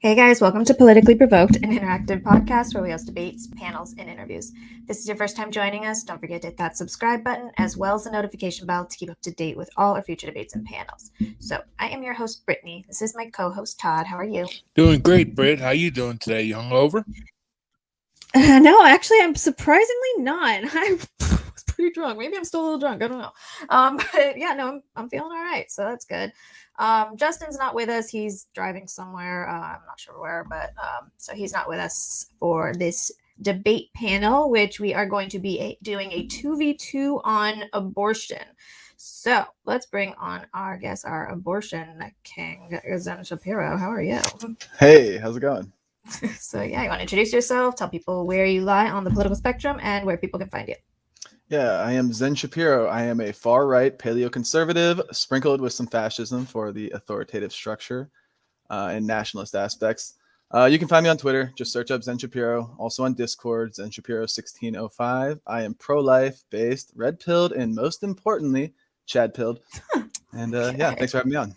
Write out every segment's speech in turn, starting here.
Hey guys, welcome to Politically Provoked, an interactive podcast where we host debates, panels, and interviews. If this is your first time joining us, don't forget to hit that subscribe button as well as the notification bell to keep up to date with all our future debates and panels. So, I am your host, Brittany. This is my co-host, Todd. How are you? Doing great, Britt. How you doing today? You hungover? No, actually, I'm surprisingly not. I was pretty drunk. Maybe I'm still a little drunk. I don't know. But yeah, no, I'm feeling all right. So that's good. Justin's not with us. He's driving somewhere. I'm not sure where, but so he's not with us for this debate panel, which we are going to be doing a 2v2 on abortion. So let's bring on our guest, our abortion king, Zen Shapiro. How are you? Hey, how's it going? So yeah, you want to introduce yourself, tell people where you lie on the political spectrum and where people can find you. Yeah, I am Zen Shapiro. I am a far-right paleoconservative, sprinkled with some fascism for the authoritative structure and nationalist aspects. You can find me on Twitter. Just search up Zen Shapiro. Also on Discord, Zen Shapiro 1605. I am pro-life, based, red-pilled, and most importantly, Chad-pilled. And yeah, thanks for having me on.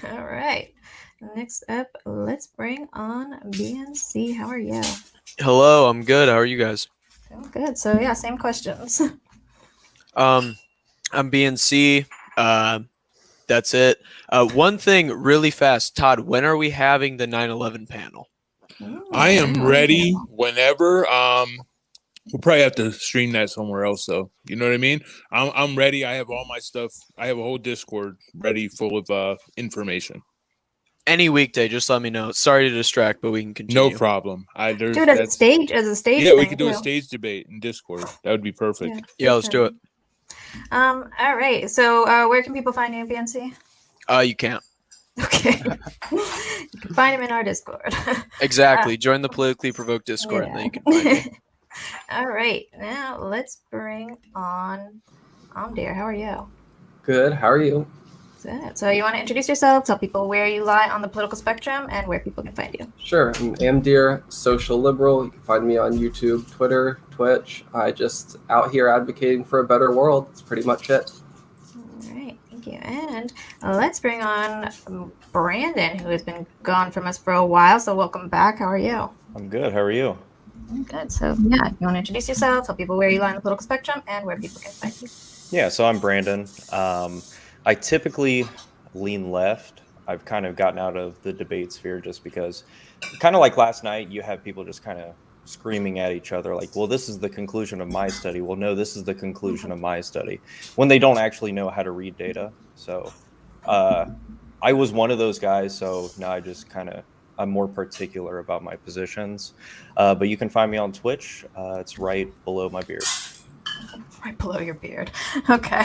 All right. Next up, let's bring on BNC. How are you? Hello, I'm good. How are you guys? I'm good. So yeah, same questions. I'm BNC. That's it. One thing really fast, Todd, when are we having the 9/11 panel? I am ready whenever. We'll probably have to stream that somewhere else, though. You know what I mean? I'm ready. I have all my stuff. I have a whole Discord ready full of information. Any weekday, just let me know. Sorry to distract, but we can continue. No problem. Do it as a stage. Yeah, we could do a stage debate in Discord. That would be perfect. Yeah, let's do it. All right. So where can people find you in BNC? You can't. Okay. You can find him in our Discord. Exactly. Join the Politically Provoked Discord, and then you can find me. All right. Now let's bring on Amdir. How are you? Good. How are you? So you want to introduce yourself, tell people where you lie on the political spectrum and where people can find you. Sure. I'm Amdir, social liberal. You can find me on YouTube, Twitter, Twitch. I just out here advocating for a better world. That's pretty much it. All right. Thank you. And let's bring on Brandon, who has been gone from us for a while. So welcome back. How are you? I'm good. How are you? I'm good. So yeah, you want to introduce yourself, tell people where you lie on the political spectrum and where people can find you. Yeah, so I'm Brandon. I typically lean left. I've kind of gotten out of the debate sphere just because, kind of like last night, you have people just kind of screaming at each other like, well, this is the conclusion of my study. Well, no, this is the conclusion of my study, when they don't actually know how to read data. So I was one of those guys. So now I'm more particular about my positions. But you can find me on Twitch. It's right below my beard. Right below your beard. Okay.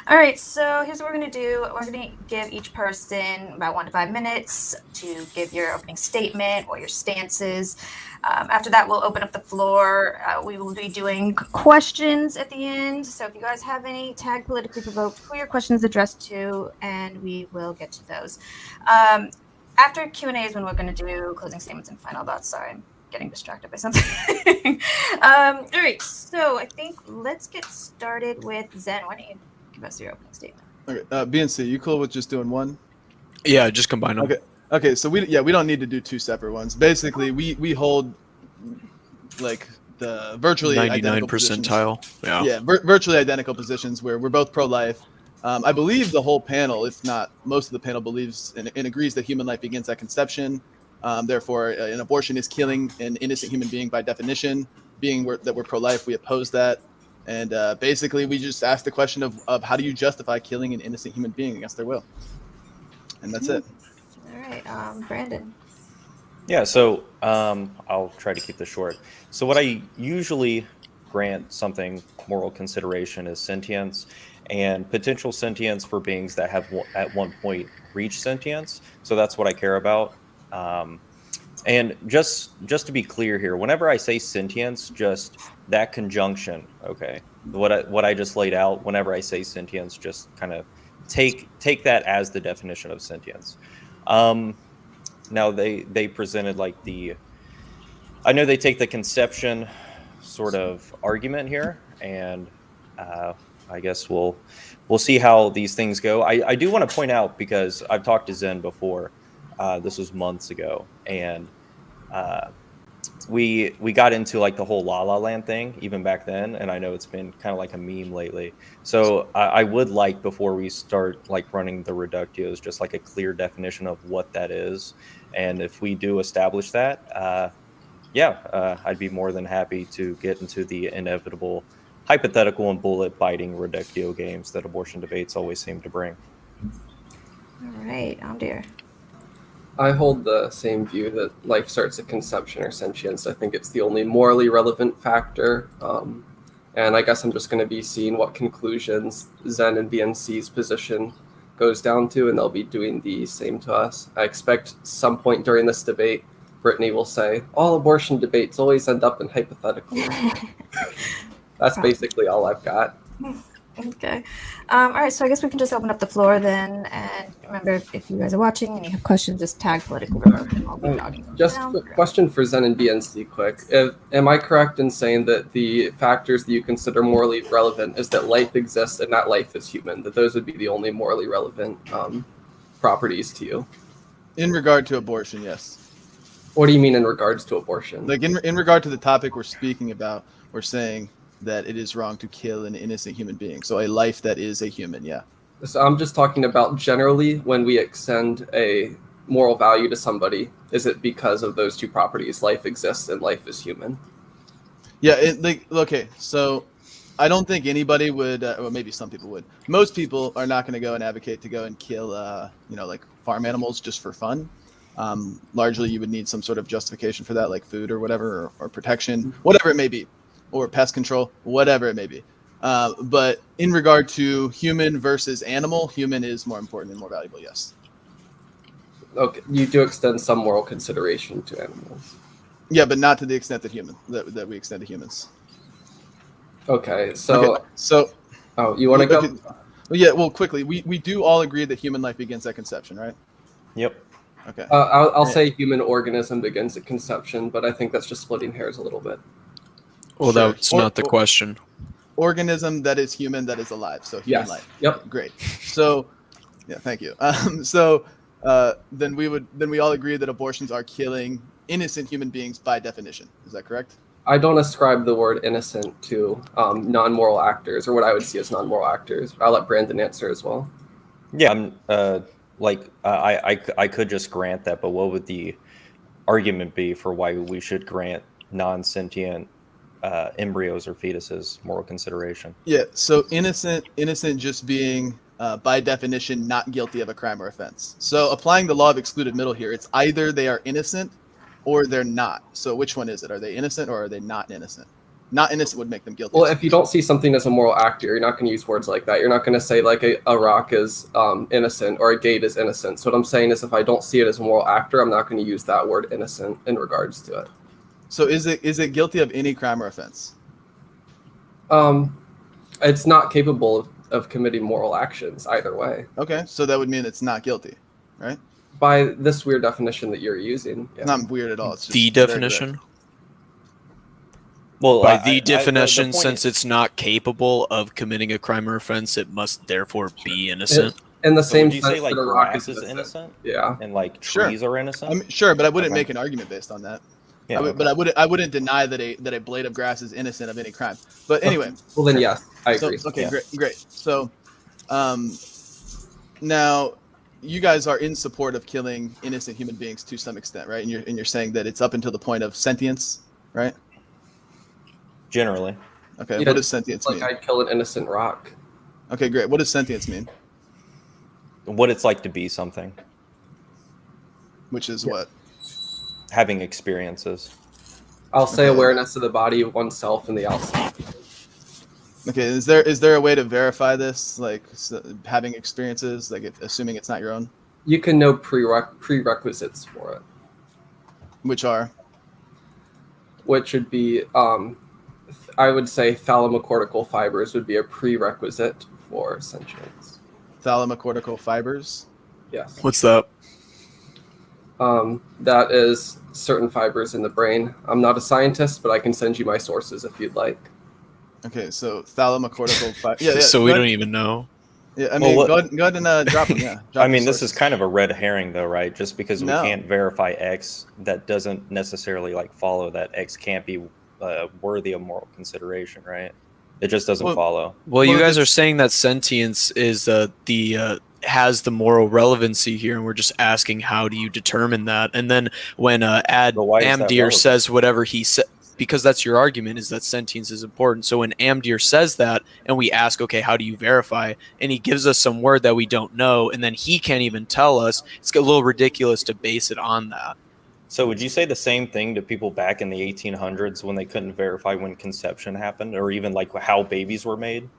All right. So here's what we're going to do. We're going to give each person about 1 to 5 minutes to give your opening statement or your stances. After that, we'll open up the floor. We will be doing questions at the end. So if you guys have any, tag Politically Provoked who your questions addressed to, and we will get to those. After Q&A is when we're going to do closing statements and final thoughts. Sorry, I'm getting distracted by something. All right, so I think let's get started with Zen. Why don't you give us your opening statement? Okay, BNC, you cool with just doing one? Yeah, just combine them. Okay. So we don't need to do two separate ones. Basically, we hold like the virtually 99 percentile. Yeah, virtually identical positions where we're both pro-life. I believe the whole panel, if not most of the panel, believes and agrees that human life begins at conception. Therefore, an abortion is killing an innocent human being by definition. Being that we're pro-life, we oppose that. And basically, we just ask the question of how do you justify killing an innocent human being against their will? And that's it. All right, Brandon. Yeah, so I'll try to keep this short. So what I usually grant something moral consideration is sentience and potential sentience for beings that have at one point reached sentience. So that's what I care about. And just to be clear here, whenever I say sentience, just that conjunction, okay, what I just laid out, whenever I say sentience, just kind of take that as the definition of sentience. Now they presented like I know they take the conception sort of argument here, and I guess we'll see how these things go. I do want to point out, because I've talked to Zen before, This was months ago, and we got into like the whole La La Land thing even back then, and I know it's been kind of like a meme lately. So I would like, before we start like running the reductios, just like a clear definition of what that is, and if we do establish that, I'd be more than happy to get into the inevitable hypothetical and bullet biting reductio games that abortion debates always seem to bring. All right, oh dear. I hold the same view that life starts at conception or sentience. I think it's the only morally relevant factor. And I guess I'm just going to be seeing what conclusions Zen and BNC's position goes down to, and they'll be doing the same to us. I expect some point during this debate, Brittany will say, all abortion debates always end up in hypotheticals. That's basically all I've got. Okay. All right, so I guess we can just open up the floor then. And remember, if you guys are watching and you have questions, just tag political river and I'll be jogging them Just down. a question for Zen and BNC quick. Am I correct in saying that the factors that you consider morally relevant is that life exists and that life is human, that those would be the only morally relevant properties to you? In regard to abortion, yes. What do you mean in regards to abortion? Like in regard to the topic we're speaking about, we're saying that it is wrong to kill an innocent human being. So a life that is a human, yeah. So I'm just talking about generally when we extend a moral value to somebody, is it because of those two properties, life exists and life is human? Yeah, okay, so I don't think anybody would, well, maybe some people would. Most people are not going to go and advocate to go and kill, like farm animals just for fun. Largely, you would need some sort of justification for that, like food or whatever, or protection, whatever it may be, or pest control, whatever it may be. But in regard to human versus animal, human is more important and more valuable, yes. Okay, you do extend some moral consideration to animals. Yeah, but not to the extent that we extend to humans. Okay, so... Okay, so oh, you want to go? Okay. Well, yeah, well, quickly, we do all agree that human life begins at conception, right? Yep. Okay. I'll say human organism begins at conception, but I think that's just splitting hairs a little bit. Well, Sure. that's not the question. Organism that is human, that is alive. So human Yes. life. Yep. Great. So, yeah, thank you. Then we all agree that abortions are killing innocent human beings by definition. Is that correct? I don't ascribe the word innocent to non-moral actors, or what I would see as non-moral actors. I'll let Brandon answer as well. Yeah, I could just grant that, but what would the argument be for why we should grant non-sentient embryos or fetuses moral consideration? Yeah. So innocent just being by definition not guilty of a crime or offense. So applying the law of excluded middle here, it's either they are innocent or they're not. So which one is it? Are they innocent or are they not innocent? Not innocent would make them guilty. Well, if you don't see something as a moral actor, you're not going to use words like that. You're not going to say like a rock is innocent or a gate is innocent. So what I'm saying is if I don't see it as a moral actor, I'm not going to use that word innocent in regards to it. So is it guilty of any crime or offense? It's not capable of committing moral actions either way. Okay, so that would mean it's not guilty, right? By this weird definition that you're using. Yeah. Not weird at all. It's just The very definition? Well, By the definition, point since it's not capable of committing a crime or offense, it must therefore be innocent. In the So same would you sense say like that a rock grass is is innocent Yeah. and like Sure. trees are innocent? I mean, sure, but I wouldn't Okay. make an argument based on that. Yeah, okay. But I wouldn't deny that a blade of grass is innocent of any crime. But anyway, Well, then yes, I so, agree. okay, Yeah. great. So, now you guys are in support of killing innocent human beings to some extent, right? And you're saying that it's up until the point of sentience, right? Generally. Okay. Yeah, What does sentience Like mean? I'd kill an innocent rock. Okay, great. What does sentience mean? What it's like to be something, Which is what? having experiences. I'll say Okay. awareness of the body of oneself and the outside. Okay. Is there a way to verify this, like having experiences, like assuming it's not your own, You can know prerequisites for it, which are? which would be, I would say thalamocortical fibers would be a prerequisite for sentience. Thalamocortical fibers. Yes. What's that? That is certain fibers in the brain. I'm not a scientist, but I can send you my sources if you'd like. Okay, so thalamocortical fibers. Yeah. So go we ahead. don't even know. Yeah, I mean, Well, go ahead and drop them. Yeah. Drop I mean, the this is sources. kind of a red herring, though, right? Just because we No. can't verify X, that doesn't necessarily like follow that X can't be worthy of moral consideration, right? It just doesn't Well, follow. Well, you if guys are it's- saying that sentience is has the moral relevancy here, and we're just asking how do you determine that? And then when But why is that Amdir relevant? says whatever he said, because that's your argument, is that sentience is important. So when Amdir says that, and we ask, okay, how do you verify? And he gives us some word that we don't know, and then he can't even tell us. It's a little ridiculous to base it on that. So would you say the same thing to people back in the 1800s when they couldn't verify when conception happened, or even like how babies were made?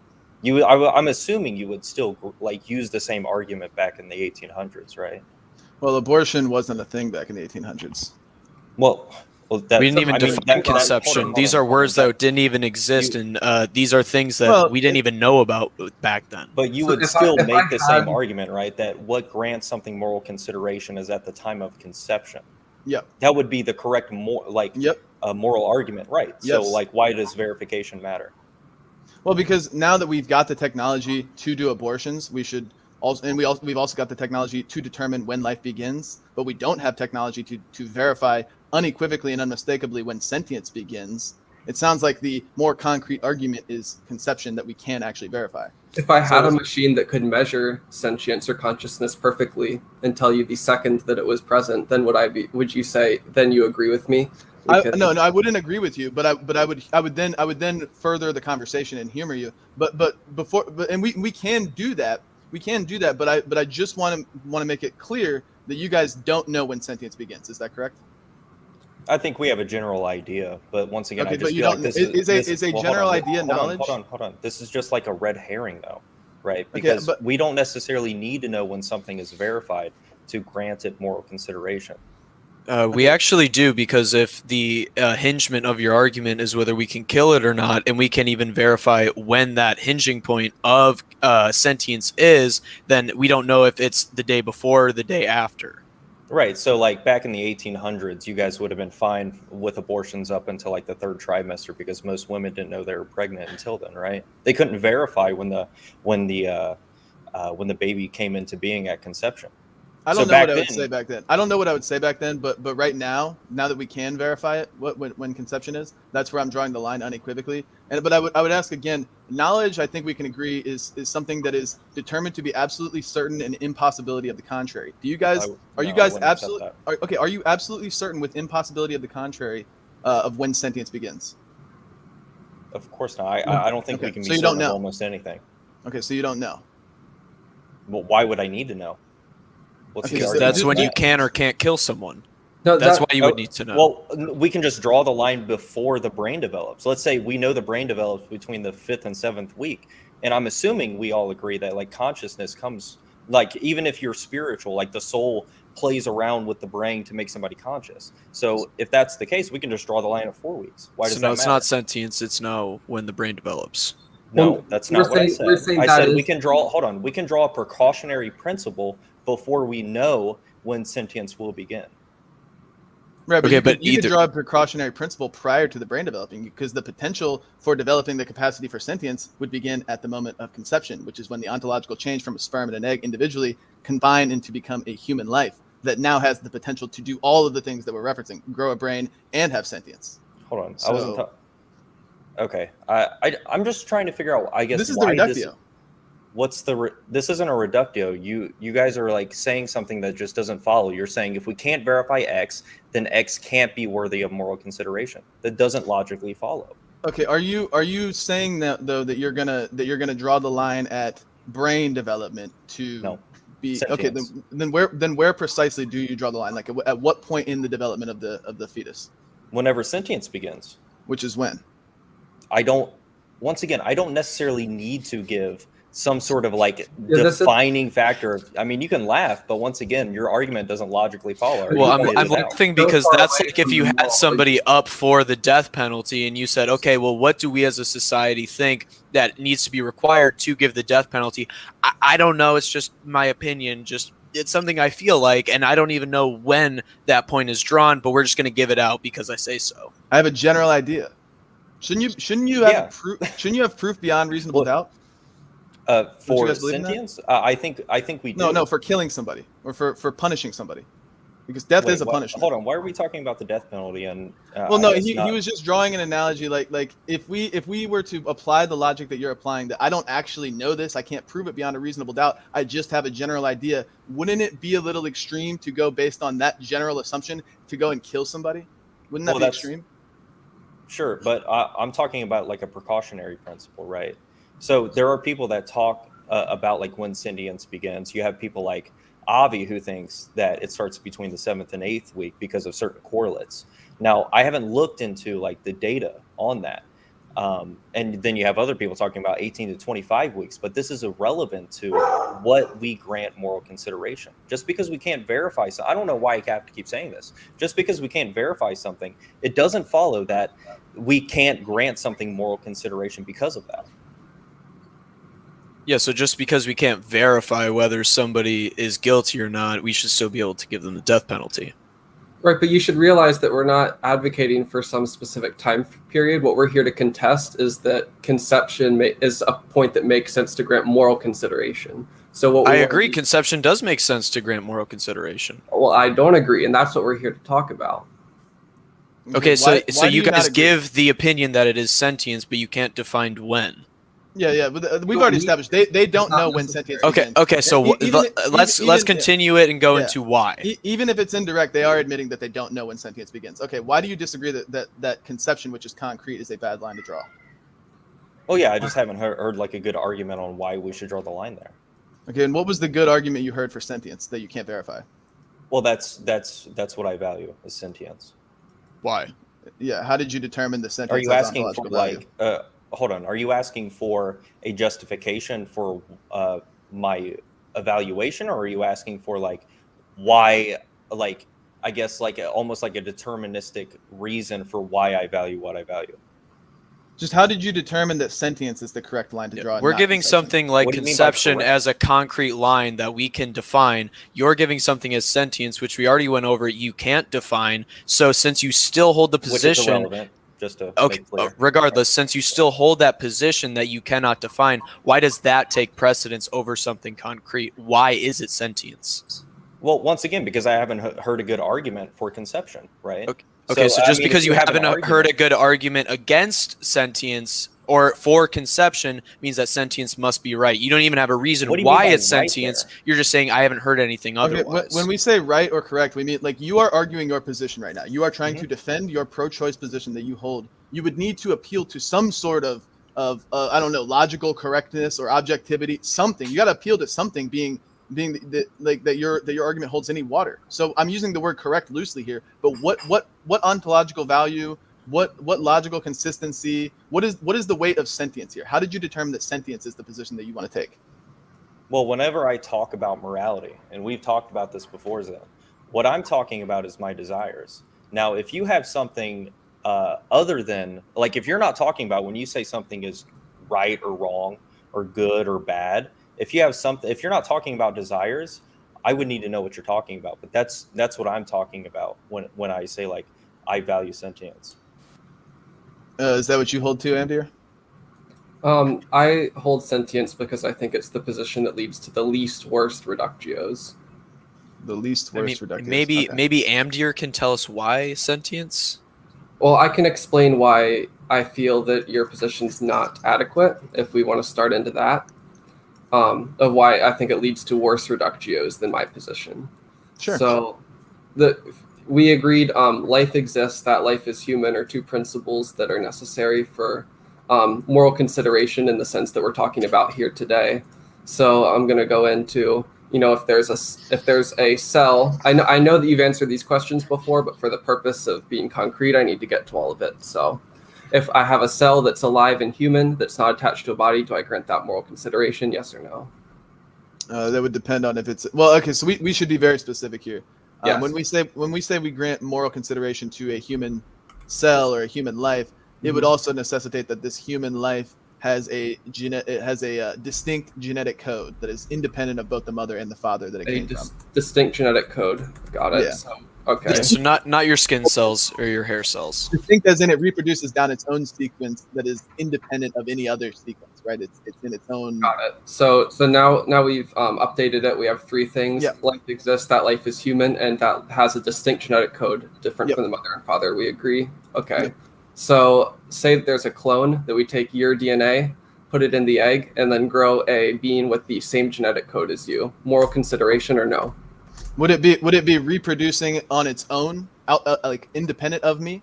I'm assuming you would still like use the same argument back in the 1800s, right? Well, abortion wasn't a thing back in the 1800s. Well, that, We didn't even I mean, define conception. These are words that didn't even exist, and these are things that we didn't even know about back then. But you So would if still I make the same had- argument, right? That what grants something moral consideration is at the time of conception. Yep. That would be the correct Yep. moral argument, right? So Yes. like, why does verification matter? Well, because now that we've got the technology to do abortions, we should also, and we've also got the technology to determine when life begins, but we don't have technology to verify unequivocally and unmistakably when sentience begins. It sounds like the more concrete argument is conception that we can actually verify. If I had a machine that could measure sentience or consciousness perfectly and tell you the second that it was present, then would you say then you agree with me? No, I wouldn't agree with you, but I would then further the conversation and humor you. But we can do that. We can do that, but I just want to make it clear that you guys don't know when sentience begins. Is that correct? I think we have a general idea, but once again, Okay, I just but you feel don't. like Is a general idea knowledge? Hold on. This is just like a red herring, though, right? Okay, Because but- we don't necessarily need to know when something is verified to grant it moral consideration. We actually do, because if the hingement of your argument is whether we can kill it or not, and we can even verify when that hinging point of sentience is, then we don't know if it's the day before or the day after. Right. So like back in the 1800s, you guys would have been fine with abortions up until like the third trimester because most women didn't know they were pregnant until then, right? They couldn't verify when the baby came into being at conception. I don't So know what back I would then- say back then. I don't know what I would say back then, but right now that we can verify it, when conception is, that's where I'm drawing the line unequivocally. But I would ask again, knowledge, I think we can agree is something that is determined to be absolutely certain and impossibility of the contrary. Do you guys are you guys absolutely are you absolutely certain with impossibility of the contrary of when sentience begins? Of course not. I don't think Okay, we can be so you certain don't of know. almost anything. Okay, so you don't know. Well, why would I need to know? What's Okay, the so argument? That's when you Yeah. can or can't kill someone. No, That's that- why you would need to know. Well, we can just draw the line before the brain develops. Let's say we know the brain develops between the 5th and 7th week. And I'm assuming we all agree that like consciousness comes, like even if you're spiritual, like the soul plays around with the brain to make somebody conscious. So if that's the case, we can just draw the line at 4 weeks. Why does So that no, matter? it's not sentience. It's no when the brain develops. No, Well, that's we're not what I saying- we're said. saying I that said is- we can draw, hold on, we can draw a precautionary principle before we know when sentience will begin. Right, but Okay, you, but could, you could either- draw a precautionary principle prior to the brain developing, because the potential for developing the capacity for sentience would begin at the moment of conception, which is when the ontological change from a sperm and an egg individually combine into become a human life that now has the potential to do all of the things that we're referencing, grow a brain and have sentience. Hold on, I So- wasn't. Okay, I'm just trying to figure out. I guess This is the why reductio. This isn't a reductio. You guys are like saying something that just doesn't follow. You're saying if we can't verify X, then X can't be worthy of moral consideration. That doesn't logically follow. Okay, are you saying that though that you're gonna draw the line at brain development to No. be okay? Sentience. Then where precisely do you draw the line? Like at what point in the development of the fetus? Whenever sentience begins, Which is when? I don't. Once again, I don't necessarily need to give some sort of like this is- defining factor. I mean, you can laugh, but once again, your argument doesn't logically follow. Well, You pointed I'm it out. laughing So because far that's away like if from you the had moral somebody up for the death penalty and you said, okay, well, what do we as a society think that needs to be required to give the death penalty? I don't know. It's just my opinion. Just it's something I feel like, and I don't even know when that point is drawn, but we're just going to give it out because I say so. I have a general idea. Shouldn't you Yeah. have proof? Shouldn't you have proof beyond reasonable Well, doubt? you For guys believe in that? sentience, I think we do. No, for killing somebody or for punishing somebody, because death Wait, is a what? punishment. Hold on. Why are we talking about the death penalty? And Well, no, I guess he not. was just drawing an analogy, like if we were to apply the logic that you're applying, that I don't actually know this, I can't prove it beyond a reasonable doubt, I just have a general idea. Wouldn't it be a little extreme to go based on that general assumption to go and kill somebody? Wouldn't that Well, be that's extreme? Sure, but I'm talking about like a precautionary principle, right? So there are people that talk about like when sentience begins. You have people like Avi who thinks that it starts between the 7th and 8th week because of certain correlates. Now, I haven't looked into like the data on that. And then you have other people talking about 18 to 25 weeks, but this is irrelevant to what we grant moral consideration. Just because we can't verify something, I don't know why I have to keep saying this. Just because we can't verify something, it doesn't follow that we can't grant something moral consideration because of that. Yeah, so just because we can't verify whether somebody is guilty or not, we should still be able to give them the death penalty. Right, but you should realize that we're not advocating for some specific time period. What we're here to contest is that conception is a point that makes sense to grant moral consideration. So what I agree, conception does make sense to grant moral consideration. Well, I don't agree, and that's what we're here to talk about. Okay, so Why do you not guys agree? give the opinion that it is sentience, but you can't define when. Yeah, but we've already established they don't know when sentience begins. Okay, so let's continue it and go yeah. into why. Even if it's indirect, they are admitting that they don't know when sentience begins. Okay, why do you disagree that conception, which is concrete, is a bad line to draw? Oh yeah, I just haven't heard like a good argument on why we should draw the line there. Okay, and what was the good argument you heard for sentience that you can't verify? Well, that's what I value is sentience. Why? Yeah, how did you determine the sentience? Are you has asking for ontological value? hold on, are you asking for a justification for my evaluation, or are you asking for like why, like I guess like almost like a deterministic reason for why I value what I value? Just how did you determine that sentience is the correct line to draw? We're giving conception? something like What do you mean by conception correct? as a concrete line that we can define. You're giving something as sentience, which we already went over, you can't define. So since you still hold the Which is position, irrelevant, just to okay, make clear. regardless, since you still hold that position that you cannot define, why does that take precedence over something concrete? Why is it sentience? Well, once again, because I haven't heard a good argument for conception, right? Okay, so I just mean, because if you have haven't an heard a argument- good argument against sentience or for conception means that sentience must be right. You don't even have a reason What do you mean why by it's right sentience. there? You're just saying I haven't heard anything Okay, otherwise. when we say right or correct, we mean like you are arguing your position right now. You are trying to defend your pro-choice position that you hold. You would need to appeal to some sort of I don't know, logical correctness or objectivity, something. You got to appeal to something being that your argument holds any water. So I'm using the word correct loosely here, but what ontological value, what logical consistency, what is the weight of sentience here? How did you determine that sentience is the position that you want to take? Well, whenever I talk about morality, and we've talked about this before, Zen, what I'm talking about is my desires. Now, if you have something other than, like, if you're not talking about when you say something is right or wrong or good or bad, if you have something, if you're not talking about desires, I would need to know what you're talking about. But that's what I'm talking about when I say like I value sentience. Is that what you hold to, Amdir? I hold sentience because I think it's the position that leads to the least worst reductios. The least worst reductive. Maybe Amdir can tell us why sentience. Well, I can explain why I feel that your position's not adequate if we want to start into that. Of why I think it leads to worse reductios than my position. Sure. So we agreed life exists, that life is human are two principles that are necessary for moral consideration in the sense that we're talking about here today. So I'm going to go into, if there's a cell, I know that you've answered these questions before, but for the purpose of being concrete, I need to get to all of it. So if I have a cell that's alive and human that's not attached to a body, do I grant that moral consideration? Yes or no? That would depend on if it's okay. So we should be very specific here. Yes. When we say we grant moral consideration to a human cell or a human life, it would also necessitate that this human life has a distinct genetic code that is independent of both the mother and the father that it came from. Distinct genetic code. Got it. Yeah. So, okay. So not your skin cells or your hair cells. Distinct as in it reproduces down its own sequence that is independent of any other sequence. right? It's in its own. Got it. So now we've updated it. We have three things. Yep. Life exists, that life is human, and that has a distinct genetic code different Yep. from the mother and father. We agree? Okay. Yep. So say that there's a clone, that we take your DNA, put it in the egg, and then grow a being with the same genetic code as you. Moral consideration or no? Would it be reproducing on its own, like independent of me?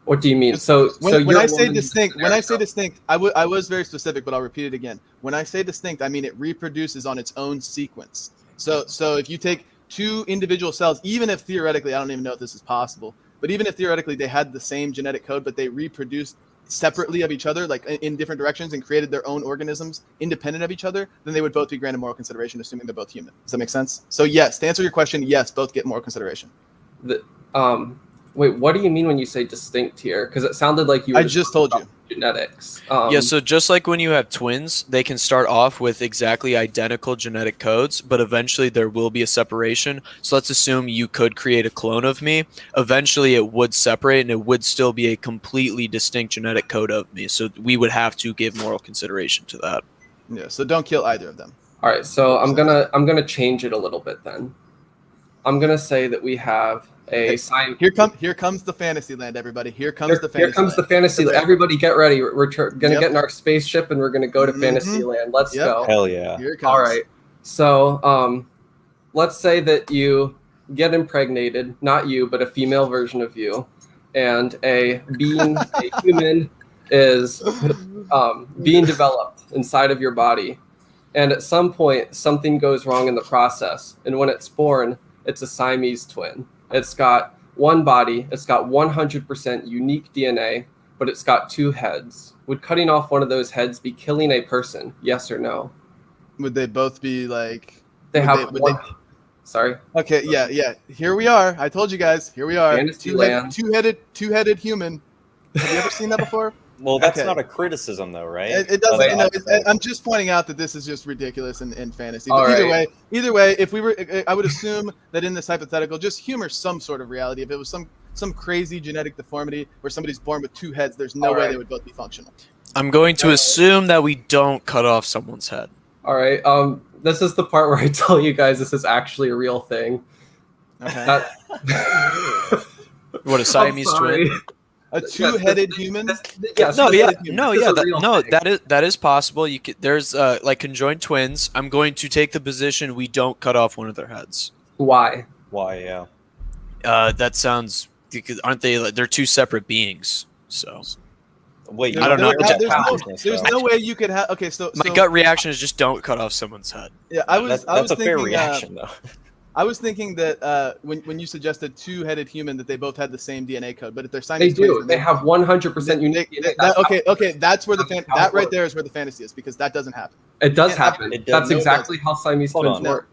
What do you mean? So When I say woman distinct, scenario. I was very specific, but I'll repeat it again. When I say distinct, I mean it reproduces on its own sequence. So if you take two individual cells, even if theoretically, I don't even know if this is possible, but even if theoretically they had the same genetic code, but they reproduced separately of each other, like in different directions, and created their own organisms independent of each other, then they would both be granted moral consideration, assuming they're both human. Does that make sense? So yes, to answer your question, yes, both get moral consideration. Wait, what do you mean when you say distinct here? Because it sounded like you were I just told you. genetics. Yeah, so just like when you have twins, they can start off with exactly identical genetic codes, but eventually there will be a separation. So let's assume you could create a clone of me. Eventually it would separate and it would still be a completely distinct genetic code of me. So we would have to give moral consideration to that. Yeah, so don't kill either of them. All right, so I'm gonna change it a little bit then. I'm gonna say that we have a sign. Here comes the fantasy land, everybody. Here comes the fantasy Here comes land. the fantasy land. Everybody get ready. We're gonna Yep. get in our spaceship and we're gonna go to Mhm. fantasy land. Let's Yep. go. Hell yeah. Here it comes. All right. So let's say that you get impregnated, not you, but a female version of you, and a human is being developed inside of your body. And at some point, something goes wrong in the process. And when it's born, it's a Siamese twin. It's got one body, it's got 100% unique DNA, but it's got two heads. Would cutting off one of those heads be killing a person? Yes or no? Would they both be like? They would have would one. Sorry. Okay, yeah. Here we are. I told you guys. Here we are. Fantasy land. Two-headed human. Have you ever seen that before? Well, that's Okay. not a criticism, though, right? It doesn't. That's You know, not- I'm just pointing out that this is just ridiculous in fantasy. All But right. either way, if we were, I would assume that in this hypothetical, just humor some sort of reality. If it was some crazy genetic deformity where somebody's born with two heads, there's no All way right. they would both be functional. I'm going to assume that we don't cut off someone's head. All right. This is the part where I tell you guys this is actually a real thing. Okay. What, a Siamese twin? A two-headed human. Yes. No, yeah, human. no, This is yeah, a real thing. that is possible. You could, there's like conjoined twins. I'm going to take the position we don't cut off one of their heads. Why? Why, yeah. That sounds, aren't they? Like, they're two separate beings. So Wait, I don't know. There's no way you could have. Okay, so my gut reaction is just don't cut off someone's head. Yeah, I was That's a fair thinking, reaction, though. I was thinking that when you suggested two-headed human, that they both had the same DNA code, but if they're They Siamese do. twins, They have 100% unique. DNA. That's okay. That's where that's how that it right works. there is where the fantasy is, because that doesn't happen. It does It happen. It does. That's No, it exactly how Siamese Hold twins on. work.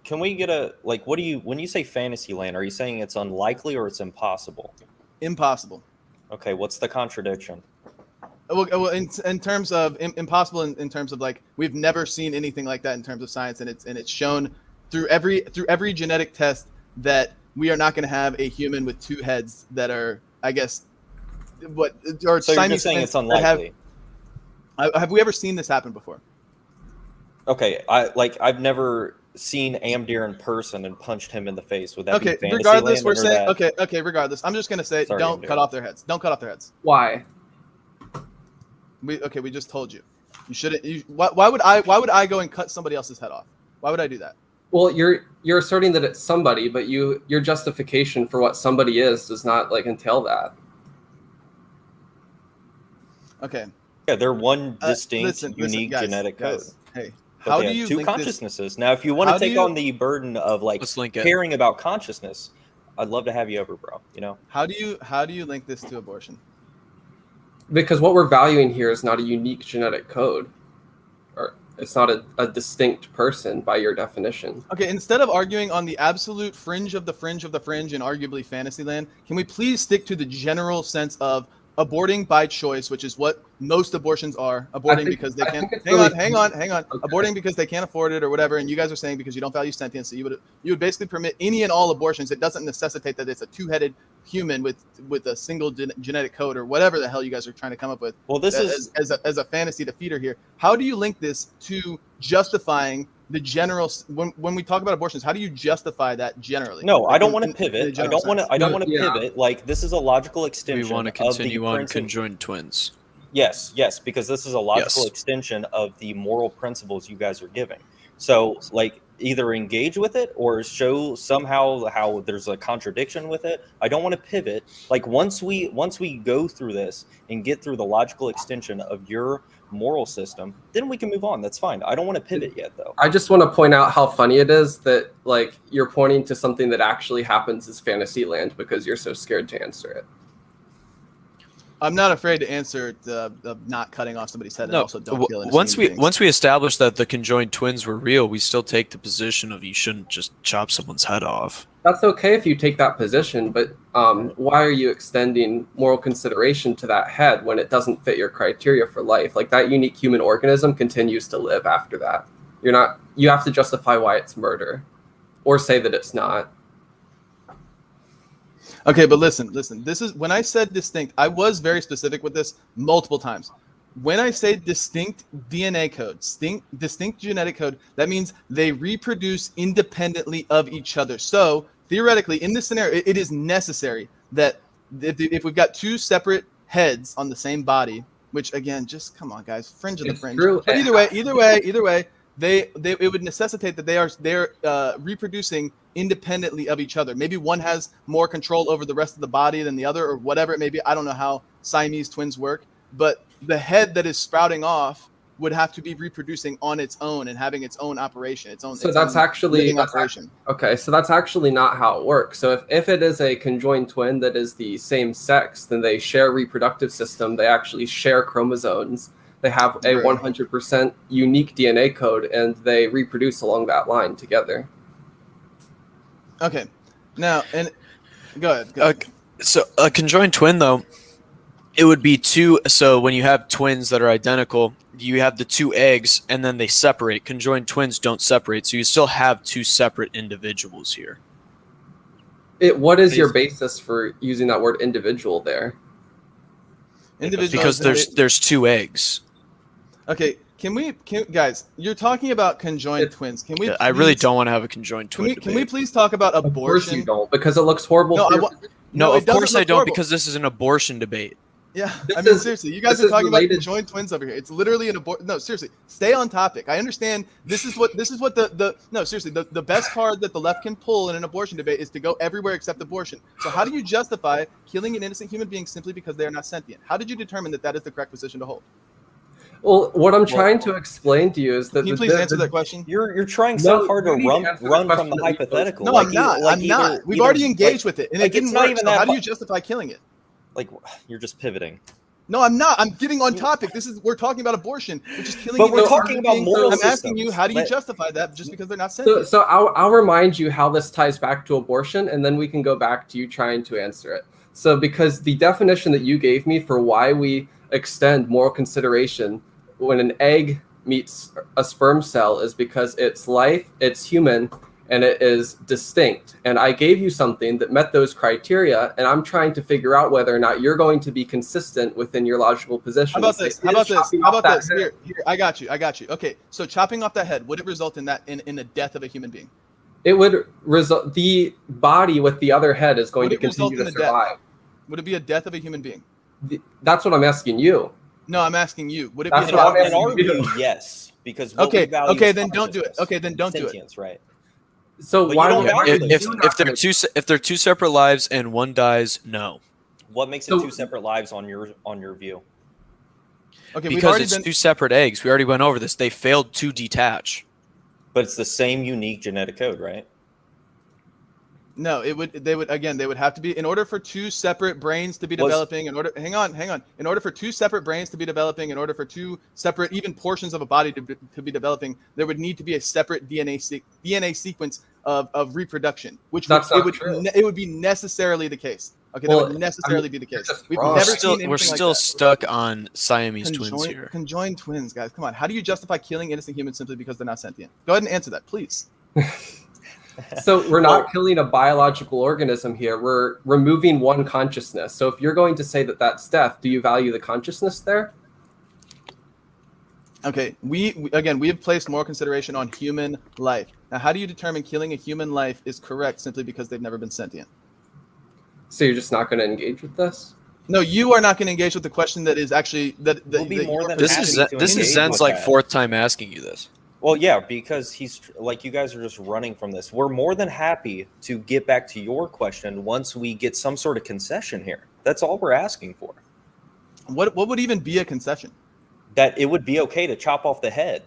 Can we get a, like, what do you, when you say fantasy land, are you saying it's unlikely or it's impossible? Impossible. Okay, what's the contradiction? Well, in terms of impossible, in terms of like we've never seen anything like that in terms of science, and it's shown through every genetic test that we are not going to have a human with two heads that are, I guess, what or So you're Siamese just saying twins it's that unlikely. Have we ever seen this happen before? Okay, I've never seen Amdir in person and punched him in the face. Would that Okay, be fantasy regardless, land we're or saying that- okay. Regardless, I'm just going to say Sorry, don't Amdir. cut off their heads. Don't cut off their heads. Why? We just told you. You shouldn't. Why would I go and cut somebody else's head off? Why would I do that? Well, you're asserting that it's somebody, but your justification for what somebody is does not like entail that. Okay. Yeah, they're one distinct, Listen, unique guys, genetic code. guys, hey, But how they do have you two link this? consciousnesses? Now, if you want How to do take you- on the burden of like Let's link it. caring about consciousness, I'd love to have you over, bro. You know, How do you link this to abortion? Because what we're valuing here is not a unique genetic code, or it's not a distinct person by your definition. Okay, instead of arguing on the absolute fringe of the fringe of the fringe in arguably Fantasyland, can we please stick to the general sense of aborting by choice, which is what most abortions are, aborting because they I can't. think it's Hang on. Okay. Aborting because they can't afford it or whatever, and you guys are saying because you don't value sentience, so you would basically permit any and all abortions. It doesn't necessitate that it's a two-headed human with a single genetic code or whatever the hell you guys are trying to come up with. Well, this is as a fantasy defeater here. How do you link this to justifying the general when we talk about abortions? How do you justify that generally? no. Like I don't in- want to in pivot. the I don't want to. general I don't want to Yeah. pivot. Like this is a logical extension. We want to of continue the on principle. conjoined twins. Yes, because this is a logical Yes. extension of the moral principles you guys are giving. So, like, either engage with it or show somehow how there's a contradiction with it. I don't want to pivot. Like, once we go through this and get through the logical extension of your moral system, then we can move on. That's fine. I don't want to pivot yet, though. I just want to point out how funny it is that like you're pointing to something that actually happens as fantasy land because you're so scared to answer it. I'm not afraid to answer the not cutting off somebody's head and No, also don't kill innocent once human we beings. once we establish that the conjoined twins were real, we still take the position of you shouldn't just chop someone's head off. That's okay if you take that position, but why are you extending moral consideration to that head when it doesn't fit your criteria for life? Like that unique human organism continues to live after that. You have to justify why it's murder or say that it's not. Okay, but listen. This is when I said distinct, I was very specific with this multiple times. When I say distinct DNA code, distinct genetic code, that means they reproduce independently of each other. So theoretically, in this scenario, it is necessary that if we've got two separate heads on the same body, which again, just come on, guys, fringe of the It's fringe. true. But either way, it would necessitate that they're reproducing independently of each other. Maybe one has more control over the rest of the body than the other, or whatever it may be. I don't know how Siamese twins work, but the head that is sprouting off would have to be reproducing on its own and having its own operation, its own. So its that's own actually living operation. Okay, so that's actually not how it works. So if it is a conjoined twin that is the same sex, then they share reproductive system. They actually share chromosomes. They have a Right. 100% unique DNA code, and they reproduce along that line together. Okay, now and go ahead. So a conjoined twin, though, it would be two. So when you have twins that are identical, you have the two eggs, and then they separate. Conjoined twins don't separate, so you still have two separate individuals here. What is your basis for using that word individual there? Individual Because there's two eggs. Okay, guys? You're talking about conjoined twins. Can we? I really please- don't want to have a conjoined Can twin. we debate. please talk about Of course you abortion? don't, because it looks horrible. No, for I your wa- position. No, it of doesn't course I look don't, horrible. because this is an abortion debate. Yeah, This I mean is- seriously, you guys this are is talking about related- conjoined twins over here. It's literally an abortion. No, seriously, stay on topic. I understand. This is what no, seriously, the best card that the left can pull in an abortion debate is to go everywhere except abortion. So how do you justify killing an innocent human being simply because they are not sentient? How did you determine that is the correct position to hold? Well, what I'm trying to explain to you is that Can you please answer that question? You're trying so No, hard to you need to answer the run question from the that we posed. hypothetical. No, Like, I'm not. like I'm not. either- We've either, already engaged like, with it, and like, it didn't it's not work. even So that how do mu- you justify killing it? Like you're just pivoting. No, I'm not. I'm getting on topic. We're talking about abortion, which is killing. But we're innocent talking human about beings. moral I'm asking you, systems. how do you Let- justify that just because they're not So, sentient? so I'll remind you how this ties back to abortion, and then we can go back to you trying to answer it. So, because the definition that you gave me for why we extend moral consideration when an egg meets a sperm cell is because it's life, it's human, and it is distinct. And I gave you something that met those criteria, and I'm trying to figure out whether or not you're going to be consistent within your logical position. How about this? How about this? How about this? Here, I got you. Okay, so chopping off that head, would it result in the death of a human being? It would result. The body with the other head is going Would to it result continue to in the death? survive. Would it be a death of a human being? That's what I'm asking you. No, I'm asking you. Would it That's be a what death? I'm In our asking. view, yes, because what Okay, we value okay, is then don't do it. consciousness. Okay, then don't do it. Sentience, right? So But why you don't why value would it. you If not they're gonna- if they're two separate lives and one dies, no, What makes it So- two separate lives on your view? Okay, we've because already it's been. two separate eggs. We already went over this. They failed to detach. But it's the same unique genetic code, right? No, they would have to be, in order for two separate brains to be developing, hang on. In order for two separate brains to be developing, in order for two separate even portions of a body to be developing, there would need to be a separate DNA sequence of reproduction, which That's not would true. it would be necessarily the case. Okay, Well, that would necessarily be the you're case. just We've wrong. never Still, seen we're anything like still that. stuck on Siamese twins here. Conjoined twins, guys. Come on. How do you justify killing innocent humans simply because they're not sentient? Go ahead and answer that, please. So we're not killing a biological organism here. We're removing one consciousness. So if you're going to say that that's death, do you value the consciousness there? Okay, we have placed more consideration on human life. Now, how do you determine killing a human life is correct simply because they've never been sentient? So you're just not going to engage with this? No, you are not going to engage with the question that is actually that. We'll be more than This happy is to this engage is Zen's with like that. fourth time asking you this. Well, yeah, because he's like, you guys are just running from this. We're more than happy to get back to your question once we get some sort of concession here. That's all we're asking for. What would even be a concession? That it would be okay to chop off the head.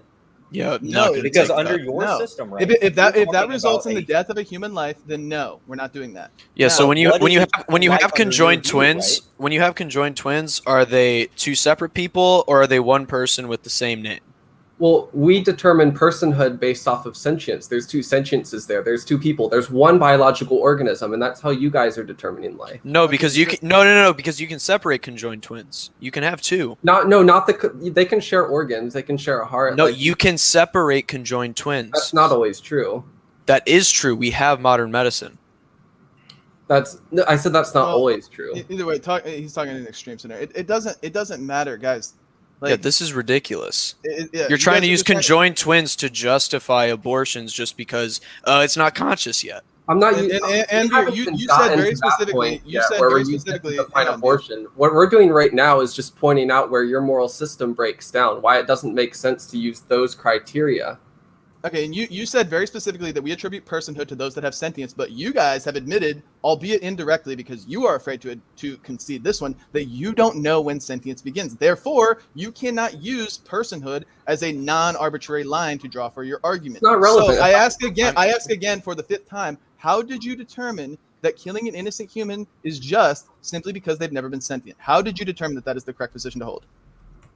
Yeah, No, Because under your No. system, right? If that you're talking results in about the death of a human life, then no, we're not doing that. Yeah, so Now, when you what when you is have when you life have under your conjoined view, twins, right? when you have conjoined twins, are they two separate people or are they one person with the same name? Well, we determine personhood based off of sentience. There's two sentiences there. There's two people. There's one biological organism, and that's how you guys are determining life. No, Okay, because you can because you can separate conjoined twins. You can have two. Not they can share organs. They can share a heart. No, like, you can separate conjoined twins. That's not always true. That is true. We have modern medicine. I said that's not Well, always true. Either way, he's talking in an extreme scenario. It doesn't matter, guys. Yeah, this is ridiculous. Yeah, You're trying guys to are use just trying conjoined twins to justify abortions just because it's not conscious yet. I'm not. And we Andrew, haven't you even said gotten very to that specifically. point You yet said where very we're using it to specifically. define hang on, abortion. What we're doing right now is just pointing out where your moral system breaks down. Why it doesn't make sense to use those criteria. Okay, and you said very specifically that we attribute personhood to those that have sentience, but you guys have admitted, albeit indirectly, because you are afraid to concede this one, that you don't know when sentience begins. Therefore, you cannot use personhood as a non-arbitrary line to draw for your argument. It's not relevant. So I ask again for the fifth time, how did you determine that killing an innocent human is just simply because they've never been sentient? How did you determine that that is the correct position to hold?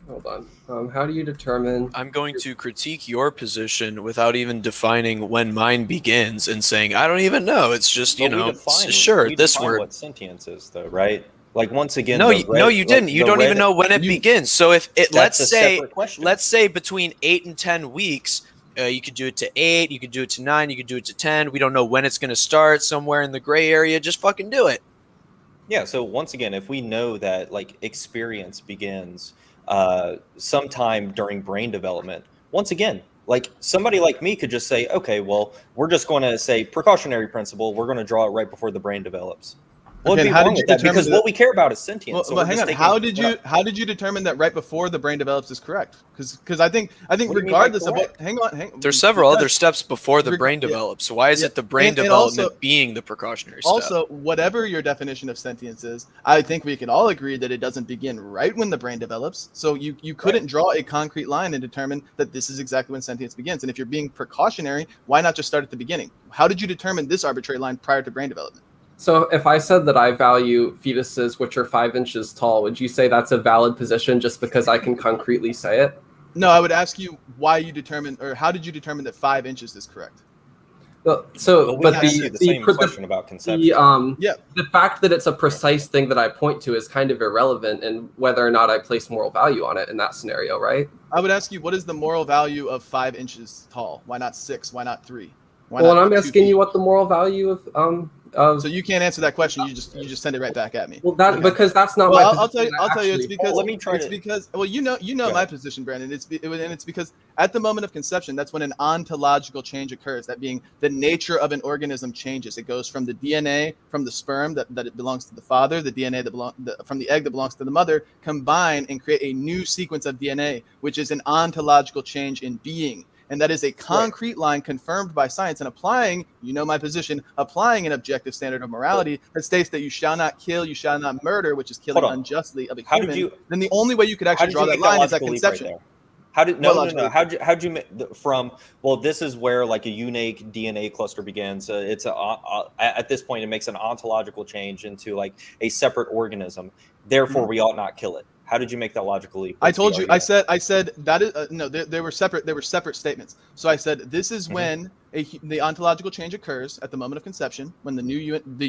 Hold on. How do you determine? I'm going to critique your position without even defining when mine begins and saying I don't even know. It's just But we this define word. what sentience is, though, right? Like once again, No, the you didn't. You don't even know when it begins. So if it That's a separate question. let's say between 8 and 10 weeks, you could do it to 8, you could do it to 9, you could do it to 10. We don't know when it's going to start. Somewhere in the gray area, just fucking do it. Yeah. So once again, if we know that like experience begins sometime during brain development, once again, like somebody like me could just say, okay, well, we're just going to say precautionary principle. We're going to draw it right before the brain develops. What would Okay, be how wrong did you with that? determine Because that- what we care about is sentience. Well, so but we're hang just on. taking- How did you determine that right before the brain develops is correct? Because I think What do you mean by regardless of what, correct? hang on. There's several because- other steps before the Reg- brain yeah. develops. So why is Yeah. it the brain And development also- being the precautionary step? Also, whatever your definition of sentience is, I think we can all agree that it doesn't begin right when the brain develops. So you couldn't draw a concrete line and determine that this is exactly when sentience begins. And if you're being precautionary, why not just start at the beginning? How did you determine this arbitrary line prior to brain development? So if I said that I value fetuses which are 5 inches tall, would you say that's a valid position just because I can concretely say it? No, I would ask you why you determined, or how did you determine that 5 inches is correct? Well, Well, we asked you the same question about conception. Yeah. The fact that it's a precise thing that I point to is kind of irrelevant in whether or not I place moral value on it in that scenario, right? I would ask you, what is the moral value of 5 inches tall? Why not 6? Why not 3? Why Well, not and I'm 2 asking feet? you what the moral value of So you can't answer that question. You just send it right back at me. well, that Okay. because that's not Well, my I'll tell you. position. I'll tell you. It's Actually, because let me try it's to- because well, you know Go my ahead. position, Brandon. It's because at the moment of conception, that's when an ontological change occurs. That being the nature of an organism changes. It goes from the DNA from the sperm that it belongs to the father, the DNA from the egg that belongs to the mother, combine and create a new sequence of DNA, which is an ontological change in being. And that is a concrete line confirmed by science and applying, you know my position, applying an objective standard of morality that states that you shall not kill, you shall not murder, which is killing Hold on. unjustly of a How did human. you- Then the only way you could How actually did draw you that make that line is at logical leap right conception. there? How did What no? How'd you make from? Well, this is where like a unique DNA cluster begins. It's at this point it makes an ontological change into like a separate organism. Therefore, we ought not kill it. How did you make that logical leap? I What's the told you. argument? I said that is no. They were separate. They were separate statements. So I said this is when the ontological change occurs at the moment of conception, when the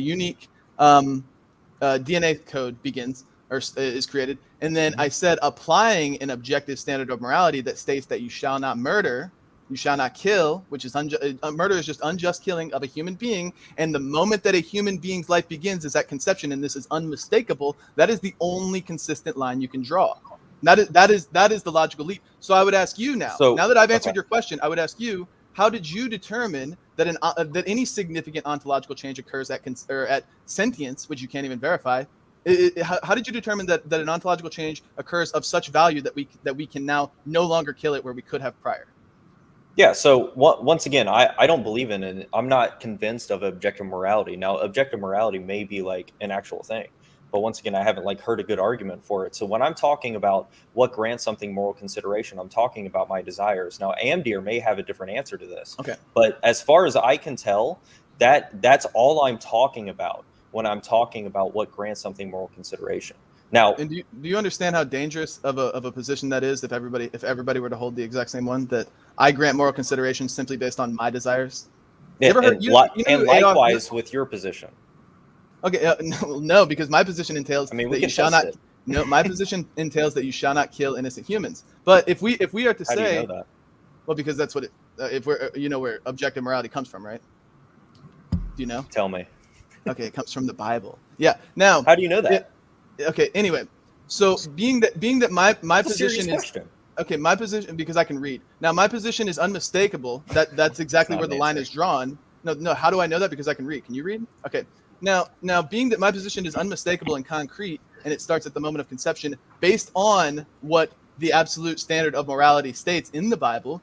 unique DNA code begins or is created, and then I said applying an objective standard of morality that states that you shall not murder You shall not kill, which is murder is just unjust killing of a human being. And the moment that a human being's life begins is at conception, and this is unmistakable. That is the only consistent line you can draw. That is the logical leap. So I would ask you now. So- now that I've answered okay. your question, I would ask you, how did you determine that that any significant ontological change occurs at sentience, which you can't even verify? How did you determine that an ontological change occurs of such value that we can now no longer kill it where we could have prior? Yeah, so once again, I don't believe in it. I'm not convinced of objective morality. Now, objective morality may be like an actual thing, but once again, I haven't like heard a good argument for it. So when I'm talking about what grants something moral consideration, I'm talking about my desires. Now, Amdir may have a different answer to this. Okay. But as far as I can tell, that's all I'm talking about when I'm talking about what grants something moral consideration. Now, And do you understand how dangerous of a position that is if everybody were to hold the exact same one, that I grant moral consideration simply based on my desires? and, ever heard- and you know and who Adolf- likewise with your position. Okay, no, because my position entails I mean, we that can you shall test not. it. No, my position entails that you shall not kill innocent humans. But if we are to How do say, you know that? well, because that's what if we're where objective morality comes from, right? Do you know? Tell me. Okay, it comes from the Bible. Yeah. Now, How do you know that? okay. Anyway, so being that my That's a serious position is question. okay, my position, because I can read. Now, my position is unmistakable. That's exactly It's not where the an line answer. is drawn. No. How do I know that? Because I can read. Can you read? Okay. Now, being that my position is unmistakable and concrete, and it starts at the moment of conception, based on what the absolute standard of morality states in the Bible,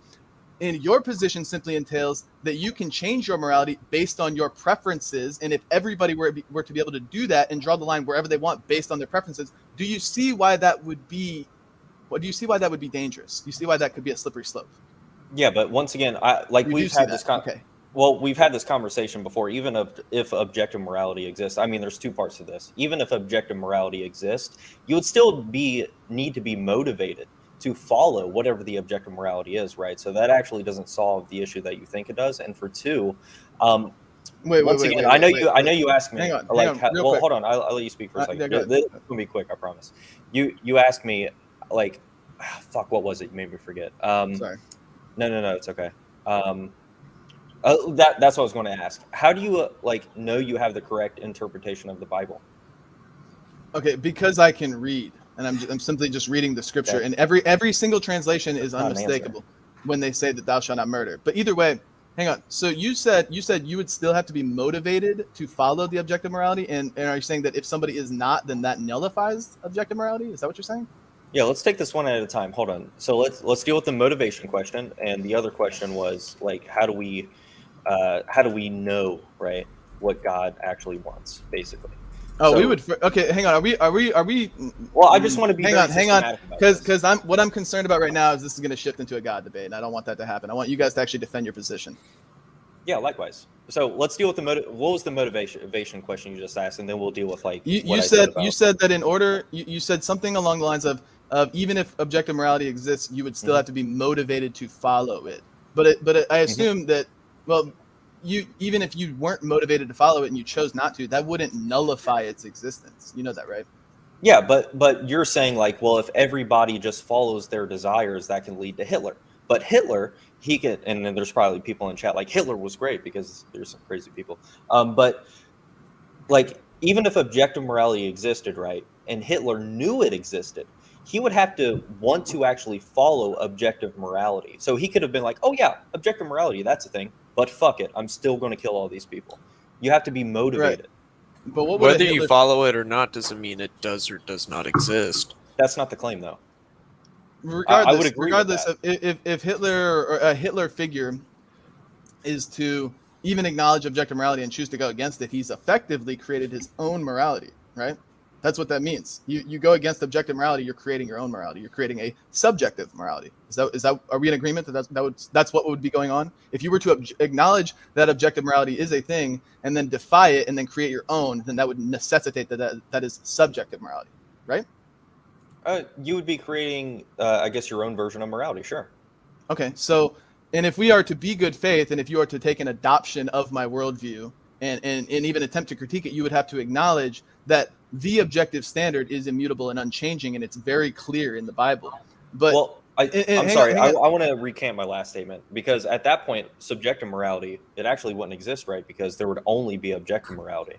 and your position simply entails that you can change your morality based on your preferences. And if everybody were to be able to do that and draw the line wherever they want based on their preferences, do you see why that would be? What do you see why that would be dangerous? Do you see why that could be a slippery slope? Yeah, but once again, we've had this Okay. Well, we've had this conversation before. Even if objective morality exists, I mean, there's two parts to this. Even if objective morality exists, you would still need to be motivated to follow whatever the objective morality is, right? So that actually doesn't solve the issue that you think it does. And for two, Wait, I know you asked me. Hang on, real well, quick. hold on. I'll let you speak for a second. Yeah, go ahead. This is gonna be quick, I promise. You asked me like, fuck, what was it? You made me forget. Sorry. No, it's okay. That's what I was going to ask. How do you know you have the correct interpretation of the Bible? Okay, because I can read, and I'm simply just reading the scripture, Okay. and every single translation is That's not an unmistakable when they say that thou shalt not murder. But either way, hang on. So you said you would still have to be motivated to follow the objective morality, and are you saying that if somebody is not, then that nullifies objective morality? Is that what you're saying? Yeah, let's take this one at a time. Hold on. So let's deal with the motivation question, and the other question was like, how do we know, right, what God actually wants, basically? Oh, So- we would. Okay, hang on. Are we? Well, I just want to be hang very on, systematic about this. because what I'm concerned about right now is this is going to shift into a God debate, and I don't want that to happen. I want you guys to actually defend your position. Yeah, likewise. So let's deal with what was the motivation question you just asked, and then we'll deal with like You what I said about. you said that in order you said something along the lines of even if objective morality exists, you would still Mhm. have to be motivated to follow it. But I assume that, well, you, even if you weren't motivated to follow it and you chose not to, that wouldn't nullify its existence. You know that, right? Yeah, but you're saying like, well, if everybody just follows their desires, that can lead to Hitler. But Hitler, he could, and then there's probably people in chat like Hitler was great because there's some crazy people. But like, even if objective morality existed, right, and Hitler knew it existed, he would have to want to actually follow objective morality. So he could have been like, oh yeah, objective morality, that's a thing, but fuck it, I'm still going to kill all these people. You have to be motivated. But what would Whether Hitler, you follow it or not doesn't mean it does or does not exist. That's not the claim, though. regardless, I would agree with regardless of if Hitler or a Hitler figure is to even acknowledge objective morality and choose to go against it, he's effectively created his own morality, right? That's what that means. You go against objective morality, you're creating your own morality. You're creating a subjective morality. Is that are we in agreement that that's what would be going on? If you were to acknowledge that objective morality is a thing and then defy it and then create your own, then that would necessitate that is subjective morality, right? You would be creating, I guess, your own version of morality, sure. Okay, so, and if we are to be good faith, and if you are to take an adoption of my worldview and even attempt to critique it, you would have to acknowledge that the objective standard is immutable and unchanging, and it's very clear in the Bible. But Well, I'm hang sorry. on, I hang on. want to recant my last statement because at that point, subjective morality, it actually wouldn't exist, right? Because there would only be objective morality.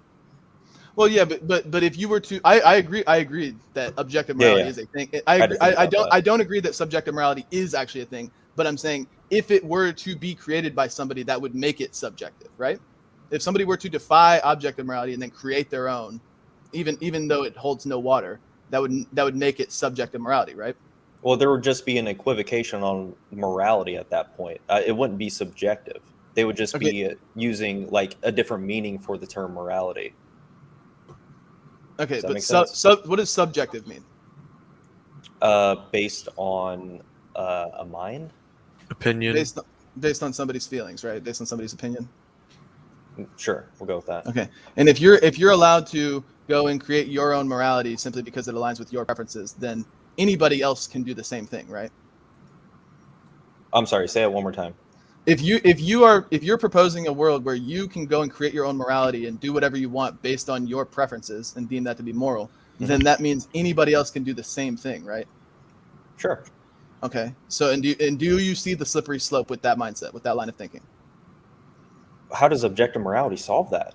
Well, yeah, but if you were to, I agree that objective Yeah, morality yeah. is a thing. I had to think about that. I don't agree that subjective morality is actually a thing. But I'm saying if it were to be created by somebody, that would make it subjective, right? If somebody were to defy objective morality and then create their own, even though it holds no water, that would make it subjective morality, right? Well, there would just be an equivocation on morality at that point. It wouldn't be subjective. They would just Okay. be using like a different meaning for the term morality. Okay, Does that but make sense? what does subjective mean? Based on a mind. Opinion. Based on somebody's feelings, right? Based on somebody's opinion. Sure, we'll go with that. Okay. And if you're allowed to go and create your own morality simply because it aligns with your preferences, then anybody else can do the same thing, right? I'm sorry. Say it one more time. If you're proposing a world where you can go and create your own morality and do whatever you want based on your preferences and deem that to be moral, then that means anybody else can do the same thing, right? Sure. Okay. So do you see the slippery slope with that mindset, with that line of thinking? How does objective morality solve that?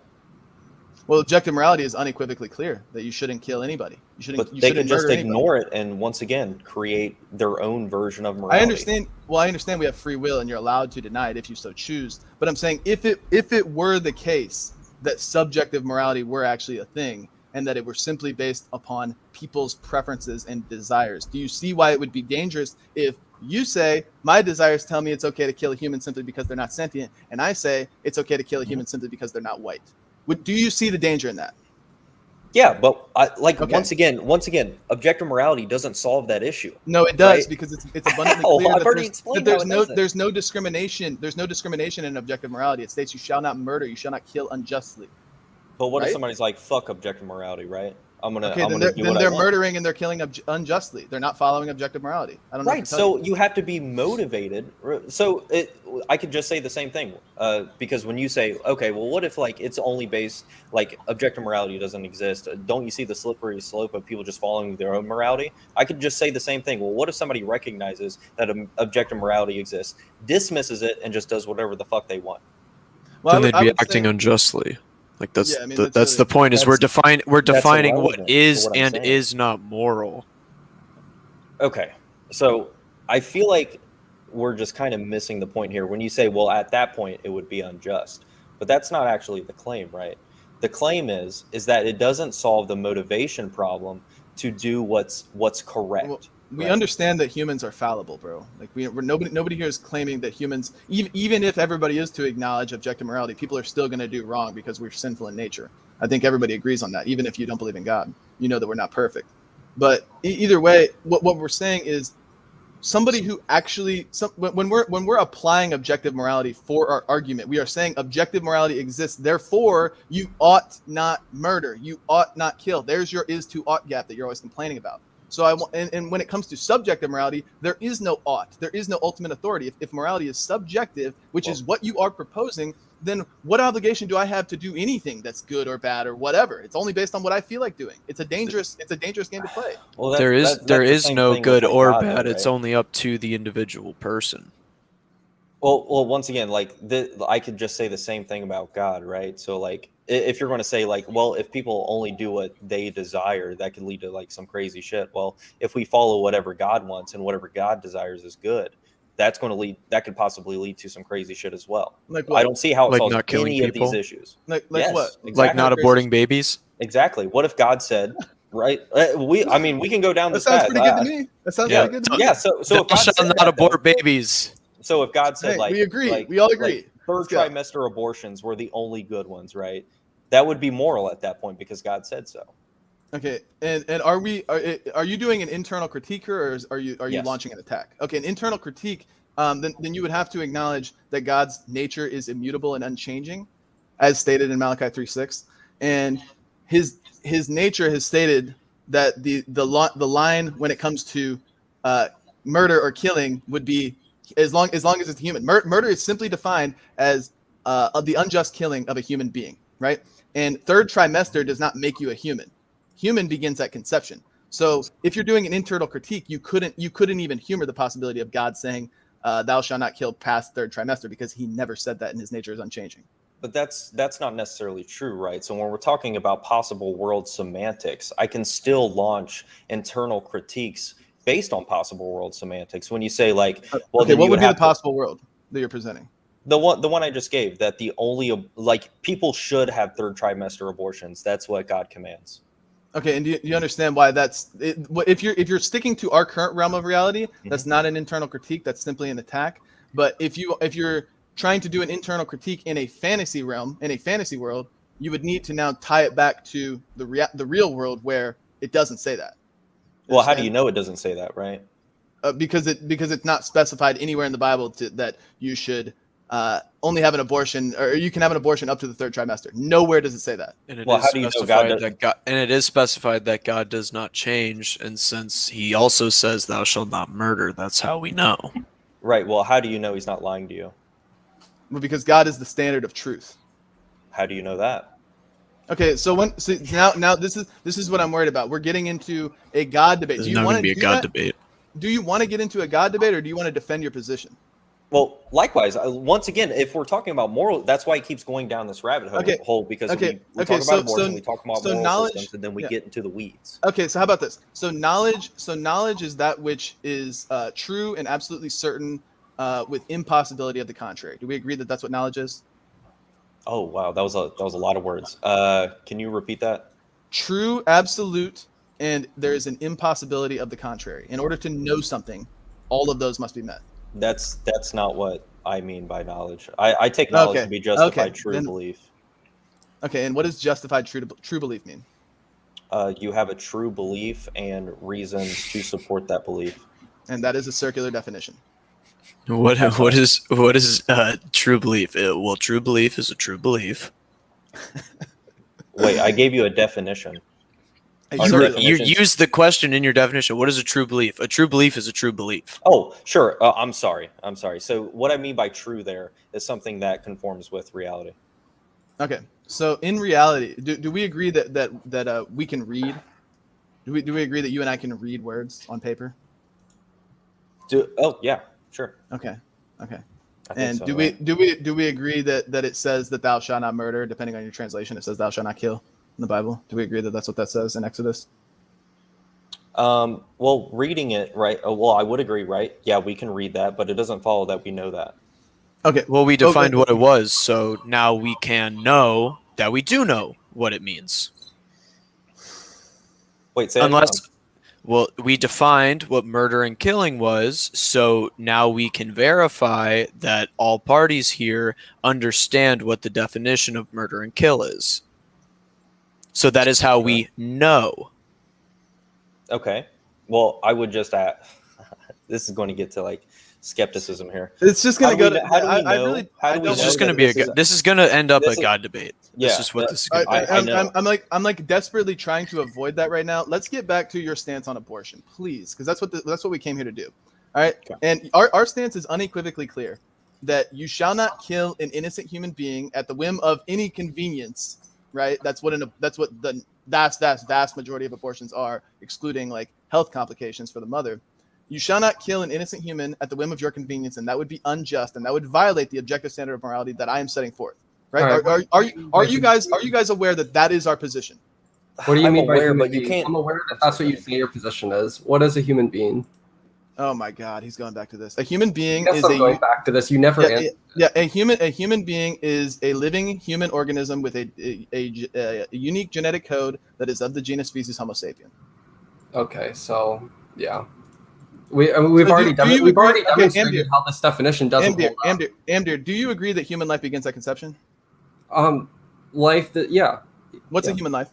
Well, objective morality is unequivocally clear that you shouldn't kill anybody. But they can just ignore it and once again create their own version of morality. I understand. Well, I understand we have free will and you're allowed to deny it if you so choose. But I'm saying if it were the case that subjective morality were actually a thing and that it were simply based upon people's preferences and desires, do you see why it would be dangerous if you say my desires tell me it's okay to kill a human simply because they're not sentient, and I say it's okay to kill a human simply because they're not white? Do you see the danger in that? Yeah, but Okay. once again, objective morality doesn't solve that issue. No, it does, right? because it's abundantly How? clear I've already explained how it doesn't. there's no discrimination. There's no discrimination in objective morality. It states you shall not murder, you shall not kill unjustly. But what if right? somebody's like, "Fuck objective morality," right? I'm gonna Okay, do then what I they're want. murdering and they're killing unjustly. They're not following objective morality. I don't know. Right. So you have to be motivated. So I could just say the same thing because when you say, okay, well, what if like it's only based like objective morality doesn't exist? Don't you see the slippery slope of people just following their own morality? I could just say the same thing. Well, what if somebody recognizes that objective morality exists, dismisses it, and just does whatever the fuck they want? Then they'd be acting unjustly. Like that's Yeah, I mean, that's the point. Is we're defining what irrelevant is to what I'm and saying. is not moral. Okay, so I feel like we're just kind of missing the point here when you say, well, at that point it would be unjust, but that's not actually the claim, right? The claim is that it doesn't solve the motivation problem to do what's correct. Well, we right? understand that humans are fallible, bro. Like we're nobody here is claiming that humans, even if everybody is to acknowledge objective morality, people are still going to do wrong because we're sinful in nature. I think everybody agrees on that. Even if you don't believe in God, you know that we're not perfect. But either way, what we're saying is somebody who actually when we're applying objective morality for our argument, we are saying objective morality exists, therefore you ought not murder, you ought not kill. There's your is to ought gap that you're always complaining about. So and when it comes to subjective morality, there is no ought, there is no ultimate authority. If morality is subjective, which is what you are proposing, then what obligation do I have to do anything that's good or bad or whatever? It's only based on what I feel like doing. It's a dangerous game to play. Well, There is the same no thing good with, like, or God, bad. though, It's right? only up to the individual person. Well, once again, like I could just say the same thing about God, right? So, like, if you're going to say, like, well, if people only do what they desire, that could lead to like some crazy shit. Well, if we follow whatever God wants and whatever God desires is good, that could possibly lead to some crazy shit as well. Like what? I don't see how it Like solves not killing any of these people? issues. Like Yes, what? exactly. Like not aborting babies. Exactly. What if God said, right? We can go down That this sounds path. pretty good to me. That sounds Yeah. pretty good to me. Yeah. So if Thou God shalt said not that, though, abort babies. so if God said, Hey, like, we agree. like- We all agree. like, third Let's go. trimester abortions were the only good ones, right? That would be moral at that point because God said so. Okay, and are you doing an internal critique here, or are you Yes. launching an attack? Okay, an internal critique. Then you would have to acknowledge that God's nature is immutable and unchanging, as stated in Malachi 3:6, and his nature has stated that the line when it comes to murder or killing would be as long as it's human. Murder is simply defined as of the unjust killing of a human being, right? And third trimester does not make you a human. Human begins at conception. So if you're doing an internal critique, you couldn't even humor the possibility of God saying, "Thou shalt not kill past third trimester," because he never said that, and his nature is unchanging. But that's not necessarily true, right? So when we're talking about possible world semantics, I can still launch internal critiques based on possible world semantics. When you say like, well, okay, then what you would be the have possible world that you're presenting? the one I just gave, that the only like people should have third trimester abortions. That's what God commands. Okay, and do you understand why that's it? If you're sticking to our current realm of reality, that's not an internal critique. That's simply an attack. But if you're trying to do an internal critique in a fantasy realm, in a fantasy world, you would need to now tie it back to the real world where it doesn't say that. Well, how do you know it doesn't say that, right? Because it's not specified anywhere in the Bible that you should only have an abortion, or you can have an abortion up to the third trimester. Nowhere does it say that. And it Well, is how do you know specified God that God, and it is specified that God does not change. And since He also says, "Thou shalt not murder," that's how we know. Right. Well, how do you know He's not lying to you? Well, because God is the standard of truth. How do you know that? Okay, so now this is what I'm worried about. We're getting into a God debate. There's Do you not want going to to be a God debate. Do you want to get into a God debate, or do you want to defend your position? Well, likewise, once again, if we're talking about moral, that's why it keeps going down this rabbit hole, because we talk about abortion, we talk about moral systems, and then we get into the weeds. Okay, so how about this? So knowledge is that which is true and absolutely certain, with impossibility of the contrary. Do we agree that that's what knowledge is? Oh wow, that was a lot of words. Can you repeat that? True, absolute, and there is an impossibility of the contrary. In order to know something, all of those must be met. That's not what I mean by knowledge. I take knowledge to be justified true belief. Okay, and what does justified true belief mean? You have a true belief and reasons to support that belief. And that is a circular definition. What is true belief? Well, true belief is a true belief. Wait, I gave you a definition. You used the question in your definition. What is a true belief? A true belief is a true belief. Oh, sure. I'm sorry. So what I mean by true there is something that conforms with reality. Okay. So in reality, do we agree that we can read? Do we agree that you and I can read words on paper? Oh yeah, sure. Okay. And so, do we agree that it says that thou shalt not murder? Depending on your translation, it says thou shalt not kill in the Bible. Do we agree that that's what that says in Exodus? Well, reading it, right? Well, I would agree, right? Yeah, we can read that, but it doesn't follow that we know that. Okay. Well, we defined what it was, so now we can know that we do know what it means. Wait, say that again. Well, we defined what murder and killing was, so now we can verify that all parties here understand what the definition of murder and kill is. So that is how we know. Okay. Well, I would just add, this is going to get to like skepticism here. It's just going to go to. How do we know? This is going to be this is going to end up a God debate. Yeah, this is what this is going to be. I'm like desperately trying to avoid that right now. Let's get back to your stance on abortion, please, because that's what we came here to do. All right. Okay. And our stance is unequivocally clear that you shall not kill an innocent human being at the whim of any convenience. Right. That's what the vast majority of abortions are, excluding like health complications for the mother. You shall not kill an innocent human at the whim of your convenience, and that would be unjust, and that would violate the objective standard of morality that I am setting forth. Right? Are you guys aware that is our position? What do you mean by aware, human but being? you can't. I'm aware that that's what you say your position is. What is a human being? Oh my God, he's going back to this. A human being is going back to this. You never answered. Yeah, a human being is a living human organism with a unique genetic code that is of the genus species Homo sapien. Okay, so yeah. We've already demonstrated how this definition doesn't hold up. Amdir, do you agree that human life begins at conception? Yeah. What's a human life?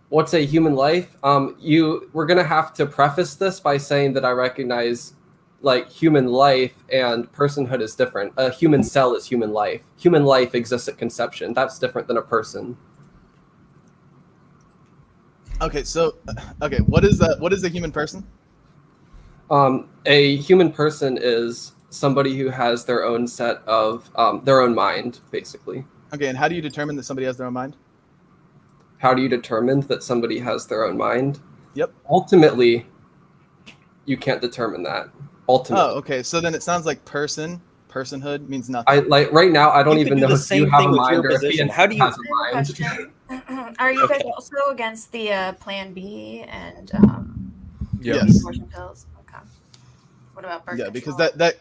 What's a human life? We're gonna have to preface this by saying that I recognize, like, human life and personhood is different. A human cell is human life. Human life exists at conception. That's different than a person. Okay, so what is a human person? A human person is somebody who has their own set of their own mind, basically. Okay, and how do you determine that somebody has their own mind? How do you determine that somebody has their own mind? Ultimately, you can't determine that. Ultimately. Oh, okay. So then it sounds like personhood means nothing. I like right now. I don't You could even do know the if you same have thing a with mind your or if position. BNC How do you- has I a have a mind. question. Are you guys Okay. also against the Plan B and Yeah. Yes. abortion pills? Okay. What about birth Yeah, control? because that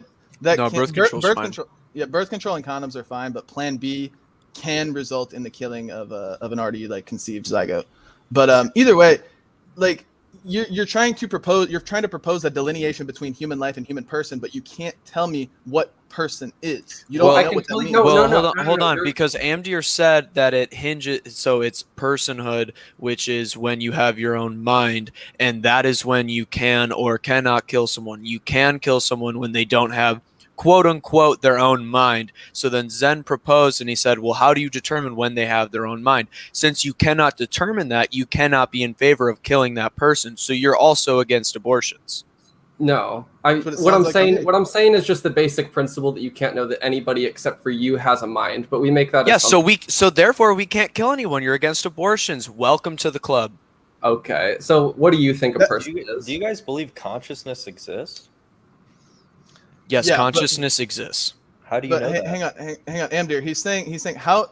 No, can, birth control's fine. control. Yeah, birth control and condoms are fine, but Plan B can result in the killing of an already like conceived zygote. But either way, like you're trying to propose a delineation between human life and human person, but you can't tell me what person is. You don't Well, know what that tell you- means. no, well, no, hold on, you're- because Amdir said that it hinges. So it's personhood, which is when you have your own mind, and that is when you can or cannot kill someone. You can kill someone when they don't have quote unquote their own mind. So then Zen proposed, and he said, "Well, how do you determine when they have their own mind? Since you cannot determine that, you cannot be in favor of killing that person. So you're also against abortions." No, That's what it sounds like to me. what I'm saying is just the basic principle that you can't know that anybody except for you has a mind. But we make that. Yeah, assumption. so therefore we can't kill anyone. You're against abortions. Welcome to the club. Okay. So what do you think a That- person is? Do you guys believe consciousness exists? Yes, Yeah, but- consciousness exists. How do you But know that? hang on, Amdir. He's saying how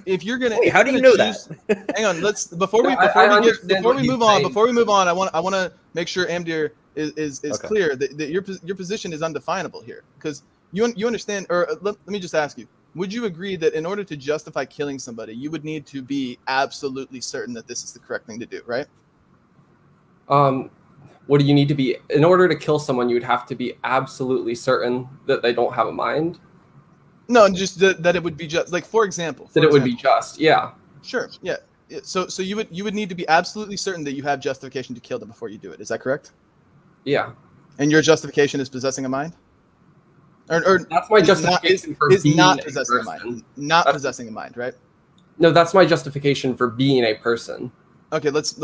if you're gonna Wait, if how you're do you gonna know choose, that? hang on. Let's before we No, I understand before what we he's move on. saying. Before we move on, I want to make sure Amdir is Okay. clear that your position is undefinable here, because you understand. Or let me just ask you: would you agree that in order to justify killing somebody, you would need to be absolutely certain that this is the correct thing to do, right? What do you need to be in order to kill someone? You would have to be absolutely certain that they don't have a mind. No, just that it would be just like, for example, That it would be just. Yeah. sure, yeah. So you would need to be absolutely certain that you have justification to kill them before you do it. Is that correct? Yeah. And your justification is possessing a mind? Or That's my is justification for is being not a possessing a person. mind. Not That's- possessing a mind, right? No, that's my justification for being a person. Okay, let's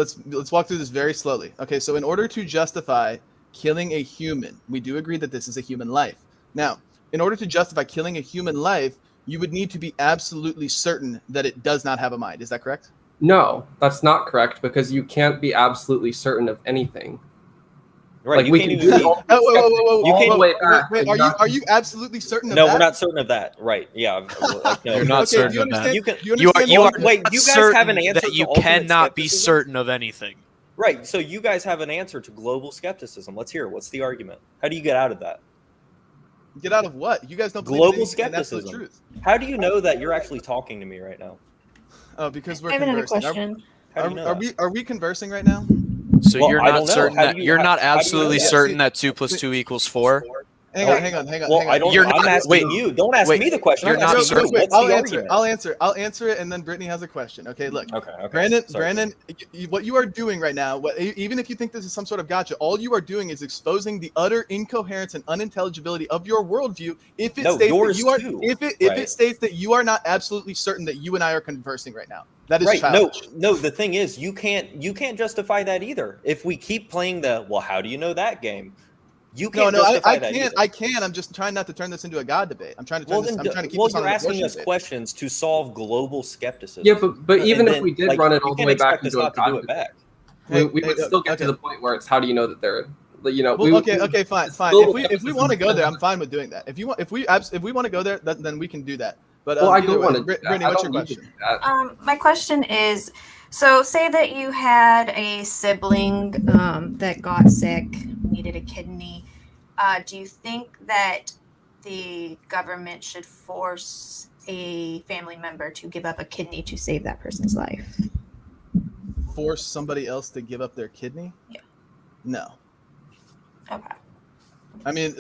walk through this very slowly. Okay, so in order to justify killing a human, we do agree that this is a human life. Now, in order to justify killing a human life, you would need to be absolutely certain that it does not have a mind. Is that correct? No, that's not correct because you can't be absolutely certain of anything. Right, Like, you we can't can even do be. all- You all can't- the way back. Wait, but are you absolutely certain of No, that? we're not certain of that. Right? Yeah. Like, no. You're not Okay, certain do you of that. understand? You can. Do you You are understand? you are Wait, not you guys have an certain answer that to you ultimate cannot be skepticism? certain of anything. Right. So you guys have an answer to global skepticism. Let's hear it. What's the argument? How do you get out of that? Get out of what? You guys don't believe Global in absolute skepticism. truth. How do you know that you're actually talking to me right now? Oh, because we're I have another conversing. question. How do you know that? Are we conversing right now? So Well, you're I not don't know. certain How that do you- you're not how do you know absolutely that? certain See- that 2 + 2 = 4. Hang on. Well, I don't. You're I'm not- asking wait, you. Don't ask wait, me the question. you're I'm not asking certain. you. What's I'll the answer. argument? I'll answer it, and then Brittany has a question. Okay, look. Okay. Brandon, what you are doing right now, even if you think this is some sort of gotcha, all you are doing is exposing the utter incoherence and unintelligibility of your worldview. If it No, states that yours you are, too, if it right? states that you are not absolutely certain that you and I are conversing right now, that is Right. childish. No. The thing is, you can't justify that either. If we keep playing the well, how do you know that game? You No, can't no, justify I that can't. either. I can. I'm just trying not to turn this into a God debate. I'm trying to turn Well, this. then, I'm trying to keep well, this on you're an asking abortion us debate. questions to solve global skepticism. Yeah, but even And if we then, did like, run it you all the can't way back expect us into a not to do God it back. we Hey, would still get okay. to the point where it's how do you know that they're, Well, okay, fine. global If we want to go there, I'm fine with doing that. If we want to go there, then we can do that. But Well, I either don't way, want to do that. Brittany, I what's your don't need to question? do that. My question is, so say that you had a sibling that got sick, needed a kidney. Do you think that the government should force a family member to give up a kidney to save that person's life? Force somebody else to give up their kidney? Yeah. No. Okay. I mean,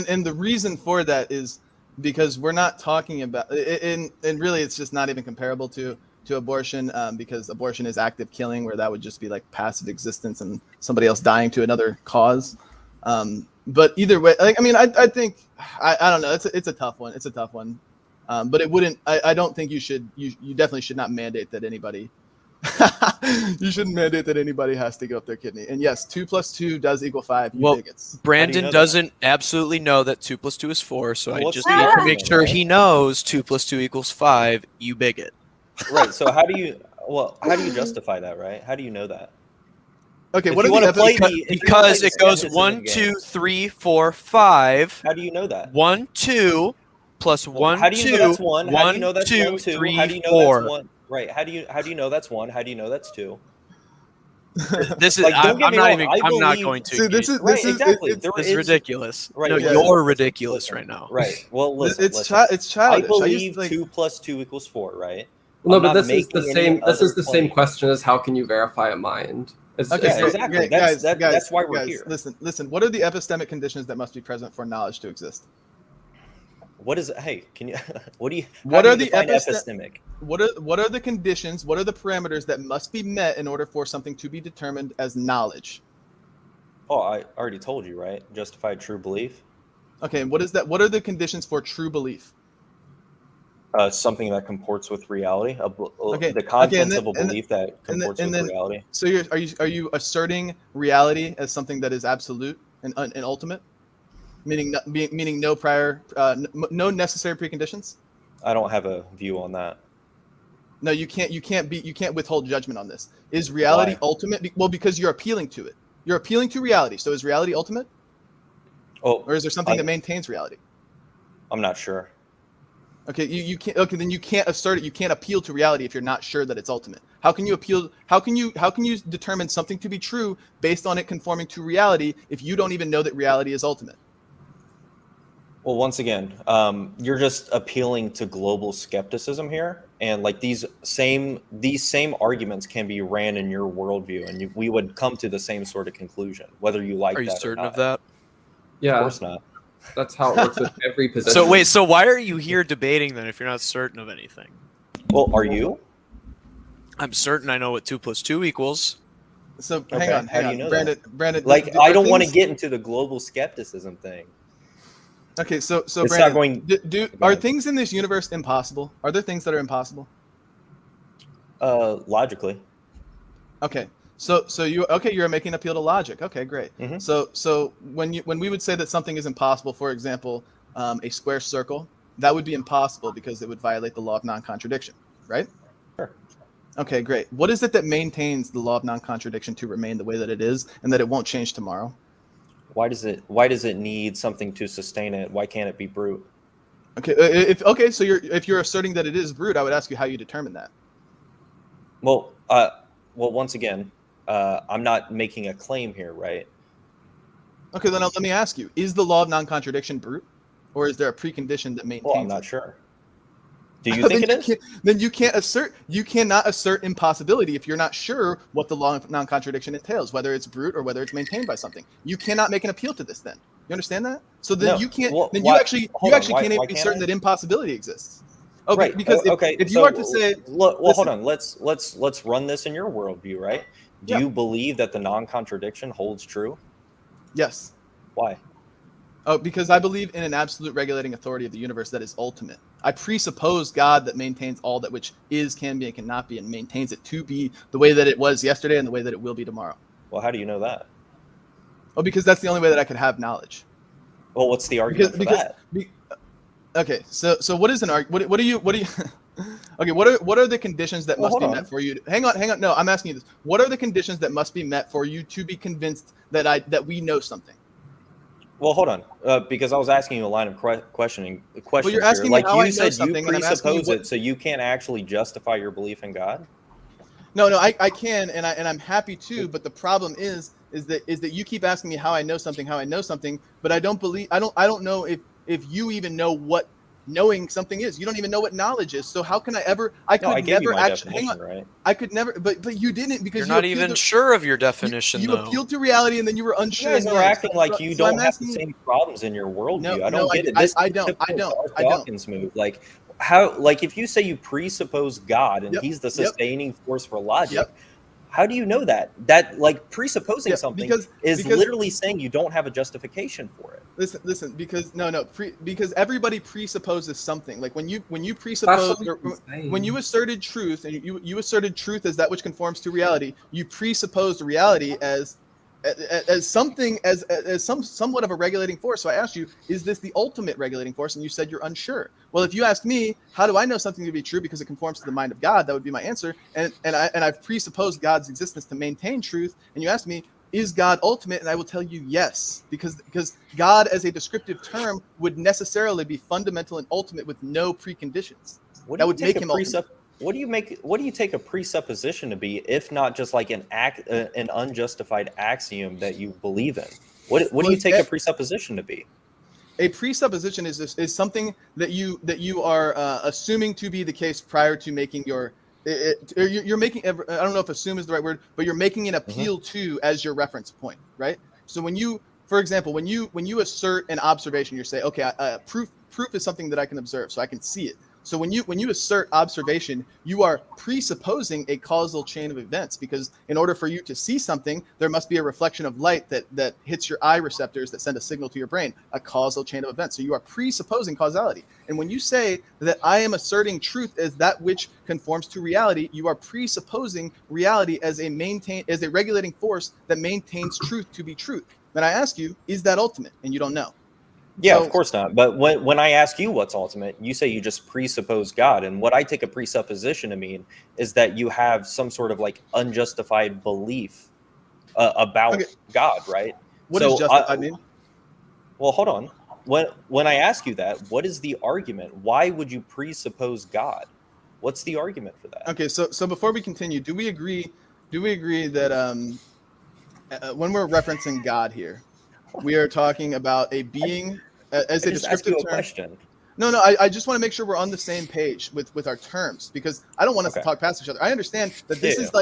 and the reason for that is because we're not talking about, and really it's just not even comparable to abortion, because abortion is active killing, where that would just be like passive existence and somebody else dying to another cause. But either way, like, I mean, I think, I don't know, it's a tough one. It's a tough one. But it wouldn't, I don't think you definitely should not mandate that anybody, you shouldn't mandate that anybody has to give up their kidney. And yes, 2 + 2 does equal 5. You Well, bigots. Brandon know that? doesn't absolutely know that 2 + 2 = 4, so Well, I what's just the need to argument, make sure right? he knows 2 + 2 = 5. You bigot. Right. So how do you justify that? Right? How do you know that? Okay, If what you are want the to play epistems? the, if you wanna play Because the it goes skepticism 1, game, 2, 3, 4, 5. How do you know that? 1, 2 plus Well, 1, how do you know 2. that's one? How do you 1, know that's 2, one, two? How 3, do you know that's 4. one? Right. How do you know that's one? How do you know that's two? This is. Like, don't get I'm me not wrong. even. I I'm not believe. going to. See, this engage. is Right, this is exactly. it's, There This is is ridiculous. right. No, Yeah. you're listen, ridiculous listen. right now. Right. Well, listen. it's listen. it's I childish. I believe used to, like, 2 plus 2 equals 4. Right. No, I'm but not this is the making any same. This is other the same claim. question as how can you verify a mind? okay, Yeah, great, exactly. great, That's guys, that's why we're guys, here. listen. What are the epistemic conditions that must be present for knowledge to exist? What is it? Hey, can you? What do you? How What do are you the define epistemic? epistemic? What are the conditions? What are the parameters that must be met in order for something to be determined as knowledge? Oh, I already told you, right? Justified true belief. Okay, what is that? What are the conditions for true belief? Something that comports with reality. Okay, The okay, contents of a belief that and comports then, with reality. so are you asserting reality as something that is absolute and ultimate, meaning no prior, no necessary preconditions? I don't have a view on that. No, you can't withhold judgment on this. Is reality Why? ultimate? Well, because you're appealing to it. You're appealing to reality. So is reality ultimate, Oh, or is there something that maintains reality? I'm not sure. Okay, you can't. Okay, then you can't assert it. You can't appeal to reality if you're not sure that it's ultimate. How can you appeal? How can you determine something to be true based on it conforming to reality if you don't even know that reality is ultimate? Well, once again, you're just appealing to global skepticism here, and like these same arguments can be ran in your worldview, and we would come to the same sort of conclusion, whether you like Are you that or certain not. of that? Yeah, Of course not. that's how it works with every position. So wait. So why are you here debating then if you're not certain of anything? Well, are you? I'm certain I know what 2 plus 2 equals. So Okay, hang how do you on, know Brandon. Brandon, Like, are I don't want to things- get into the global skepticism thing. Okay, so It's not Brandon, going- are ahead. things in this universe impossible? Are there things that are impossible? Logically. Okay. So you're making appeal to logic. Okay, great. Mhm. So when we would say that something is impossible, for example, a square circle, that would be impossible because it would violate the law of non-contradiction, right? Sure. Okay, great. What is it that maintains the law of non-contradiction to remain the way that it is and that it won't change tomorrow? Why does it need something to sustain it? Why can't it be brute? Okay, so if you're asserting that it is brute, I would ask you how you determine that. Well, once again, I'm not making a claim here, right? Okay, then let me ask you: is the law of non-contradiction brute, or is there a precondition that maintains Well, I'm not it? sure. Do you think it is? Then you cannot assert impossibility if you're not sure what the law of non-contradiction entails, whether it's brute or whether it's maintained by something. You cannot make an appeal to this. Then you understand that? So then No. you can't. Well, then why- you actually hold on, can't even why be can't certain I? that impossibility exists. Okay, Right. because if you so are to say, well, listen. hold on. Let's run this in your worldview, right? Do Yeah. you believe that the non-contradiction holds true? Yes. Why? Oh, because I believe in an absolute regulating authority of the universe that is ultimate. I presuppose God that maintains all that which is, can be, and cannot be, and maintains it to be the way that it was yesterday and the way that it will be tomorrow. Well, how do you know that? Oh, because that's the only way that I could have knowledge. Well, what's the argument for that? Okay, so what is an argument? What do you okay, what are the conditions that Well, must be hold met on. for you? Hang on. No, I'm asking you this. What are the conditions that must be met for you to be convinced that we know something? Well, hold on, because I was asking you a line of questioning questions you're asking here. me Like how I you know said, you something, and I'm asking you presuppose what- it, so you can't actually justify your belief in God. No, I can, and I'm happy to. But the problem is that you keep asking me how I know something, but I don't know if you even know what knowing something is. You don't even know what knowledge is. So how can I ever? I No, I could gave you never my actually. Hang definition, on. right? I could never, but you didn't because You're you not appealed even to- sure of your definition, you though. appealed to reality and then you were You unsure. guys in are the end. acting like you So don't I'm have the asking you- same problems in your worldview. I No, don't get it. I This don't. is typical I don't. Darth I don't. Dawkins move. Like how? Like if you say you presuppose God and Yep, He's the yep. sustaining force for logic. Yep. How do you know that? That like presupposing Yeah, something because literally saying you don't have a justification for it. listen, because because everybody presupposes something. Like when you That's presuppose what I'm saying. when you asserted truth and you asserted truth as that which conforms to reality, you presupposed reality as as something as somewhat of a regulating force. So I asked you, is this the ultimate regulating force? And you said you're unsure. Well, if you ask me, how do I know something to be true because it conforms to the mind of God? That would be my answer. And I've presupposed God's existence to maintain truth. And you asked me, is God ultimate? And I will tell you yes, because God as a descriptive term would necessarily be fundamental and ultimate with no preconditions. That would make him ultimate. What do you take a presupposition to be, if not just like an unjustified axiom that you believe in? What do you take a presupposition to be? A presupposition is something that you are assuming to be the case prior to making your. You're making. I don't know if assume is the right word, but you're making an appeal to as your reference point, right? So when you, for example, when you assert an observation, you say, okay, proof is something that I can observe, so I can see it. So when you assert observation, you are presupposing a causal chain of events, because in order for you to see something, there must be a reflection of light that hits your eye receptors that send a signal to your brain, a causal chain of events. So you are presupposing causality. And when you say that I am asserting truth as that which conforms to reality, you are presupposing reality as a regulating force that maintains truth to be truth. Then I ask you, is that ultimate? And you don't know. Yeah, of course not. But when I ask you what's ultimate, you say you just presuppose God. And what I take a presupposition to mean is that you have some sort of like unjustified belief about God, right? What does justified mean? Well, hold on. When I ask you that, what is the argument? Why would you presuppose God? What's the argument for that? Okay, so before we continue, do we agree that when we're referencing God here, we are talking about a being as a descriptive term? Question. No, I just want to make sure we're on the same page with our terms, because I don't want us to talk past each other. I understand that this is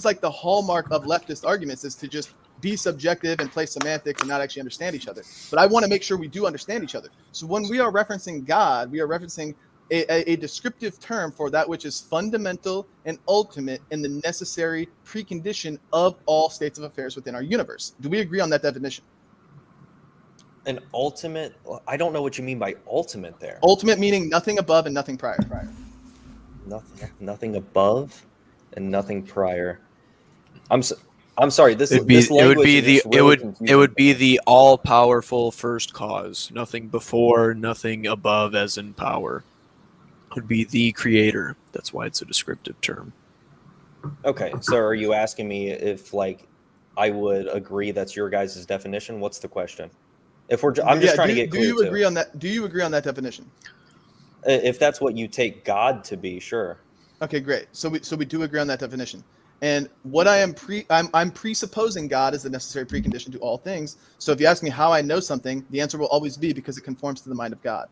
like the hallmark of leftist arguments, is to just be subjective and play semantics and not actually understand each other. But I want to make sure we do understand each other. So when we are referencing God, we are referencing a descriptive term for that which is fundamental and ultimate and the necessary precondition of all states of affairs within our universe. Do we agree on that definition? An ultimate? I don't know what you mean by ultimate there. Ultimate meaning nothing above and nothing prior. Nothing above and nothing prior. I'm sorry. It would be the all powerful first cause. Nothing before, nothing above, as in power. It would be the creator. That's why it's a descriptive term. Okay, so are you asking me if like I would agree that's your guys' definition? What's the question? I'm just trying to get clear. Do you agree on that? Do you agree on that definition? If that's what you take God to be, sure. Okay, great. So we do agree on that definition. And what I'm presupposing God is the necessary precondition to all things. So if you ask me how I know something, the answer will always be because it conforms to the mind of God.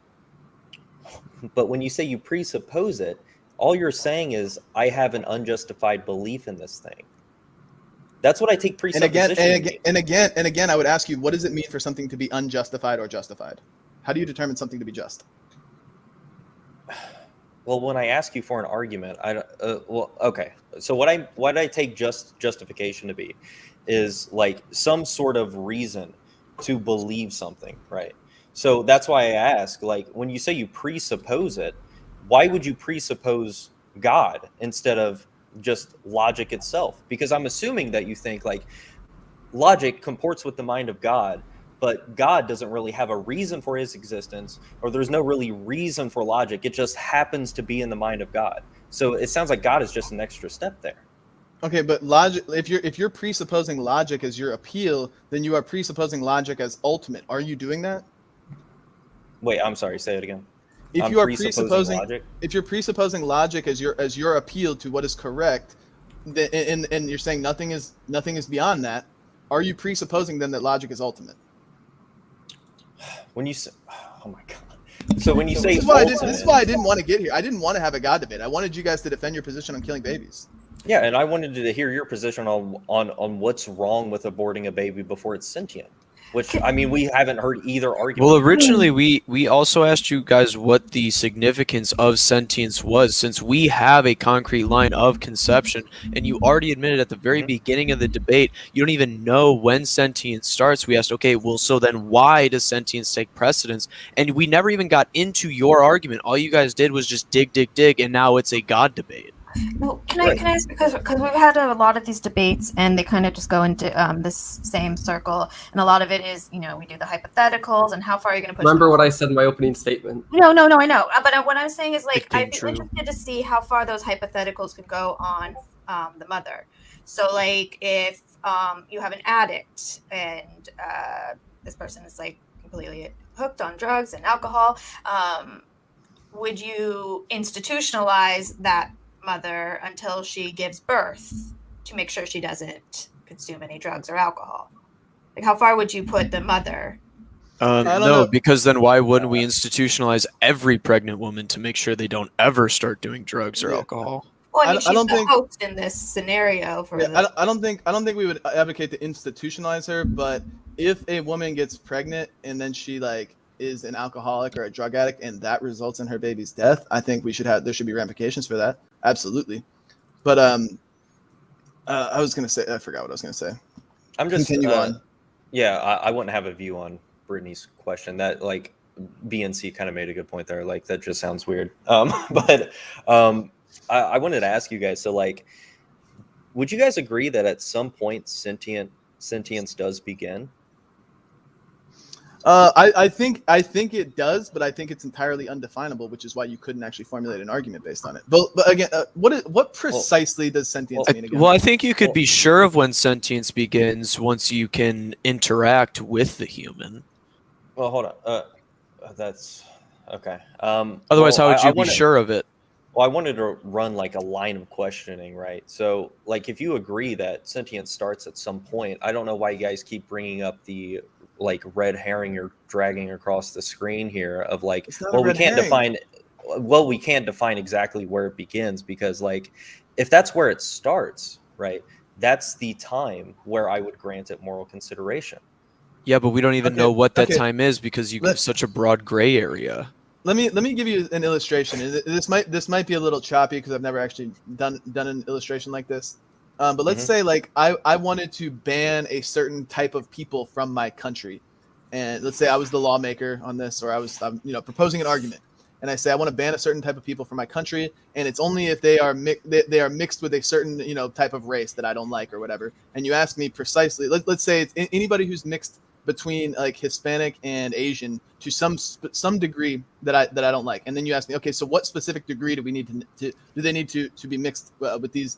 But when you say you presuppose it, all you're saying is I have an unjustified belief in this thing. That's what I take presupposition. And again, I would ask you, what does it mean for something to be unjustified or justified? How do you determine something to be just? Well, when I ask you for an argument, okay. So what I take justification to be is like some sort of reason to believe something, right? So that's why I ask, like, when you say you presuppose it, why would you presuppose God instead of just logic itself? Because I'm assuming that you think like logic comports with the mind of God, but God doesn't really have a reason for his existence, or there's no really reason for logic. It just happens to be in the mind of God. So it sounds like God is just an extra step there. Okay, but logic, if you're presupposing logic as your appeal, then you are presupposing logic as ultimate. Are you doing that? Wait, I'm sorry, say it again. If you are presupposing logic? If you're presupposing logic as your appeal to what is correct, and you're saying nothing is beyond that, are you presupposing then that logic is ultimate? When you say, oh my God. So when you say this is why I didn't want to get here. I didn't want to have a God debate. I wanted you guys to defend your position on killing babies. Yeah, and I wanted to hear your position on what's wrong with aborting a baby before it's sentient. Which, I mean, we haven't heard either argument. Well, originally we also asked you guys what the significance of sentience was, since we have a concrete line of conception, and you already admitted at the very beginning of the debate you don't even know when sentience starts. We asked, okay, well, so then why does sentience take precedence? And we never even got into your argument. All you guys did was just dig, and now it's a God debate. Well, can I ask, because we've had a lot of these debates and they kind of just go into this same circle, and a lot of it is, we do the hypotheticals and how far are you going to push. Remember what I said in my opening statement? No, I know. But what I'm saying is, like, I'd be true. interested to see how far those hypotheticals could go on the mother. So, like, if you have an addict and this person is like completely hooked on drugs and alcohol, would you institutionalize that mother until she gives birth to make sure she doesn't consume any drugs or alcohol? Like, how far would you put the mother? don't No, know. because then why wouldn't we institutionalize every pregnant woman to make sure they don't ever start doing drugs or Yeah. alcohol? Well, I mean, I she's don't the think- host in this scenario for Yeah, the. I don't think we would advocate to institutionalize her, but if a woman gets pregnant and then she like is an alcoholic or a drug addict and that results in her baby's death, I think there should be ramifications for that. Absolutely. But I was gonna say, I forgot what I was gonna say. I'm just Continue on. Yeah, I wouldn't have a view on Brittany's question. That like BNC kind of made a good point there. Like that just sounds weird. But I wanted to ask you guys. So like, would you guys agree that at some point sentience does begin? I think it does, but I think it's entirely undefinable, which is why you couldn't actually formulate an argument based on it. But again, what precisely does sentience mean again? Well, I think you could be sure of when sentience begins once you can interact with the human. Well, hold on. That's okay. Otherwise, how would you be sure of it? Well, I wanted to run like a line of questioning, right? So, like, if you agree that sentience starts at some point, I don't know why you guys keep bringing up the like red herring you're dragging across the screen here of like, well, we can't define. Well, we can't define exactly where it begins because, like, if that's where it starts, right? That's the time where I would grant it moral consideration. Yeah, but we don't even know what that time is because you give such a broad gray area. Let me give you an illustration. This might be a little choppy because I've never actually done an illustration like this. But let's say like I wanted to ban a certain type of people from my country, and let's say I was the lawmaker on this, or I'm proposing an argument, and I say I want to ban a certain type of people from my country, and it's only if they are they are mixed with a certain type of race that I don't like or whatever. And you ask me precisely, let's say it's anybody who's mixed between like Hispanic and Asian to some degree that I don't like, and then you ask me, okay, so what specific degree do we need to do they need to be mixed with these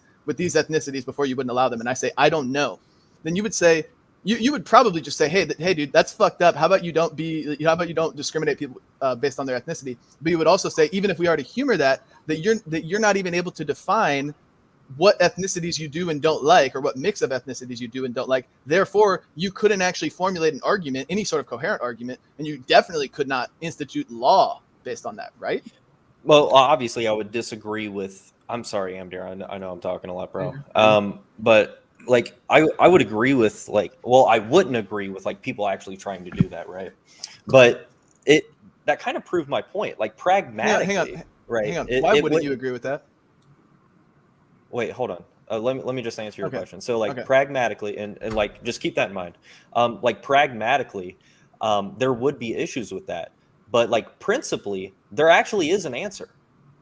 ethnicities before you wouldn't allow them? And I say I don't know. Then you would say you would probably just say, hey dude, that's fucked up. How about you don't discriminate people based on their ethnicity? But you would also say, even if we are to humor that you're not even able to define what ethnicities you do and don't like, or what mix of ethnicities you do and don't like. Therefore, you couldn't actually formulate an argument, any sort of coherent argument, and you definitely could not institute law based on that, right? Well, obviously, I would disagree with. I'm sorry, Amdir. I know I'm talking a lot, bro. But like, I would agree with like. Well, I wouldn't agree with like people actually trying to do that, right? But that kind of proved my point. Like pragmatically, hang on, right? Hang on. Why wouldn't you agree with that? Wait, hold on. Let me just answer your question. So, like, Okay. pragmatically, and like, just keep that in mind. Like, pragmatically, there would be issues with that, but like, principally, there actually is an answer,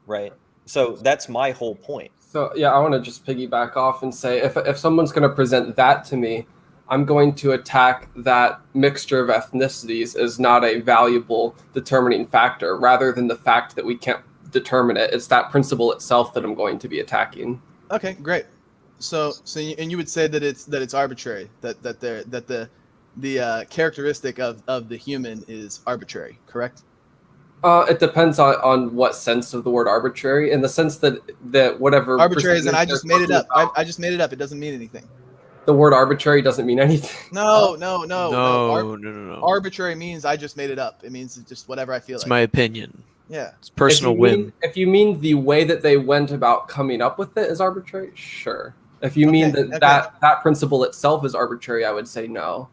right? So that's my whole point. So yeah, I want to just piggyback off and say, if someone's going to present that to me, I'm going to attack that mixture of ethnicities as not a valuable determining factor, rather than the fact that we can't determine it. It's that principle itself that I'm going to be attacking. Okay, great. So you would say that it's arbitrary, that the characteristic of the human is arbitrary, correct? It depends on what sense of the word arbitrary. In the sense that whatever Arbitrary is, and I just made it up. about, I just made it up. It doesn't mean anything. the word arbitrary doesn't mean anything. No. No. Arbitrary means I just made it up. It means it's just whatever I feel It's like. my opinion. Yeah. It's personal whim. If you mean the way that they went about coming up with it is arbitrary, sure. If you mean that principle itself is arbitrary, I would say no.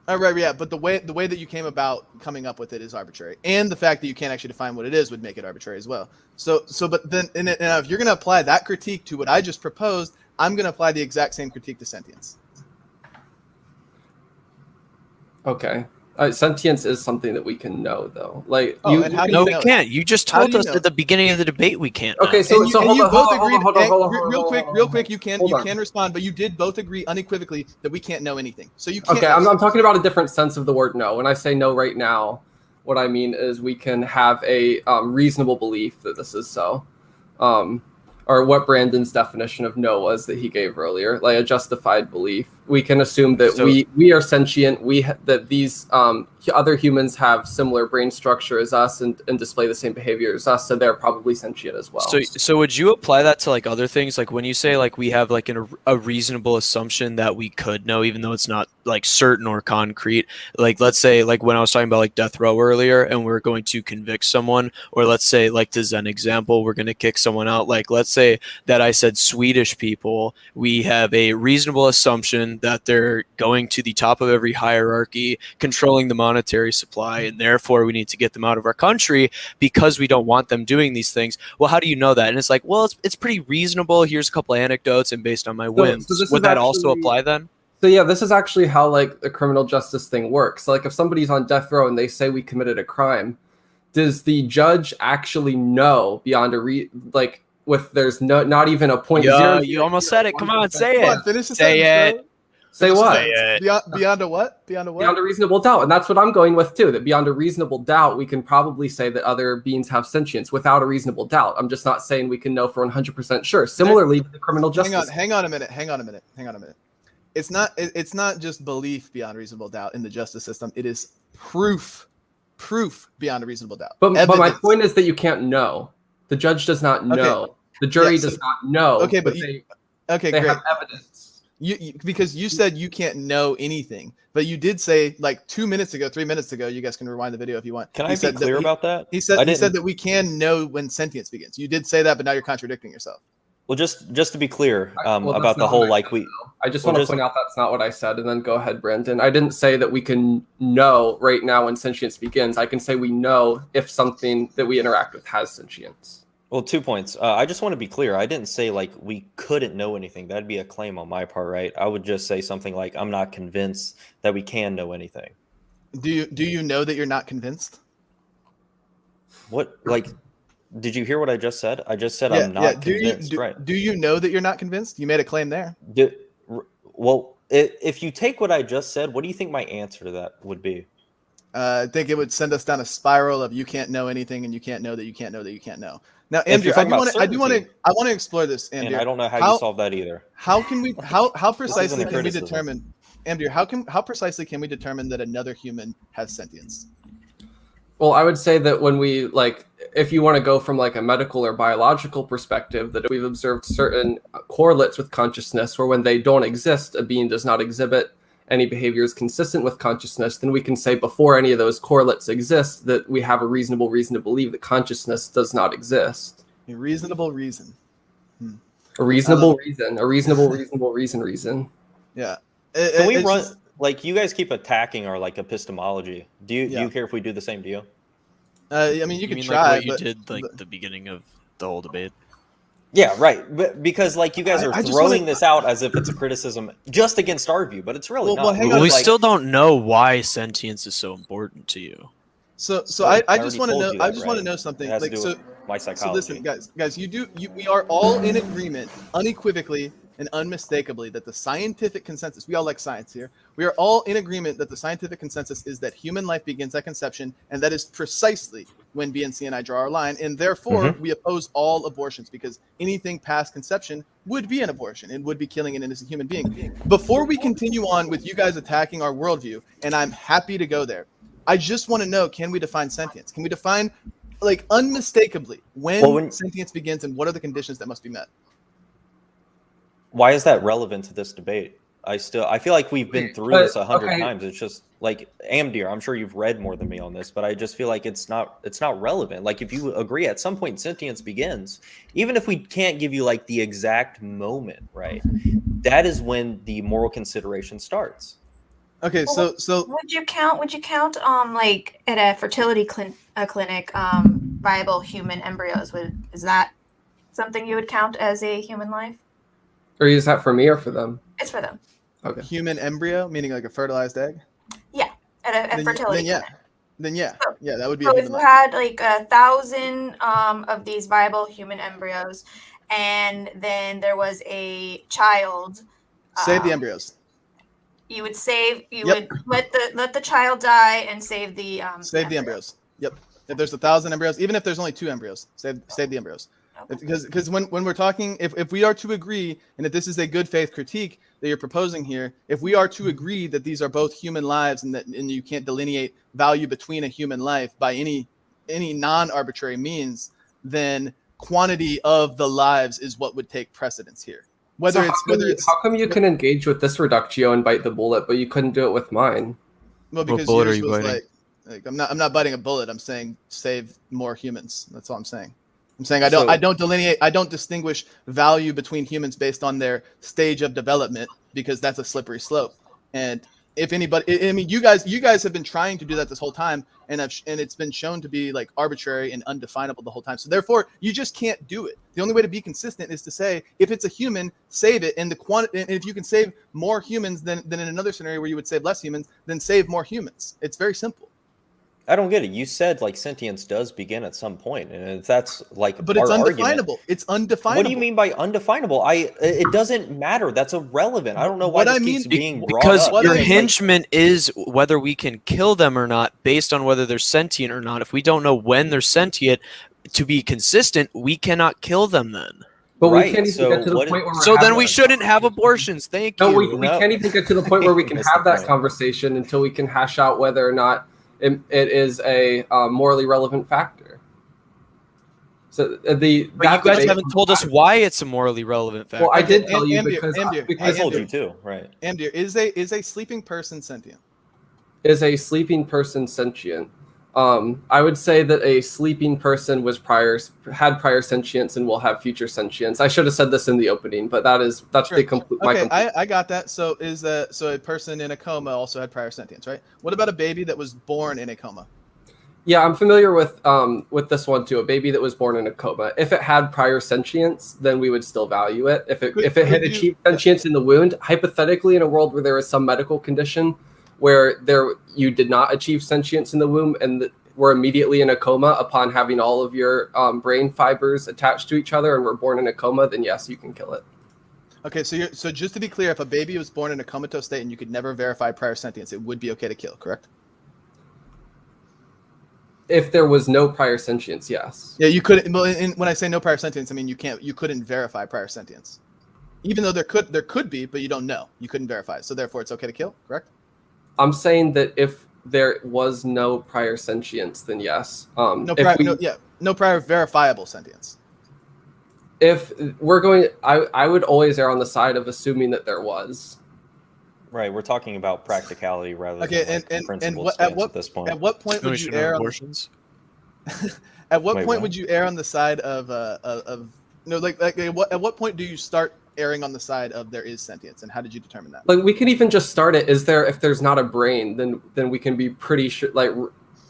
Right, yeah, but the way that you came about coming up with it is arbitrary, and the fact that you can't actually define what it is would make it arbitrary as well. But then, and if you're going to apply that critique to what I just proposed, I'm going to apply the exact same critique to sentience. Okay. Sentience is something that we can know, though. Like, Oh, and how do No, you we know? can't. You just How do told you us know? at the beginning of the debate we can't. Know. Okay, so And you hold both on, agreed. Real quick, hold you on. can respond, but you did both agree unequivocally that we can't know anything. So you can't. Okay, I'm talking about a different sense of the word no. When I say no right now, what I mean is we can have a reasonable belief that this is so. Or what Brandon's definition of no was that he gave earlier, like a justified belief. We can assume that we are sentient. That these other humans have similar brain structure as us and display the same behavior as us, so they're probably sentient as well. So would you apply that to like other things? Like when you say like we have like a reasonable assumption that we could know, even though it's not like certain or concrete. Like let's say like when I was talking about like death row earlier, and we're going to convict someone, or let's say like to Zen example, we're going to kick someone out. Like let's say that I said Swedish people, we have a reasonable assumption that they're going to the top of every hierarchy, controlling the monetary supply, and therefore we need to get them out of our country because we don't want them doing these things. Well, how do you know that? And it's like, well, it's pretty reasonable. Here's a couple of anecdotes, and based on my whims, would that also apply then? So yeah, this is actually how like the criminal justice thing works. Like if somebody's on death row and they say we committed a crime, does the judge actually know beyond there's not even a point Yeah, you almost said it. Come on, say Come it. on, finish the Say sentence, it. bro. Say what? Say it. Beyond a what? Beyond a what? Beyond a reasonable doubt. And that's what I'm going with too, that beyond a reasonable doubt, we can probably say that other beings have sentience without a reasonable doubt. I'm just not saying we can know for 100% sure. Similarly to the criminal justice. Hang on a minute. It's not just belief beyond reasonable doubt in the justice system. It is proof beyond a reasonable doubt. But my point is that you can't know. The judge does not know. Okay. The jury does not know. Okay, but they great. have evidence. You because you said you can't know anything, but you did say like 3 minutes ago. You guys can rewind the video if you want. Can I be clear about that? He said that we can know when sentience begins. You did say that, but now you're contradicting yourself. Well, just to be clear about the whole like we. I just want to point out that's not what I said, and then go ahead, Brandon. I didn't say that we can know right now when sentience begins. I can say we know if something that we interact with has sentience. Well, 2 points. I just want to be clear. I didn't say like we couldn't know anything. That'd be a claim on my part, right? I would just say something like I'm not convinced that we can know anything. Do you know that you're not convinced? What like? Did you hear what I just said? I just said I'm not convinced. Right? Do you know that you're not convinced? You made a claim there. Well, if you take what I just said, what do you think my answer to that would be? I think it would send us down a spiral of you can't know anything, and you can't know that you can't know that you can't know. Now, Andrew, I want to explore this, Andrew. And I don't know how you solve that either. How can we? How precisely can we determine, Andrew? How precisely can we determine that another human has sentience? Well, I would say that when we if you want to go from like a medical or biological perspective, that we've observed certain correlates with consciousness, where when they don't exist, a being does not exhibit any behaviors consistent with consciousness, then we can say before any of those correlates exist that we have a reasonable reason to believe that consciousness does not exist. A reasonable reason. A reasonable reason. Yeah. Can we run like you guys keep attacking our like epistemology? Do you care if we do the same to you? I mean, you could try. Like what you did like the beginning of the whole debate. Yeah, right. But because like you guys are throwing this out as if it's a criticism just against our view, but it's really not. We still don't know why sentience is so important to you. So I just want to know. I just want to know something. Like so, my psychology. So listen, guys, we are all in agreement, unequivocally and unmistakably, that the scientific consensus. We all like science here. We are all in agreement that the scientific consensus is that human life begins at conception, and that is precisely when BNC and I draw our line, and therefore we oppose all abortions, because anything past conception would be an abortion and would be killing an innocent human being. Before we continue on with you guys attacking our worldview, and I'm happy to go there, I just want to know, can we define sentience? Can we define, like, unmistakably when sentience begins, and what are the conditions that must be met? Why is that relevant to this debate? I feel like we've been through this 100 times. It's just like Amdir, I'm sure you've read more than me on this, but I just feel like it's not relevant. Like if you agree at some point sentience begins, even if we can't give you like the exact moment, right? That is when the moral consideration starts. Okay, so would you count like at a fertility clinic viable human embryos? Is that something you would count as a human life? Or is that for me or for them? It's for them. Okay. Human embryo, meaning like a fertilized egg? Yeah, at fertility. Then yeah, that would be So a if human you life. had like 1,000 of these viable human embryos, and then there was a child, Save the embryos. you would save. You Yep. would let the child die and save the Save the embryos. Yep. If there's 1,000 embryos, even if there's only 2 embryos, save the embryos. Okay. Because when we're talking, if we are to agree, and if this is a good faith critique that you're proposing here, if we are to agree that these are both human lives and you can't delineate value between a human life by any non-arbitrary means, then quantity of the lives is what would take precedence here. How come you can engage with this reductio and bite the bullet, but you couldn't do it with mine? Well, because bullet yours are you was biting? like I'm not biting a bullet. I'm saying save more humans. That's all I'm saying. I'm saying I don't distinguish value between humans based on their stage of development, because that's a slippery slope. And if anybody, I mean, you guys have been trying to do that this whole time, and it's been shown to be like arbitrary and undefinable the whole time. So therefore, you just can't do it. The only way to be consistent is to say, if it's a human, save it, and and if you can save more humans than in another scenario where you would save less humans, then save more humans. It's very simple. I don't get it. You said like sentience does begin at some point, and if that's like, but it's our undefinable. Argument, it's undefinable. What do you mean by undefinable? It doesn't matter. That's irrelevant. I don't know why What this I mean- keeps being brought Because up. your Like- hingement is whether we can kill them or not based on whether they're sentient or not. If we don't know when they're sentient, to be consistent, we cannot kill them then. But Right, we can't even so get to the what point is- where we're So then having we that shouldn't have conversation. abortions. Thank No, you. we can't even get to the point where we can Missed the have that point. conversation until we can hash out whether or not it is a morally relevant factor. So But you guys haven't told us why it's a morally relevant factor. Well, I did tell you Amdir, because Amdir, I told Amdir. you too, right? Amdir, is a sleeping person sentient? is a sleeping person sentient. I would say that a sleeping person had prior sentience and will have future sentience. I should have said this in the opening, but that's Sure. the complete. Okay, I got that. So a person in a coma also had prior sentience, right? What about a baby that was born in a coma? Yeah, I'm familiar with this one too. A baby that was born in a coma. If it had prior sentience, then we would still value it. If it had achieved sentience in the wound, hypothetically, in a world where there is some medical condition where you did not achieve sentience in the womb and were immediately in a coma upon having all of your brain fibers attached to each other and were born in a coma, then yes, you can kill it. Okay, so just to be clear, if a baby was born in a comatose state and you could never verify prior sentience, it would be okay to kill, correct? If there was no prior sentience, yes. Yeah, you couldn't. Well, when I say no prior sentience, I mean you couldn't verify prior sentience, even though there could be, but you don't know. You couldn't verify it, so therefore it's okay to kill, correct? I'm saying that if there was no prior sentience, then yes. No prior verifiable sentience. If we're going, I would always err on the side of assuming that there was. Right, we're talking about practicality rather than at this point. At what point would you err on abortions? At what Wait, point what? would you err on the side of at what point do you start erring on the side of there is sentience, and how did you determine that? Like we can even just start it. If there's not a brain, then we can be pretty sure. Like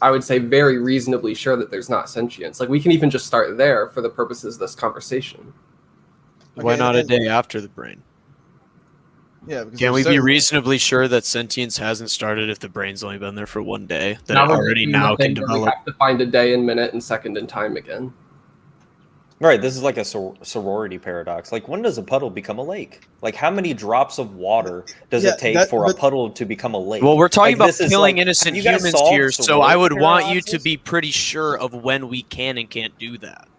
I would say, very reasonably sure that there's not sentience. Like we can even just start there for the purposes of this conversation. Why not a day after the brain? Yeah, because Can we there's be certain- reasonably sure that sentience hasn't started if the brain's only been there for one day? That Now it we're already doing now the can thing where we develop? have to find a day and minute and second and time again. Right, this is like a sorority paradox. Like, when does a puddle become a lake? Like, how many drops of water does it take for a puddle to become a lake? Well, we're talking Like, about this is killing like- innocent have you guys humans solved here, so I would sorority want you to paradoxes? be pretty sure of when we can and can't do that.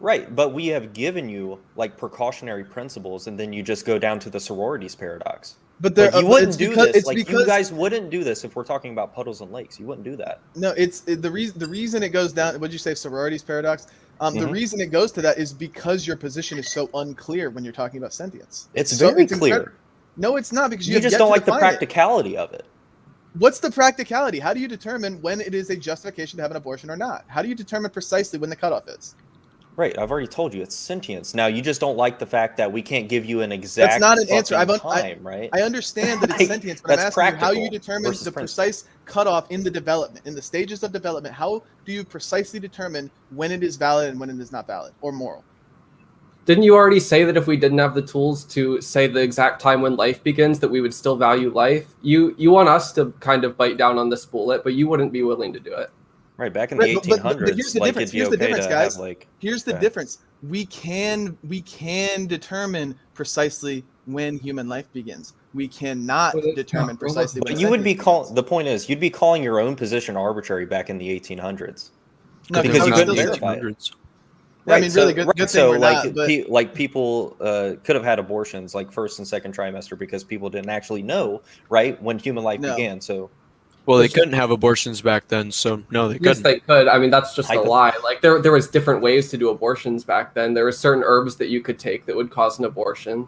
Right, but we have given you like precautionary principles, and then you just go down to the sororities paradox. But there, Like, you wouldn't do this. It's Like, because you guys wouldn't do this if we're talking about puddles and lakes. You wouldn't do that. no, the reason it goes down. What'd you say, sororities paradox? The Mhm. reason it goes to that is because your position is so unclear when you're talking about sentience. It's so- very incredible. clear. No, it's not, because You have just yet don't to like the define it. practicality of it. What's the practicality? How do you determine when it is a justification to have an abortion or not? How do you determine precisely when the cutoff is? Right, I've already told you it's sentience. Now you just don't like the fact that we can't give you an exact. That's not an answer. time, right? I understand that it's Like, sentience, but I'm that's asking you how you practical determine versus the principle. precise cutoff in the development, in the stages of development. How do you precisely determine when it is valid and when it is not valid or moral? Didn't you already say that if we didn't have the tools to say the exact time when life begins, that we would still value life? You want us to kind of bite down on this bullet, but you wouldn't be willing to do it. Right, back in the Right, 1800s, but here's the like difference. it'd be Here's the okay difference, to guys. have like. Here's the Okay. difference. We can determine precisely when human life begins. We cannot determine precisely when. But you would be sentience the point is you'd be calling your own position arbitrary back in the 1800s. No, because you we're couldn't still verify it. different. Yeah, I mean, really good thing so we're like not. But like people could have had abortions like first and second trimester because people didn't actually know right when human life No. began. So Well, they couldn't have abortions back then, so no, they Yes, couldn't. they could. I mean, that's just a lie. Like there was different ways to do abortions back then. There were certain herbs that you could take that would cause an abortion.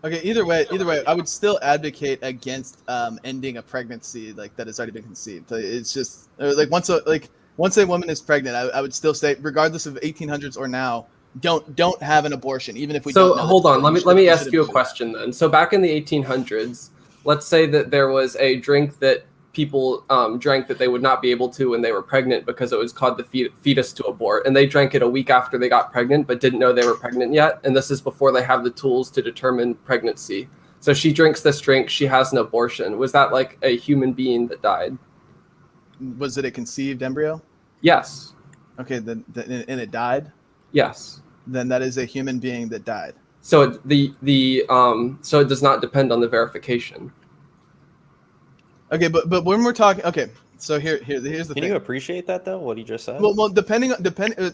okay, either way, I would still advocate against ending a pregnancy like that has already been conceived. It's just like once a woman is pregnant, I would still say, regardless of 1800s or now, don't have an abortion, even if we. So don't know hold on, let me ask you a shouldn't. question then. So back in the 1800s, let's say that there was a drink that people drank that they would not be able to when they were pregnant because it was called the fetus to abort, and they drank it a week after they got pregnant but didn't know they were pregnant yet, and this is before they have the tools to determine pregnancy. So she drinks this drink, she has an abortion. Was that like a human being that died? Was it a conceived embryo? Yes. Okay, then and it died. Yes. Then that is a human being that died. So so it does not depend on the verification. Okay, but when we're talking, okay, so here's the thing. can you appreciate that though? What he just said. Well,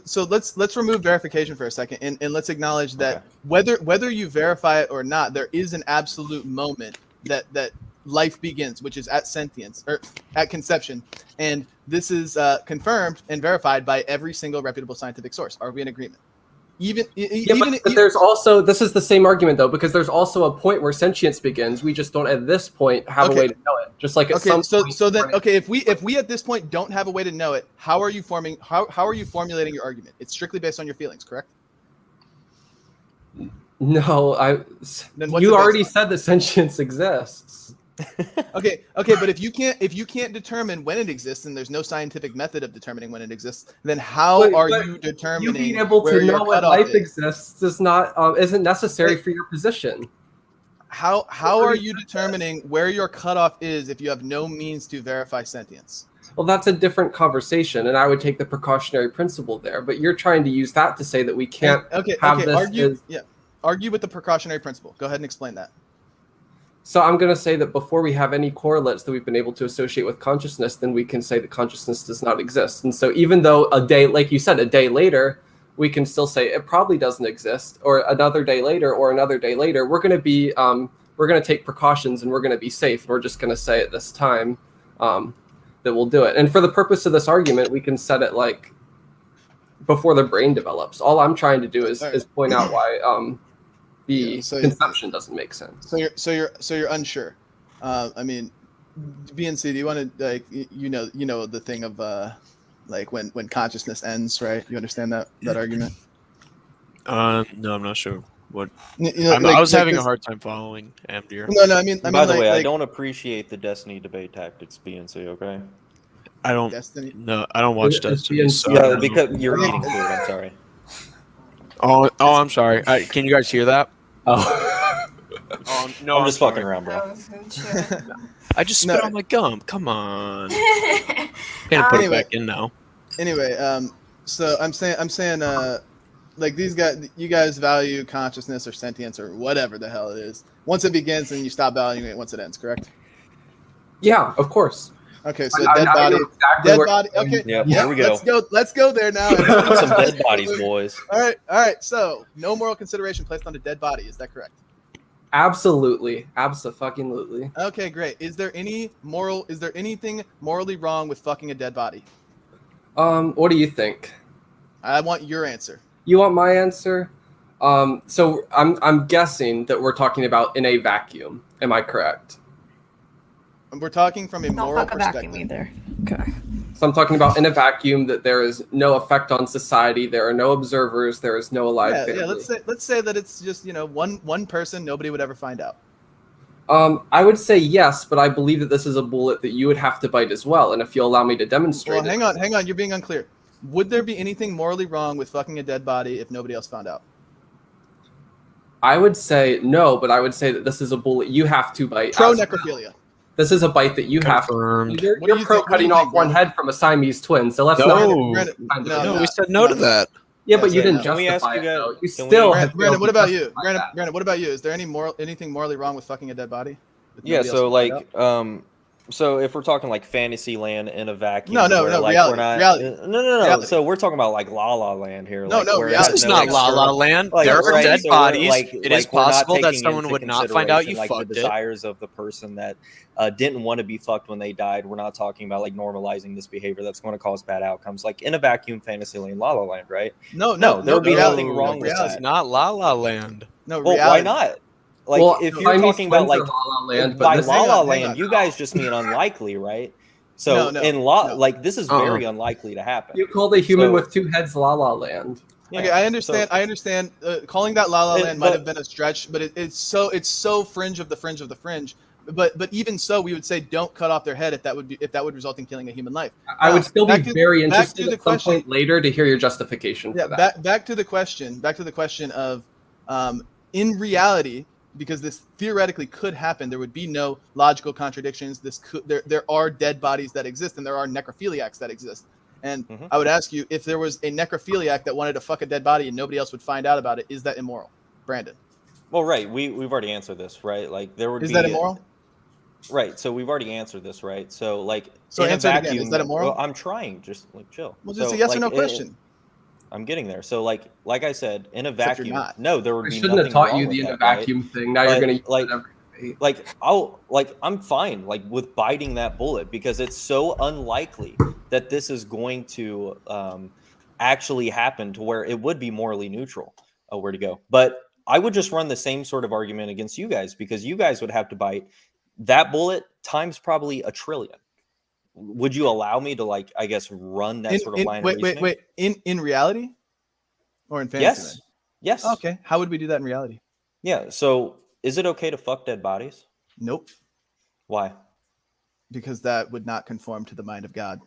so let's remove verification for a second, and let's acknowledge that whether you verify it or not, there is an absolute moment that life begins, which is at sentience or at conception, and this is confirmed and verified by every single reputable scientific source. Are we in agreement? But there's also, this is the same argument though, because there's also a point where sentience begins. We just don't at this point have a way to know it. Just like at some point, if we at this point don't have a way to know it, how are you formulating your argument? It's strictly based on your feelings, correct? No, Then what's you it already based on? said that sentience exists. Okay, but if you can't determine when it exists, and there's no scientific method of determining when it exists, then how are you determining? You being able where to your know when cutoff life is? exists is not isn't necessary for your position. How are you determining where your cutoff is if you have no means to verify sentience? Well, that's a different conversation, and I would take the precautionary principle there. But you're trying to use that to say that we can't have this. Argue with the precautionary principle. Go ahead and explain that. So I'm going to say that before we have any correlates that we've been able to associate with consciousness, then we can say that consciousness does not exist. And so even though a day, like you said, a day later, we can still say it probably doesn't exist, or another day later, we're going to be, we're going to take precautions and we're going to be safe. We're just going to say at this time that we'll do it. And for the purpose of this argument, we can set it like before the brain develops. All I'm trying to do is point out why conception doesn't make sense. So you're unsure. I mean, BNC, do you want to like you know the thing of like when consciousness ends, right? You understand that argument? No, I'm not sure what. I was having a hard time following Amdir. No, I mean. By the way, I don't appreciate the Destiny debate tactics, BNC. Okay. I don't. Destiny? No, I don't watch Destiny. So yeah, because you're eating food. I'm sorry. Oh, I'm sorry. Can you guys hear that? Oh. No, I'm just fucking around, bro. I just spit on my gum. Come on. Can't put it back in now. Anyway, so I'm saying, like you guys value consciousness or sentience or whatever the hell it is. Once it begins, and you stop valuing it once it ends, correct? Yeah, of course. Okay, so dead body. Okay, yeah, here we go. Let's go there now. Some dead bodies, boys. All right. So no moral consideration placed on a dead body. Is that correct? Absolutely, abso-fucking-lutely. Okay, great. Is there anything morally wrong with fucking a dead body? What do you think? I want your answer. You want my answer? So I'm guessing that we're talking about in a vacuum. Am I correct? We're talking from a moral Don't fuck a perspective. vacuum either. Okay. So I'm talking about in a vacuum, that there is no effect on society. There are no observers. There is no alive family. Yeah. Let's say that it's just one person nobody would ever find out. I would say yes, but I believe that this is a bullet that you would have to bite as well. And if you allow me to demonstrate, Well, hang on. You're being unclear. Would there be anything morally wrong with fucking a dead body if nobody else found out? I would say no, but I would say that this is a bullet you have to bite. Pro as well. necrophilia. This is a bite that you have to. Confirmed. You're What do you pro think- what do you cutting think, off one Brandon? head from a Siamese twin, so let's No. not. Brandon, Kind of- no, No, we said no to that. Yeah, but Yeah, you yeah, didn't Can we ask justify you it, guys- though. You can we- still Brandon, have Brandon, failed what to about you? justify Brandon, that. Brandon, what about you? Is there anything morally wrong with fucking a dead body? If Yeah, nobody else so can find like out? so if we're talking like fantasy land in a vacuum, No, where, no, like, reality, we're not, reality. No. Reality. So we're talking about like La La Land here. No, like, no, where it reality. This has is no not La La external- Land. Like, There are right, dead so we're, bodies. like- It like, is we're not possible that taking someone into would not find out you consideration, like, fucked the it. desires of the person that didn't want to be fucked when they died. We're not talking about like normalizing this behavior that's going to cause bad outcomes. Like in a vacuum, fantasy land, La La Land, right? No, there would be reality, nothing wrong with reality. It's not La La Land. No, Well, reality. why not? Like Well, if you're Siamese talking about twins are like La La Land, but by this- La Hang La on, hang Land, on. you guys just mean unlikely, right? So No, in no. like this is very unlikely to happen. you called a human So- with two heads La La Land. Yeah, Okay, I understand. so- I understand. Calling that La La It- Land might but- have been a stretch, but it's so fringe of the fringe of the fringe. But even so, we would say don't cut off their head if that would result in killing a human life. I Now, would still be back to- very back interested to the at some question. point later to hear your justification Yeah, for that. back to the question. Back to the question of, in reality, because this theoretically could happen, there would be no logical contradictions. There are dead bodies that exist, and there are necrophiliacs that exist. And Mhm. I would ask you, if there was a necrophiliac that wanted to fuck a dead body and nobody else would find out about it, is that immoral, Brandon? Well, right. We've already answered this, right? Like there would Is be that immoral? Right. So we've already answered this, right? So like So in a answer it again. vacuum, Is that immoral? Well, I'm trying. Just like chill. Well, just So, a yes like, or no question. I'm getting there. So like I said, in a Except you're vacuum, not. no, there would I be shouldn't have nothing taught wrong you with the in a that, right? vacuum thing. Now But, you're going to like- I'm fine like with biting that bullet because it's so unlikely that this is going to actually happen to where it would be morally neutral. Oh, where to go? But I would just run the same sort of argument against you guys because you guys would have to bite that bullet times probably 1 trillion. Would you allow me to like I guess run that sort of line of reasoning? Wait. In reality, or in fantasy? Yes. Yes. Land? Okay. How would we do that in reality? Yeah. So is it okay to fuck dead bodies? Nope. Why? Because that would not conform to the mind of God.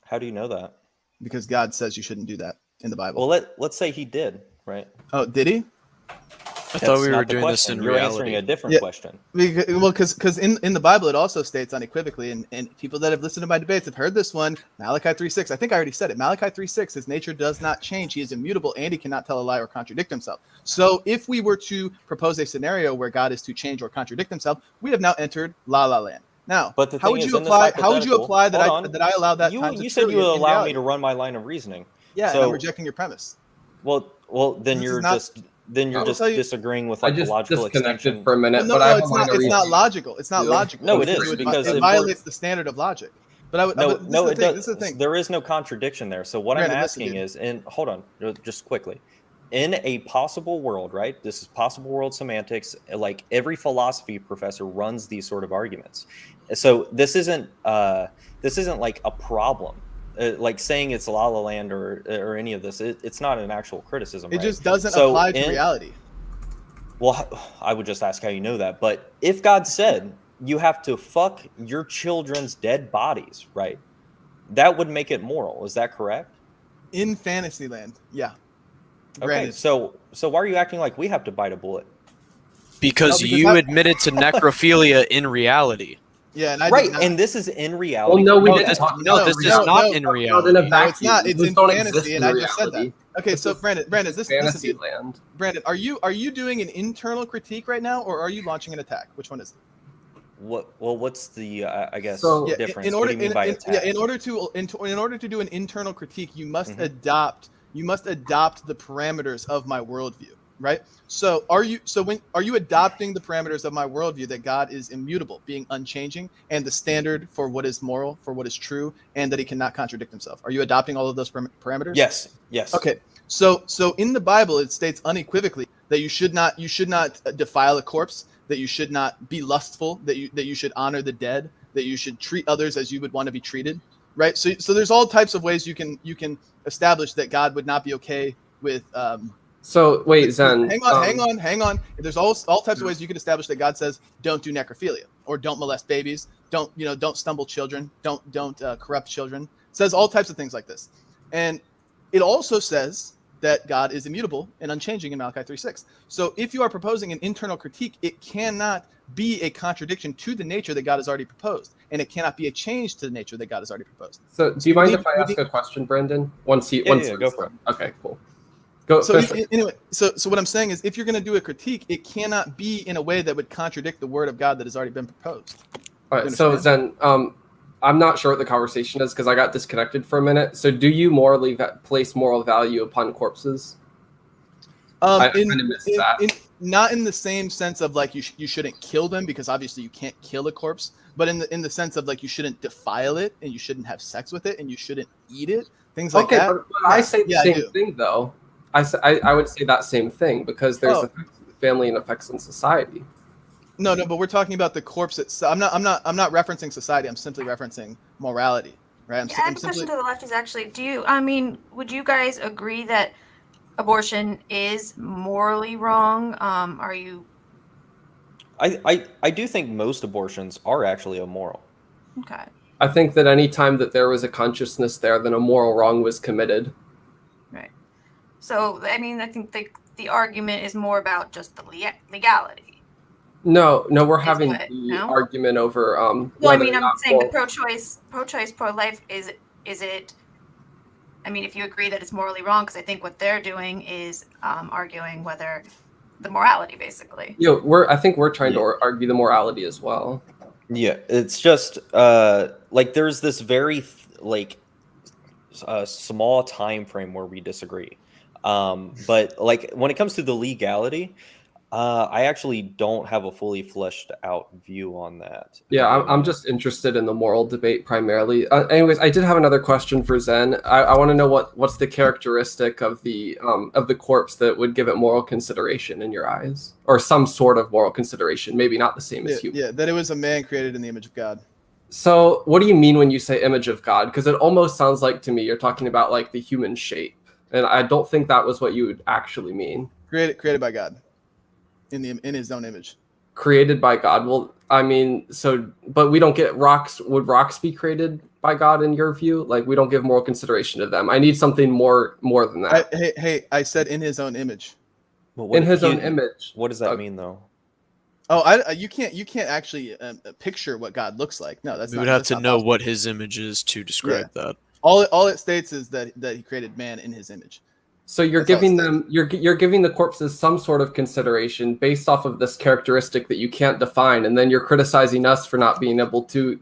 How do you know that? Because God says you shouldn't do that in the Bible. Well, let's say he did, right? Oh, did he? I thought we not were the doing this question. in You're reality. answering a different Yeah. question. Because in the Bible it also states unequivocally, and people that have listened to my debates have heard this one, Malachi 3:6. I think I already said it. Malachi 3:6, his nature does not change. He is immutable, and he cannot tell a lie or contradict himself. So if we were to propose a scenario where God is to change or contradict himself, we have now entered La La Land. Now, But the how thing would is, you in this apply? How would you hypothetical- apply that hold on. I allow that times a You said you trillion would in allow reality? me to run my line of reasoning. Yeah, and So- I'm rejecting your premise. Well, then This you're is not- just I'll just tell you- disagreeing with I like the just logical disconnected extension. for a minute, No, but I have a it's line not. of It's not reasoning. logical. It's not Yeah. logical. No, it It is would- because it the violates the standard of logic. But I would. No, but no, this it is the thing. does. This is the thing. There is no contradiction there. So what Brandon, I'm listen, asking dude. is, and hold on, just quickly, in a possible world, right? This is possible world semantics. Like every philosophy professor runs these sort of arguments. So this isn't like a problem. Like saying it's La La Land or any of this. It's not an actual criticism. It right? just doesn't So apply to in- reality. Well, I would just ask how you know that. But if God said you have to fuck your children's dead bodies, right? That would make it moral. Is that correct? In Fantasyland, yeah. Okay. Granted. So why are you acting like we have to bite a bullet? Because No, because you I- admitted to necrophilia in reality. Yeah, and I Right. did not- And this is in reality. Well, no, we No, didn't this, talk no, about this is no, not no, in Not reality. in a No, it's vacuum. not. It's Those in don't fantasy, exist and in I just said that. reality. Okay, so Brandon, listen, Fantasy dude. land. Brandon, are you doing an internal critique right now, or are you launching an attack? Which one is it? What's the I guess So- Yeah, difference? in order what do you mean by attack? in order to do an internal critique, you must Mhm. adopt the parameters of my worldview, right? So are you adopting the parameters of my worldview that God is immutable, being unchanging, and the standard for what is moral, for what is true, and that he cannot contradict himself? Are you adopting all of those parameters? Yes. Yes. Okay. So in the Bible it states unequivocally that you should not defile a corpse, that you should not be lustful, that you should honor the dead, that you should treat others as you would want to be treated, right? So there's all types of ways you can establish that God would not be okay with So wait, Zen. hang on. There's all types of ways you can establish that God says don't do necrophilia or don't molest babies, don't stumble children, don't corrupt children. It says all types of things like this. And it also says that God is immutable and unchanging in Malachi 3:6. So if you are proposing an internal critique, it cannot be a contradiction to the nature that God has already proposed, and it cannot be a change to the nature that God has already proposed. So do you mind if I ask a question, Brendan? Once go for it. Okay, cool. Go. So anyway, so what I'm saying is, if you're going to do a critique, it cannot be in a way that would contradict the word of God that has already been proposed. All right. So then, I'm not sure what the conversation is because I got disconnected for a minute. So do you morally place moral value upon corpses? I kind of missed that. Not in the same sense of like you shouldn't kill them, because obviously you can't kill a corpse, but in the sense of like you shouldn't defile it, and you shouldn't have sex with it, and you shouldn't eat it, things like that. But I say the same thing though. I would say that same thing because there's effects of the family and effects on society. No, but we're talking about the corpse itself. I'm not referencing society. I'm simply referencing morality, right? I have a question to the lefties actually. Would you guys agree that abortion is morally wrong? Are you? I do think most abortions are actually immoral. Okay. I think that any time that there was a consciousness there, then a moral wrong was committed. Right. So, I mean, I think the argument is more about just the legality. No, we're having argument over. Well, I mean, I'm saying the pro-choice, pro-life is it? I mean, if you agree that it's morally wrong, because I think what they're doing is arguing whether the morality, basically. I think we're trying to argue the morality as well. Yeah, it's just like there's this very small time frame where we disagree. But like when it comes to the legality, I actually don't have a fully fleshed out view on that. Yeah, I'm just interested in the moral debate primarily. Anyways, I did have another question for Zen. I want to know what's the characteristic of the corpse that would give it moral consideration in your eyes, or some sort of moral consideration, maybe not the same as human. Yeah, that it was a man created in the image of God. So what do you mean when you say image of God? Because it almost sounds like to me you're talking about like the human shape, and I don't think that was what you would actually mean. Created by God. In his own image, created by God. Well, I mean, but we don't get rocks. Would rocks be created by God in your view? Like we don't give moral consideration to them. I need something more than that. Hey, I said in his own image. Well, in his own image. What does that mean, though? Oh, you can't actually picture what God looks like. No, that's. We would have to know what his image is to describe that. All it states is that he created man in his image. So you're giving the corpses some sort of consideration based off of this characteristic that you can't define, and then you're criticizing us for not being able to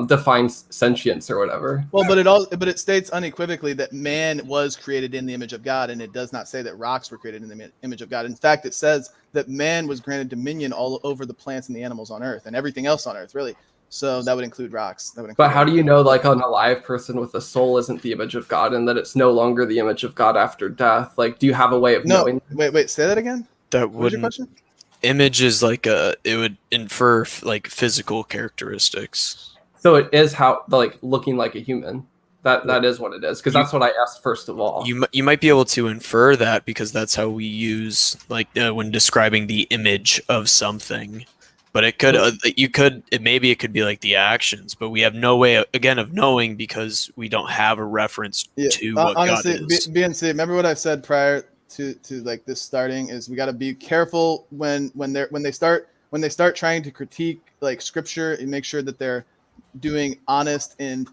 define sentience or whatever. Well, but it states unequivocally that man was created in the image of God, and it does not say that rocks were created in the image of God. In fact, it says that man was granted dominion all over the plants and the animals on earth and everything else on earth, really. So that would include rocks. But how do you know, like, an alive person with a soul isn't the image of God, and that it's no longer the image of God after death? Like, do you have a way of knowing? Wait, say that again. That wouldn't. Image is like it would infer like physical characteristics. So it is looking like a human. That is what it is, because that's what I asked first of all. You might be able to infer that because that's how we use when describing the image of something. But it could, maybe it could be like the actions, but we have no way, again, of knowing because we don't have a reference to what honestly, God is. BNC, remember what I've said prior to like this starting is we got to be careful when they start trying to critique like scripture and make sure that they're doing honest and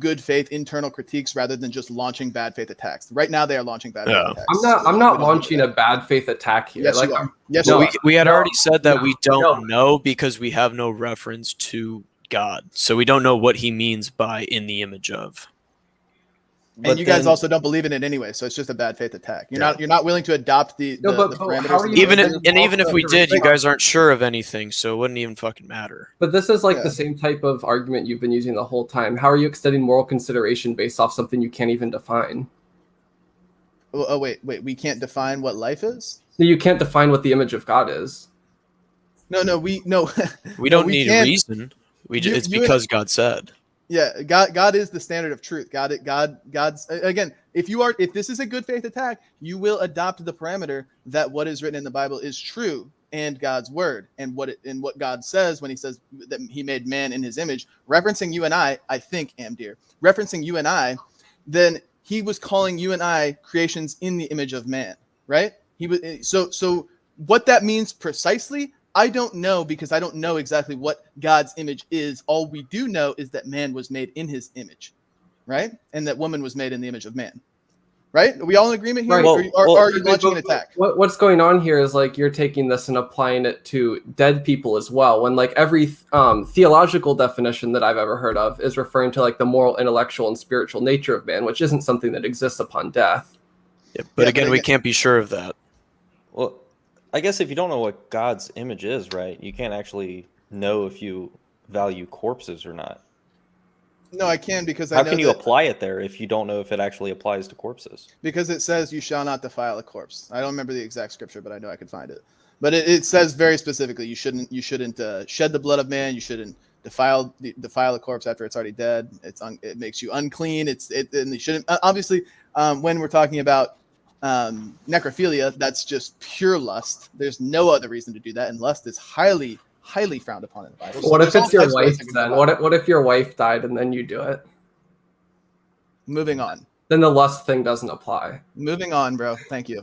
good faith internal critiques rather than just launching bad faith attacks. Right now, they are launching bad faith attacks. I'm not launching a bad faith attack here. Yes, we had already said that we don't know because we have no reference to God, so we don't know what He means by "in the image of." And you guys also don't believe in it anyway, so it's just a bad faith attack. You're not willing to adopt the parameters. Even if we did, you guys aren't sure of anything, so it wouldn't even fucking matter. But this is like the same type of argument you've been using the whole time. How are you extending moral consideration based off something you can't even define? Oh wait, we can't define what life is? No, you can't define what the image of God is. No. We don't need a reason. It's because God said. Yeah, God is the standard of truth. God's again. If this is a good faith attack, you will adopt the parameter that what is written in the Bible is true and God's word, and what God says when He says that He made man in His image, referencing you and I think, Amdir, referencing you and I, then he was calling you and I creations in the image of man, right? He was so what that means precisely, I don't know, because I don't know exactly what God's image is. All we do know is that man was made in his image, right? And that woman was made in the image of man. Right? Are we all in agreement here? Right. Or are you launching an attack? What's going on here is like you're taking this and applying it to dead people as well. When like every theological definition that I've ever heard of is referring to like the moral, intellectual, and spiritual nature of man, which isn't something that exists upon death. Yeah, but again, we can't be sure of that. Well, I guess if you don't know what God's image is, right, you can't actually know if you value corpses or not. No, I can, because How can you apply it there if you don't know if it actually applies to corpses? Because it says you shall not defile a corpse. I don't remember the exact scripture, but I know I could find it. But it says very specifically you shouldn't shed the blood of man. You shouldn't defile a corpse after it's already dead. It makes you unclean. And you shouldn't obviously when we're talking about necrophilia, that's just pure lust. There's no other reason to do that, and lust is highly frowned upon in the Bible. What if it's your wife then? What if your wife died and then you do it? Moving on. Then the lust thing doesn't apply. Moving on, bro. Thank you.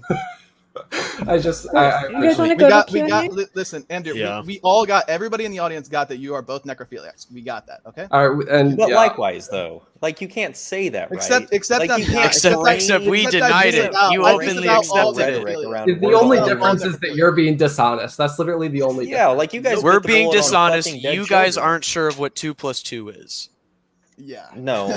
You guys want to we go got, to Q&A? listen, Andrew, Yeah. we all got, everybody in the audience got that you are both necrophiliacs. We got that, okay? All right, and But yeah. likewise, though, like you can't say that, right? Except like, I'm you not. can't Except we denied it. You openly accepted it. The only difference is that you're being dishonest. That's literally the only difference. Yeah, like you guys. We're put the being bullet on dishonest. fucking dead You guys children. aren't sure of what 2 + 2 is. Yeah. No.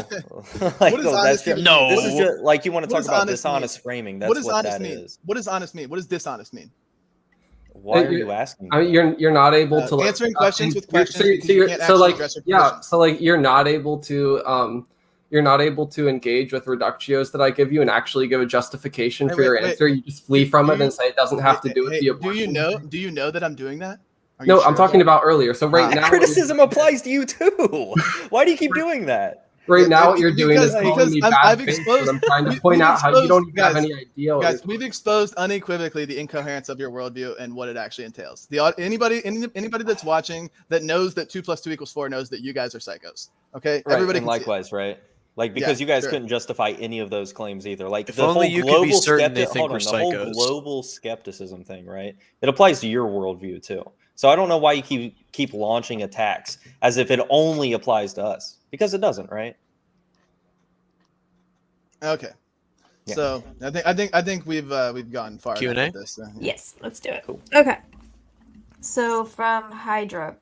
What is honest just, mean? No. This is just like you want to What talk does about honest dishonest mean? framing. That's What does what honest that mean? is. What does honest mean? What does dishonest mean? Why are you asking? I mean, you're not able to answering questions with questions. So, because you can't so actually like address your yeah, position. so like you're not able to engage with reductios that I give you and actually give a justification for your answer. You just flee from it and say it doesn't have to do with the abortion. Do you know that I'm doing that? Are you No, sure I'm talking about earlier. So right That now, criticism applies to you too. Why do you keep doing that? right now, what you're doing is because calling me I've bad faith, exposed- and I'm trying to we've point out how you don't even exposed- have any idea. What Guys, you're we've exposed unequivocally the incoherence of your worldview and what it actually entails. Anybody that's watching that knows that 2 + 2 = 4 knows that you guys are psychos. Okay, Right, everybody. and can see it. likewise, right? Like because Yeah, you guys sure. couldn't justify any of those claims either. Like If the only whole you could be global certain they skepti- think hold on, we're the whole psychos. global skepticism thing, right? It applies to your worldview too. So I don't know why you keep launching attacks as if it only applies to us, because it doesn't, right? Okay. Yeah. So I think we've gone far Q&A? enough with this. Yes, let's do it. Cool. Okay. So from Hydra,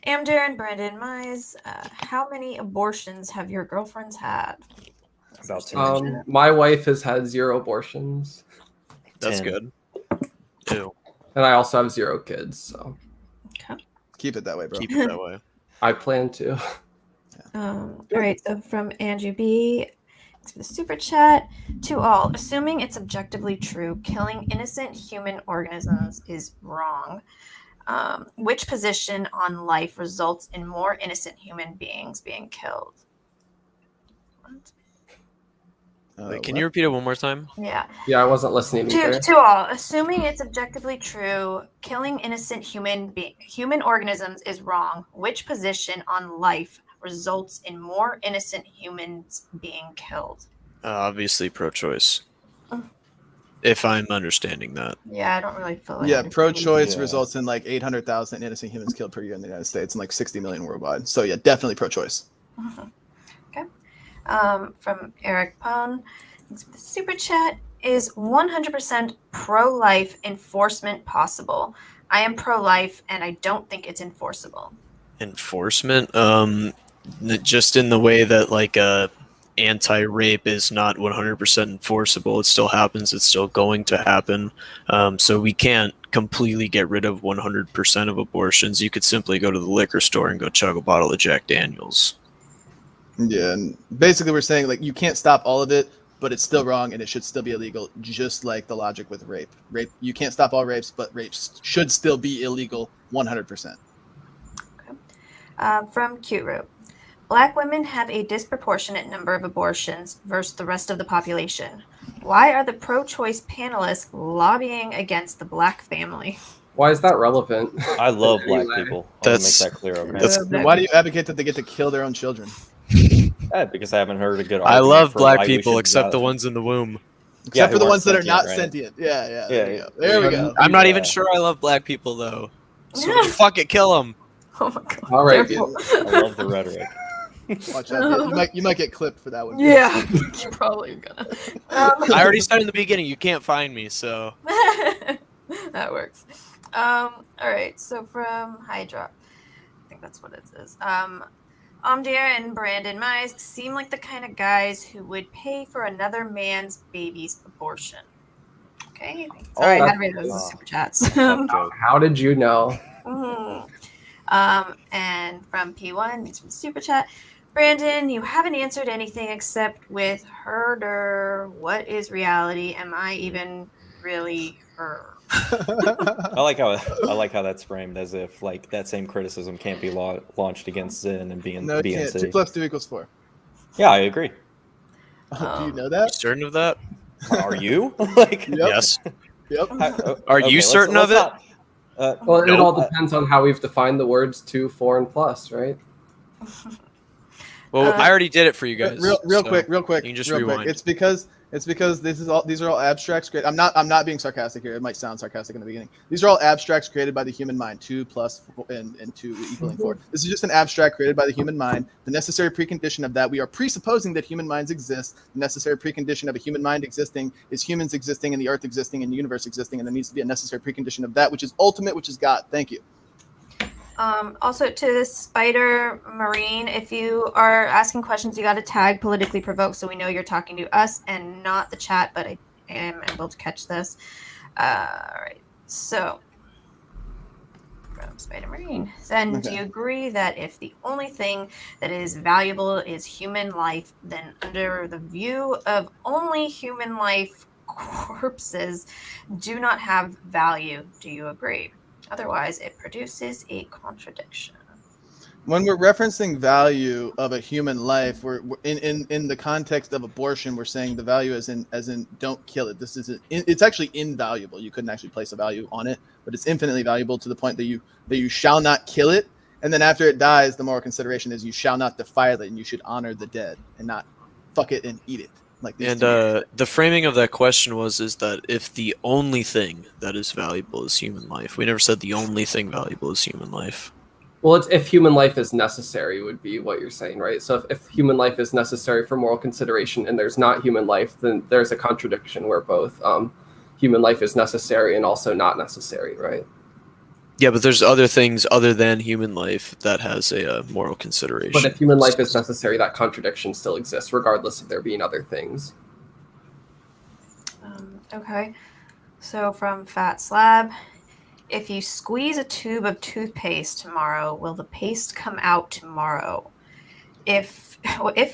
Amder and Brandon Mize, how many abortions have your girlfriends had? About 10. My wife has had 0 abortions, That's 10. good. Ew. and I also have 0 kids. So Keep it that way, bro. Keep it that way. I plan to. All right, so from Andrew B. Thanks for the super chat. To all, assuming it's objectively true, killing innocent human organisms is wrong. Which position on life results in more innocent human beings being killed? What? Wait, can you repeat it one more time? Yeah. Yeah, I wasn't listening either. To all, assuming it's objectively true, killing innocent human organisms is wrong. Which position on life results in more innocent humans being killed? Obviously pro-choice. If I'm understanding that. Yeah, I don't really feel like. Yeah, pro-choice Yeah. results in like 800,000 innocent humans killed per year in the United States and like 60 million worldwide. So yeah, definitely pro-choice. Okay. From Eric Pone, thanks for the super chat. Is 100% pro-life enforcement possible? I am pro-life and I don't think it's enforceable. Enforcement? Just in the way that like anti-rape is not 100% enforceable. It still happens. It's still going to happen. So we can't completely get rid of 100% of abortions. You could simply go to the liquor store and go chug a bottle of Jack Daniels. Yeah, and basically we're saying like you can't stop all of it, but it's still wrong and it should still be illegal, just like the logic with rape. Rape, you can't stop all rapes, but rapes should still be illegal 100%. From Cute Root. Black women have a disproportionate number of abortions versus the rest of the population. Why are the pro-choice panelists lobbying against the black family? Why is that relevant? I love black Anyway. people. I want to make That's- that clear. Okay. That's Then why do you advocate that they get to kill their own children? Because I haven't heard a good I argument love for why black we people should except the validate- ones in the womb. Except who for the aren't ones that are not sentient, right? sentient. Yeah. Yeah, There we go. I'm not even Yeah. sure I love black people though. So fuck it, kill them. Oh my god. All right, Careful. I love the rhetoric. Watch out. You might get clipped for that one. Yeah, you're probably gonna. I already said in the beginning, you can't find me, so That works. All right. So from Hydra, I think that's what it is. Omdir and Brandon Mize seem like the kind of guys who would pay for another man's baby's abortion. Okay. Sorry, I had to read those super chats. Tough joke. How did you know? Mhm. And from P1, thanks for the super chat. Brandon, you haven't answered anything except with herder. What is reality? Am I even really her? I like how that's framed as if like that same criticism can't be launched against Zen and No, it can't. BNC. 2 + 2 = 4. Yeah, I agree. Do you know you that? certain of that? Are you? Like, Yep. Yes. Yep. Are you certain of it? Well, it Nope. all depends on how we've defined the words 2, 4, and plus, right? Well, I already did it for you guys. Real so quick. You can just real quick. rewind. It's because these are all abstracts created. I'm not being sarcastic here. It might sound sarcastic in the beginning. These are all abstracts created by the human mind. 2 + 4 and 2 = 4. This is just an abstract created by the human mind. The necessary precondition of that, we are presupposing that human minds exist. The necessary precondition of a human mind existing is humans existing and the earth existing and the universe existing, and there needs to be a necessary precondition of that, which is ultimate, which is God. Thank you. Also, to the Spider Marine, if you are asking questions, you got to tag politically provoked so we know you're talking to us and not the chat, but I am able to catch this. All right. So, from Spider Marine. Then, do you agree that if the only thing that is valuable is human life, then under the view of only human life, corpses do not have value? Do you agree? Otherwise, it produces a contradiction. When we're referencing value of a human life, we're in the context of abortion, we're saying the value as in don't kill it. This isn't. It's actually invaluable. You couldn't actually place a value on it, but it's infinitely valuable to the point that you shall not kill it. And then after it dies, the moral consideration is you shall not defile it, and you should honor the dead and not fuck it and eat it. Like these And two. the framing of that question is that if the only thing that is valuable is human life, we never said the only thing valuable is human life. Well, it's if human life is necessary would be what you're saying, right? So if human life is necessary for moral consideration and there's not human life, then there's a contradiction where both human life is necessary and also not necessary, right? Yeah, but there's other things other than human life that has a moral consideration. But if human life is necessary, that contradiction still exists, regardless of there being other things. Okay. So from Fat Slab, if you squeeze a tube of toothpaste tomorrow, will the paste come out tomorrow? If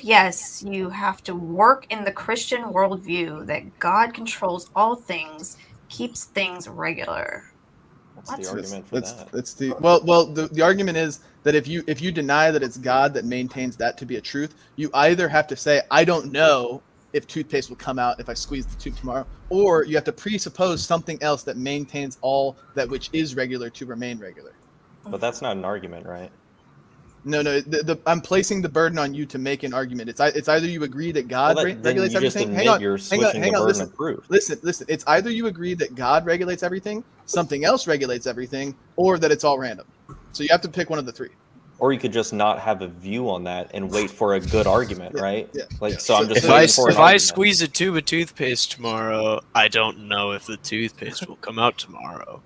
yes, you have to work in the Christian worldview that God controls all things, keeps things regular. What's the argument for that? That's the argument is that if you deny that it's God that maintains that to be a truth, you either have to say I don't know if toothpaste will come out if I squeeze the tube tomorrow, or you have to presuppose something else that maintains all that which is regular to remain regular. But that's not an argument, right? No, I'm placing the burden on you to make an argument. It's either you agree that God regulates everything. Hang on. Listen. It's either you agree that God regulates everything, something else regulates everything, or that it's all random. So you have to pick one of the three. Or you could just not have a view on that and wait for a good argument, right? Yeah. So I'm just if I squeeze a tube of toothpaste tomorrow, I don't know if the toothpaste will come out tomorrow.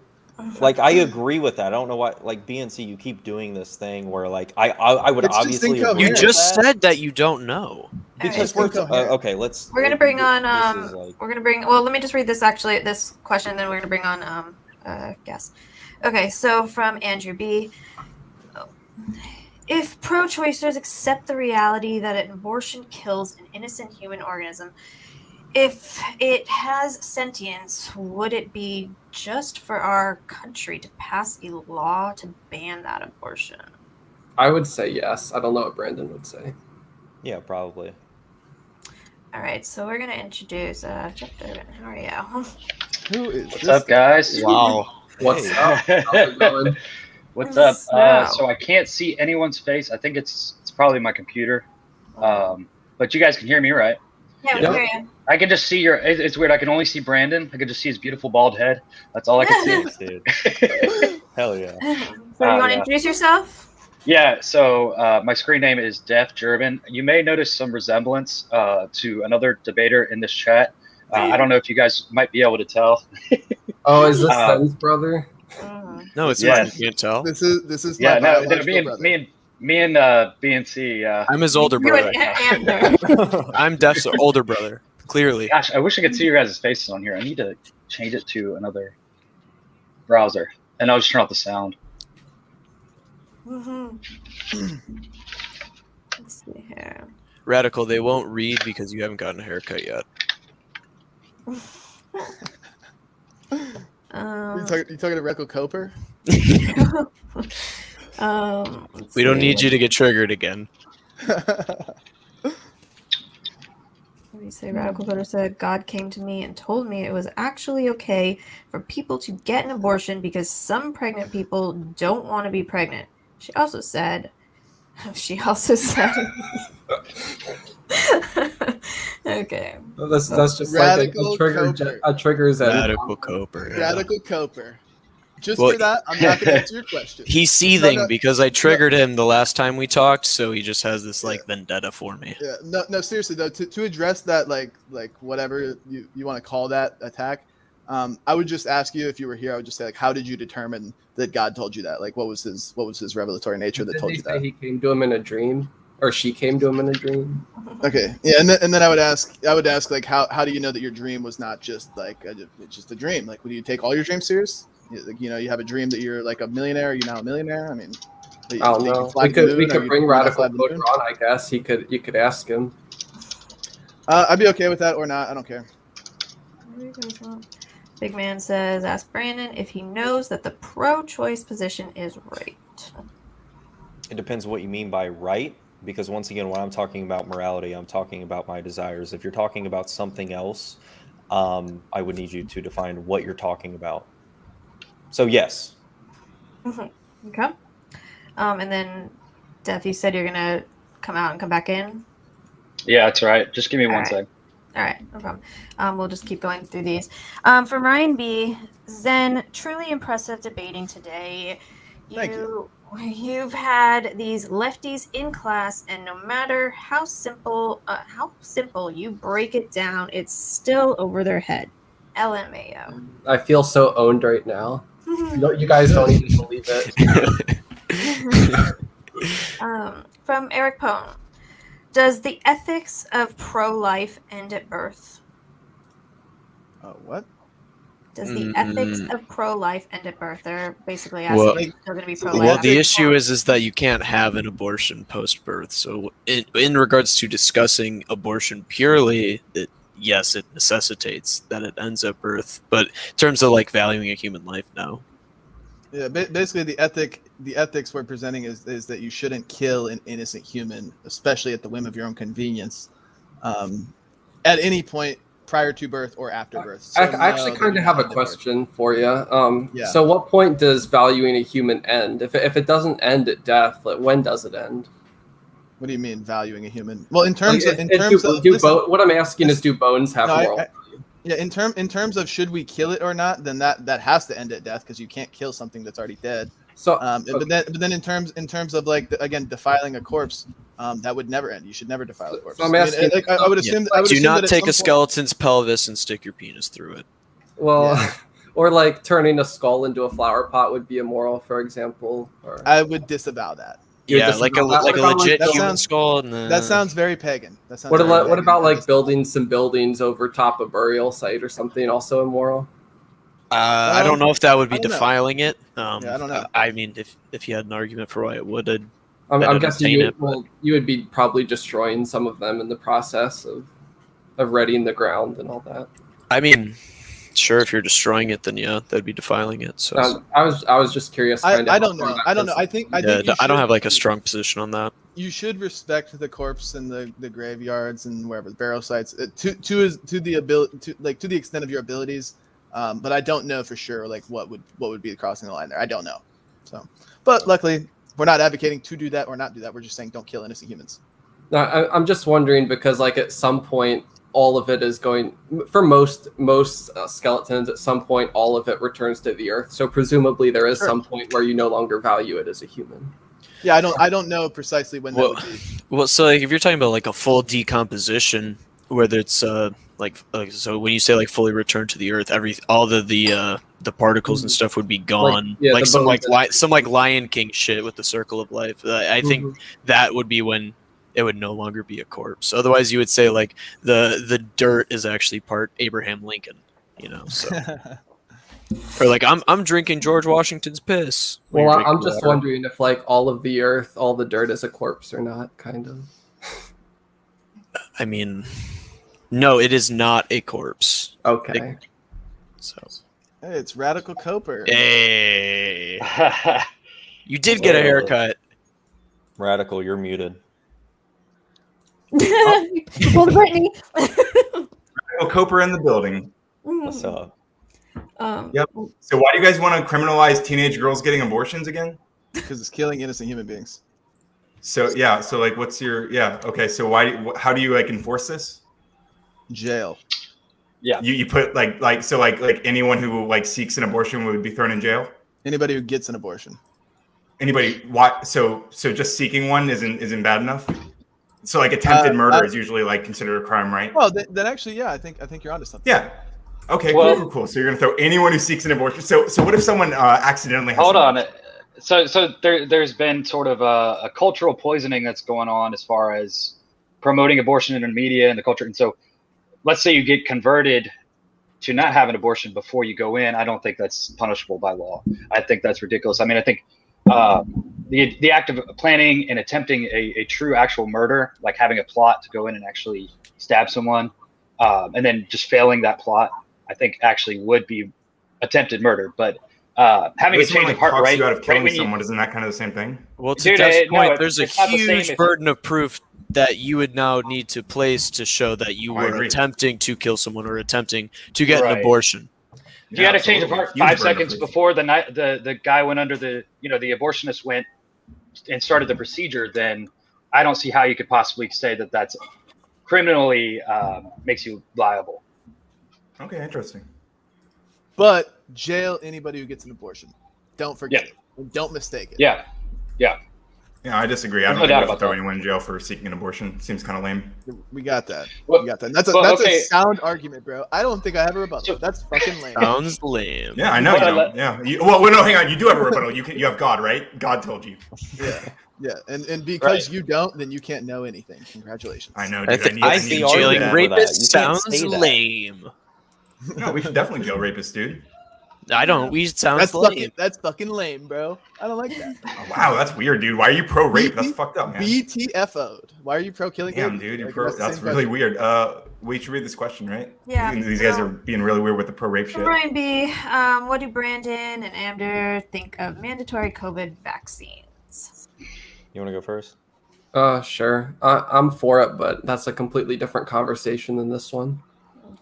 Like, I agree with that. I don't know why, like, BNC, you keep doing this thing where, like, I would obviously agree You with just that. said that you don't know. Because Right. okay, we're gonna bring on well, let me just read this question, then we're gonna bring on guest. Okay, so from Andrew B. If pro-choicers accept the reality that an abortion kills an innocent human organism, if it has sentience, would it be just for our country to pass a law to ban that abortion? I would say yes. I don't know what Brandon would say. Yeah, probably. All right, so we're going to introduce Jeff Durbin. How are you? Who is What's up, guys? Wow. What's up? How's it going? What's up? So- So I can't see anyone's face. I think it's probably my computer. But you guys can hear me, right? Yeah, we Yep. can hear you. I can just see your. It's weird. I can only see Brandon. I can just see his beautiful bald head. That's all I can see. Dude. Hell yeah. So you want to Yeah. introduce yourself? Yeah. So my screen name is Def Gervin. You may notice some resemblance to another debater in this chat. I don't know if you guys might be able to tell. Oh, is this Uh, Sen's brother? No, it's Yes. mine. You can't tell. This is Yeah. my No. biological brother. Me and BNC. I'm his older You brother. and Andrew. I'm Def's older brother. Clearly. Gosh, I wish I could see your guys' faces on here. I need to change it to another browser, and I'll just turn off the sound. Mhm. Let's see here. Radical, they won't read because you haven't gotten a haircut yet. You talking to Radical Coper? We don't need you to get triggered again. Let me say, Radical Voter said, God came to me and told me it was actually okay for people to get an abortion because some pregnant people don't want to be pregnant. She also said, okay. That's just Radical like Coper. a trigger Zen. Radical Coper. Yeah. Radical Coper. Just Well, for that, I'm not going to answer your question. He's seething No. because I triggered him the last time we talked, so he just has this like vendetta for me. Yeah, no, seriously though, to address that, like whatever you want to call that attack, I would just ask you, if you were here, I would just say, like, how did you determine that God told you that? Like, what was his revelatory nature that Did told he you say that? he came to him in a dream, or she came to him in a dream? Okay, yeah, and then I would ask, like, how do you know that your dream was not just like just a dream? Like, would you take all your dreams serious? You know, you have a dream that you're like a millionaire. Are you now a millionaire? I mean, I don't know. We could bring Radical Coder on. I guess you could ask him. I'd be okay with that or not. I don't care. Big Man says, ask Brandon if he knows that the pro-choice position is right. It depends what you mean by right, because once again, when I'm talking about morality, I'm talking about my desires. If you're talking about something else, I would need you to define what you're talking about. So yes. Okay. And then, Def, you said you're going to come out and come back in? Yeah, that's right. Just give me one right. sec. All right, no problem. We'll just keep going through these. From Ryan B. Zen, truly impressive debating today. Thank you. You've had these lefties in class, and no matter how simple you break it down, it's still over their head. LMAO. I feel so owned right now. No, you guys don't even believe it. From Eric Pone. Does the ethics of pro-life end at birth? What? Does the ethics of pro-life end at birth? They're basically asking if you're still going to be pro-life. Well, the issue is that you can't have an abortion post-birth. So in regards to discussing abortion purely, yes, it necessitates that it ends at birth. But in terms of like valuing a human life, no. Yeah, basically the ethics we're presenting is that you shouldn't kill an innocent human, especially at the whim of your own convenience, at any point prior to birth or after birth. So I actually kind of have a question for you. Yeah. So what point does valuing a human end? If it doesn't end at death, like, when does it end? What do you mean valuing a human? Well, in terms of what I'm asking is, do bones have moral? Yeah, in terms of should we kill it or not, then that has to end at death, because you can't kill something that's already dead. So, but then in terms of like again defiling a corpse, that would never end. You should never defile a corpse. So I'm asking, I would assume. Do not take a skeleton's pelvis and stick your penis through it. Well, yeah. Or like turning a skull into a flower pot would be immoral, for example. Or... I would disavow that. Yeah, like a legit human skull. That sounds very pagan. What about like building some buildings over top a burial site or something? Also immoral. I don't know if that would be defiling it. Yeah, I don't know. I mean, if you had an argument for why it would, I'm guessing you would be probably destroying some of them in the process of readying the ground and all that. I mean, sure, if you're destroying it, then yeah, that'd be defiling it. So I was just curious. I don't know. I don't know. I think I don't have like a strong position on that. You should respect the corpse and the graveyards and wherever the burial sites to the extent of your abilities. But I don't know for sure like what would be crossing the line there. I don't know. So, but luckily we're not advocating to do that or not do that. We're just saying don't kill innocent humans. I'm just wondering because, like, at some point, all of it is going for most skeletons. At some point, all of it returns to the earth. So presumably, there is some point where you no longer value it as a human. Yeah, I don't know precisely when that would be. Well, so like, if you're talking about like a full decomposition, whether it's so when you say like fully return to the earth, all the particles and stuff would be gone. Like some Lion King shit with the circle of life. I think that would be when it would no longer be a corpse. Otherwise, you would say like the dirt is actually part Abraham Lincoln. So. Or like I'm drinking George Washington's piss. Well, I'm just wondering if like all of the earth, all the dirt is a corpse or not, kind of. I mean, no, it is not a corpse. Okay. Hey, it's Radical Coper. Hey. You did get a haircut. Radical, you're muted. Pull the Brittany. Radical Coper in the building. What's up? Yep. So why do you guys want to criminalize teenage girls getting abortions again? Because it's killing innocent human beings. So yeah. So like, what's your Okay. So how do you like enforce this? Jail. Yeah. You put like anyone who like seeks an abortion would be thrown in jail. Anybody who gets an abortion. Anybody? Why? So just seeking one isn't bad enough. So like attempted murder is usually like considered a crime, right? Well, then actually, yeah, I think you're onto something. Yeah. Okay, cool. So you're gonna throw anyone who seeks an abortion. So what if someone accidentally has Hold on. So there's been sort of a cultural poisoning that's going on as far as promoting abortion in the media and the culture. And so let's say you get converted to not have an abortion before you go in. I don't think that's punishable by law. I think that's ridiculous. I mean, I think the act of planning and attempting a true actual murder, like having a plot to go in and actually stab someone, and then just failing that plot, I think actually would be attempted murder. But having a change of heart, right? You out of killing someone, isn't that kind of the same thing? Well, to Dev's point, there's a huge burden of proof that you would now need to place to show that you were attempting to kill someone or attempting to get an abortion. If you had a change of heart 5 seconds before the guy went under the abortionist went and started the procedure, then I don't see how you could possibly say that that's criminally makes you liable. Okay, interesting. But jail anybody who gets an abortion. Don't forget it. And don't mistake it. Yeah. Yeah, I disagree. I don't think we should throw anyone in jail for seeking an abortion. Seems kind of lame. We got that. That's a sound argument, bro. I don't think I have a rebuttal. That's fucking lame. Sounds lame. Yeah, I know. No, hang on. You do have a rebuttal. You have God, right? God told you. Yeah. And because you don't, then you can't know anything. Congratulations. I know. Dude. I think jailing rapists sounds lame. No, we should definitely jail rapists, dude. I don't. That's fucking lame, bro. I don't like that. Oh, wow, that's weird, dude. Why are you pro rape? That's fucked up, man. BTFO'd. Why are you pro killing? Damn, dude. That's really weird. We should read this question, right? Yeah. These guys are being really weird with the pro rape shit. Brian B. What do Brandon and Amder think of mandatory COVID vaccines? You want to go first? Sure. I'm for it, but that's a completely different conversation than this one.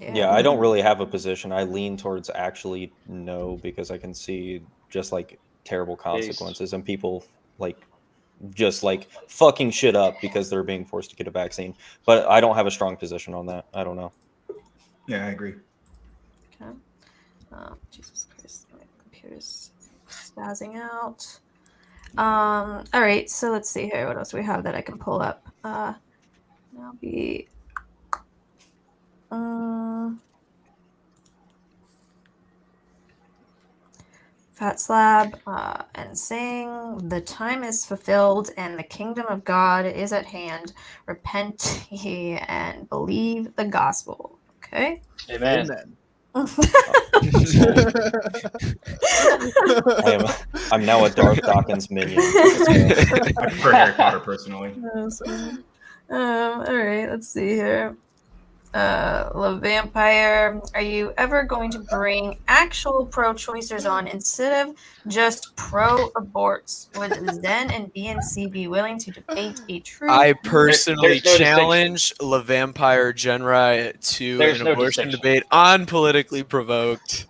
Yeah, I don't really have a position. I lean towards actually no, because I can see just like terrible consequences and people like just like fucking shit up because they're being forced to get a vaccine. But I don't have a strong position on that. I don't know. Yeah, I agree. Okay. Jesus Christ, my computer's spazzing out. All right, so let's see here. What else do we have that I can pull up? I'll be. Fat Slab and saying the time is fulfilled and the kingdom of God is at hand. Repent ye and believe the gospel. Okay. Amen. I'm now a Darth Dawkins minion. I prefer Harry Potter personally. All right, let's see here. Love Vampire, are you ever going to bring actual pro-choicers on instead of just pro-aborts? Would Zen and BNC be willing to debate a true? I personally challenge La Vampire Genrai to an abortion debate unpolitically provoked.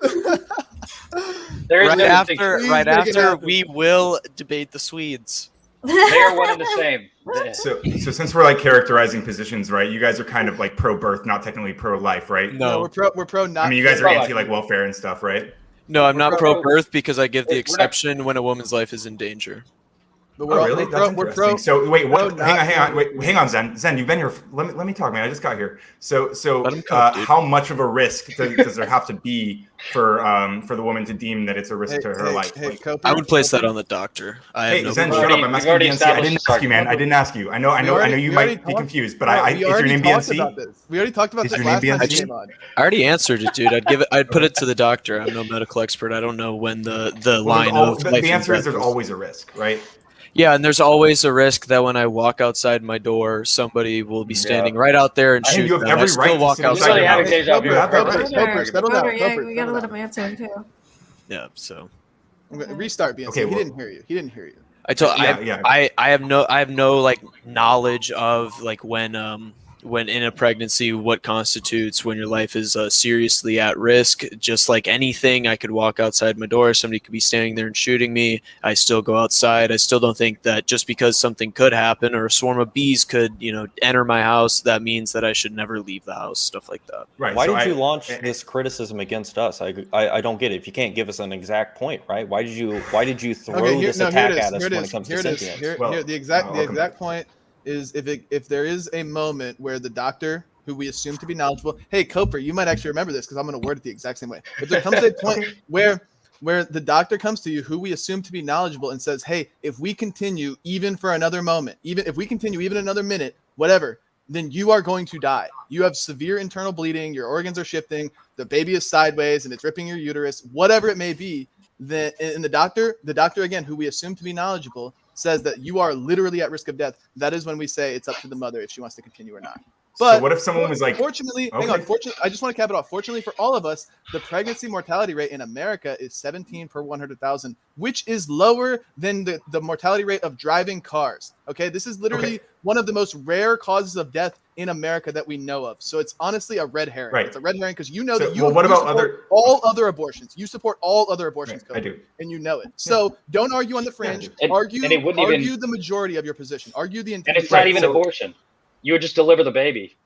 Right after we will debate the Swedes. They are one and the same. So since we're like characterizing positions, right? You guys are kind of like pro-birth, not technically pro-life, right? No. we're pro not. I mean, you guys are pro-life. anti like welfare and stuff, right? No, I'm We're not pro- pro-birth because I give the We're not- exception when a woman's life is in danger. But Oh, really? That's we're interesting. pro. So wait, what? pro Hang on, not- wait, hang on, Zen. You've been here. Let me talk, man. I just got here. So Let him cook, dude. how much of a risk does there have to be for the woman to deem that it's a risk to her life? Hey, Like, Coper, I would place that Coper. on the doctor. I hey, have Zen, no shut up! We've I'm asking already BNC. I didn't established ask you, man. I didn't ask you. I know you we might already be talked- confused, but No, is your name talked about BNC? this. We already talked about Is this your last name time you BNC? came on. I already answered it, dude. I'd put it to the doctor. I'm no medical expert. I don't know when the Well, line of life the and answer is death there's always a risk, right? Yeah, and there's always a risk that when I walk outside my door, somebody will be standing right out there and I think shoot you have them. every I still right to walk sit inside You're really outside. having deja vu. You have that Coper, right. Coper, settle down. Yeah, Coper, we settle gotta let down. him answer too. Yeah, so Restart, BNC. Okay, He well- didn't hear you. He didn't hear you. I have no like knowledge of like when in a pregnancy what constitutes when your life is seriously at risk. Just like anything, I could walk outside my door, somebody could be standing there and shooting me. I still go outside. I still don't think that just because something could happen or a swarm of bees could enter my house, that means that I should never leave the house. Stuff like that. Right. Why so did you launch this criticism against us? I don't get it. If you can't give us an exact point, right? Why did you throw this attack at us when it comes to sentience? Well, Here, the exact I'll come point is if there is a moment where the doctor, who we assume to be knowledgeable, hey Coper, you might actually remember this because I'm going to word it the exact same way. If there comes a point where the doctor comes to you, who we assume to be knowledgeable, and says, hey, if we continue even for another moment, even if we continue even another minute, whatever, then you are going to die. You have severe internal bleeding, your organs are shifting, the baby is sideways and it's ripping your uterus, whatever it may be. Then and the doctor again, who we assume to be knowledgeable, says that you are literally at risk of death. That is when we say it's up to the mother if she wants to continue or not. But so what if someone was like, fortunately, okay. hang on. Fortunately, I just want to cap it off. Fortunately for all of us, the pregnancy mortality rate in America is 17 per 100,000, which is lower than the mortality rate of driving cars. Okay, this is literally one of the most rare causes of death in America that we know of. So it's honestly a red herring. Right. It's a red herring because you know So, that you. well, what you about support all other abortions? You support all other abortions, Right, I Cody, do. and you know it. So don't argue on the fringe. And- argue and it wouldn't argue even- the majority of your position. Argue the And it's not Right, even so- abortion. You would just deliver the baby.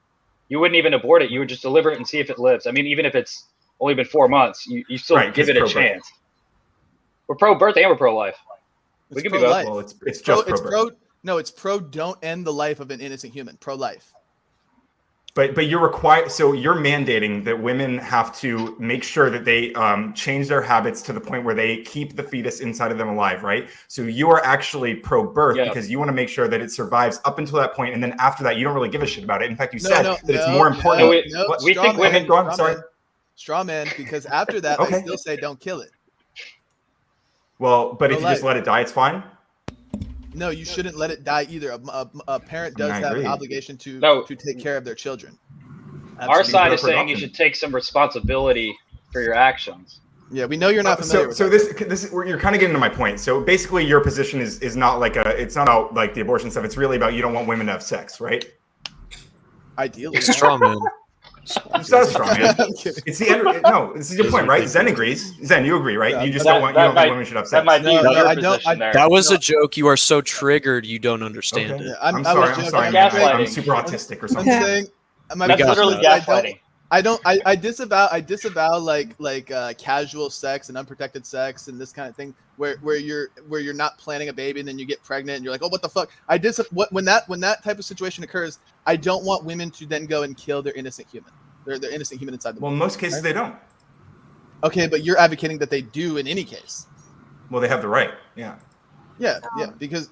You wouldn't even abort it. You would just deliver it and see if it lives. I mean, even if it's only been 4 months, you still Right, give 'cause it a pro-birth. chance. We're pro-birth and we're pro-life. It's We can be both. pro-life. Well, it's It's just pro, pro-birth. it's pro don't end the life of an innocent human. Pro-life. But you're required, so you're mandating that women have to make sure that they change their habits to the point where they keep the fetus inside of them alive, right? So you are actually pro-birth because you want to make sure that it survives up until that point, and then after that, you don't really give a shit about it. In fact, you said that it's more important. we think women. Go on, sorry. Straw man, because after that, I still say don't kill it. Well, but if you just Pro-life. let it die, it's fine. No, you shouldn't let it die either. A parent does I have an agree. obligation to take care of their children. Our Absolutely. side is for saying you adoption. should take some responsibility for your actions. Yeah, we know you're not familiar with So that. this you're kind of getting to my point. So basically, your position is not like it's not about like the abortion stuff. It's really about you don't want women to have sex, right? Ideally. Straw man. It's not a strong man. I'm kidding. It's the end. No, this is your point, right? Zen agrees. Zen, you agree, right? Yeah, You just that- don't want that you don't might- think women should have sex. That might be No, your I don't- position there. That was a joke. You are so triggered you don't understand Okay. it. Yeah, I'm I sorry. was I'm joking. sorry. I'm man. gaslighting. I'm super autistic or I'm something. saying my That's position literally is gaslighting. I disavow like casual sex and unprotected sex and this kind of thing where you're not planning a baby and then you get pregnant and you're like, oh, what the fuck? When that type of situation occurs, I don't want women to then go and kill their innocent human. Their innocent human inside them. Well, in most cases they don't. Okay, but you're advocating that they do in any case. Well, they have the right. Yeah. Yeah, because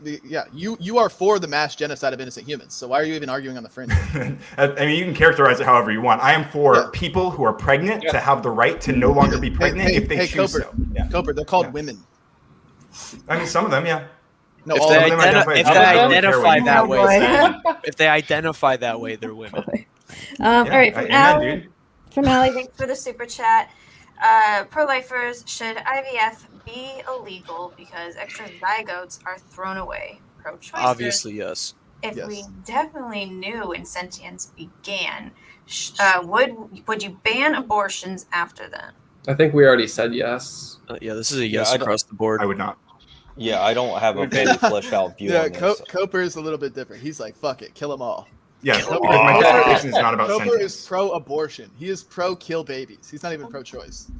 you are for the mass genocide of innocent humans. So why are you even arguing on the fringe? I mean, you can characterize it however you want. I am for people who are pregnant to have the right to no longer be pregnant if they choose Coper, so. Yeah. Coper, they're called women. I mean, some of them, yeah. No, If all they, of them. identify if as they women, I don't care identify what you that think. way, boy. then, if they identify that way, they're women. All right, from Amen, Allie. dude. From Allie, thanks for the super chat. Pro-lifers, should IVF be illegal because extra zygotes are thrown away? Pro-choicers, Obviously, yes. if Yes. we definitely knew when sentience began, would you ban abortions after then? I think we already said yes. Yeah, this is a yes I don't- across the board. I would not. Yeah, I don't have a very fleshed out view Yeah, on this. Coper is a little bit different. He's like, fuck it, kill them all. Yeah, Coper, because my justification is not about Coper sentience. is pro-abortion. He is pro-kill babies. He's not even pro-choice.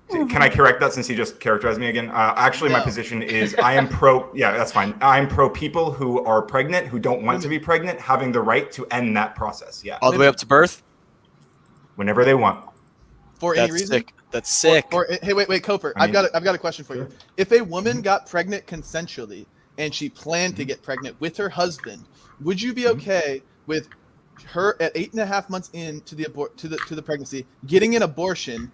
Can I correct that since he just characterized me again? Actually, my No. position is I am pro. Yeah, that's fine. I'm pro people who are pregnant, who don't want to be pregnant, having the right to end that process. Yeah, All the way up to birth. whenever they want. For any That's reason? sick. That's sick. Hey, wait, Coper. I mean- I've got a question for you. If a woman got pregnant consensually and she planned to get pregnant with her husband, would you be okay with her at 8.5 months into the to the pregnancy getting an abortion,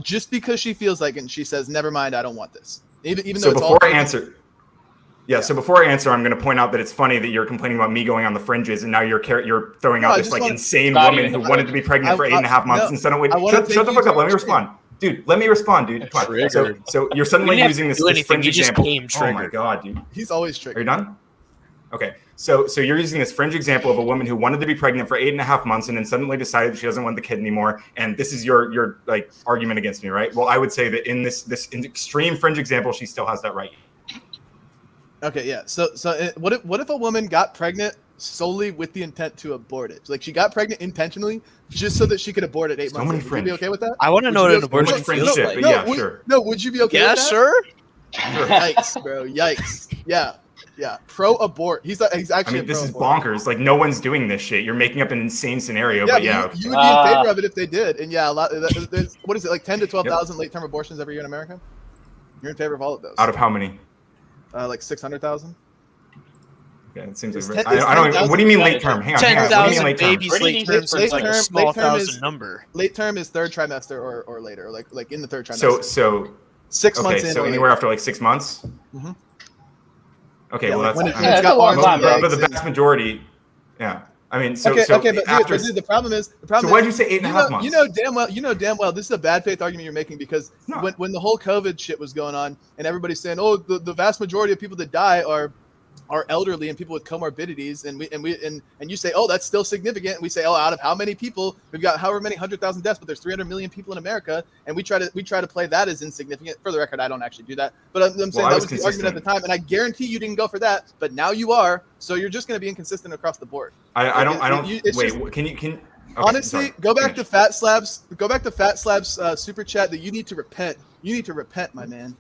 just because she feels like it and she says, "Never mind, I don't want this," even So though it's before all I answer, so before I answer, I'm going to point out that it's funny that you're complaining about me going on the fringes, and now you're throwing No, out I this just like wanna- insane Not woman even who the wanted to be pregnant for 8.5 months no, instead of wait. I wanna Shut take the you fuck to up. Let me understand. respond. Dude, let me respond, dude. Come on. So you're suddenly didn't have using to this do anything, fringe you just example. came Oh my triggered. god, dude. He's always Are you triggered. done? Okay. So you're using this fringe example of a woman who wanted to be pregnant for 8.5 months and then suddenly decided she doesn't want the kid anymore. And this is your like argument against me, right? Well, I would say that in this extreme fringe example, she still has that right. Okay, yeah. So what if a woman got pregnant solely with the intent to abort it? Like she got pregnant intentionally just so that she could abort it 8 So months. many Would you fringe. be okay with that? I want to Would know you what be an okay- abortion Much fringe feels shit, like. but yeah, sure. No, would you be okay Yeah, with that? sure. Yikes, bro. Yikes. Yeah. Pro-abort. He's I actually mean, this is pro-abort. bonkers. Like, no one's doing this shit. You're making up an insane scenario, Yeah, but yeah. you would be in favor of it if they did. And yeah, a lot. There's, what is it, like 10 to 12,000 late-term abortions every year in America? You're in favor of all of those. Out of how many? Like 600,000. Yeah, it seems It's like 10 I don't. 10,000 What do you mean late term? Hang on. What do you mean 10,000 late term? babies Where did late he term get seems like a late small term is- thousand number. Late term is third trimester or later, or like in the third trimester. So 6 months okay. in. So or anywhere later. after like 6 months. Mhm. Okay, Yeah, well like when that's. it- Yeah, it's it's got a long arms time, and bro. But legs the and- vast majority, yeah. I mean, so okay, so but after. dude, the problem is So why'd you say 8.5 months? You know damn well this is a bad faith argument you're making, because No. when the whole COVID shit was going on and everybody's saying, oh, the vast majority of people that die are elderly and people with comorbidities, and you say, oh, that's still significant, and we say, oh, out of how many people, we've got however many 100,000 deaths, but there's 300 million people in America, and we try to play that as insignificant. For the record, I don't actually do that, but I'm saying I that was was the argument at the time, and I guarantee you didn't go for that, but now you are, so you're just going to be inconsistent across the board. I don't. It's Wait. just- Can you? Okay, Honestly, sorry. go back Finish. to Fat Slabs. Go back to Fat Slabs super chat that you need to repent. You need to repent, my man.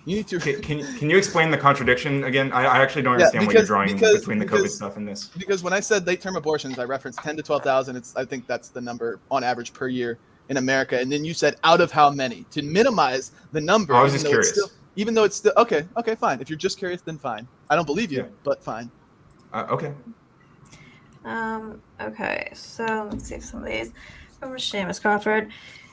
You need to. Can you explain the contradiction again? I actually don't understand what you're drawing between the COVID stuff and this. Because when I said late-term abortions, I referenced 10 to 12,000. I think that's the number on average per year in America. And then you said out of how many, to minimize the number. Oh, I was just even though it's curious. even though it's still okay, fine. If you're just curious, then fine. I don't believe you, Yeah. but fine. Okay. Okay, so let's see some of these. From Seamus Crawford.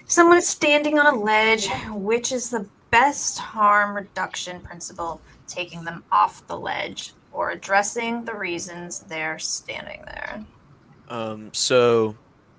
Someone is standing on a ledge. Which is the best harm reduction principle? Taking them off the ledge or addressing the reasons they're standing there? So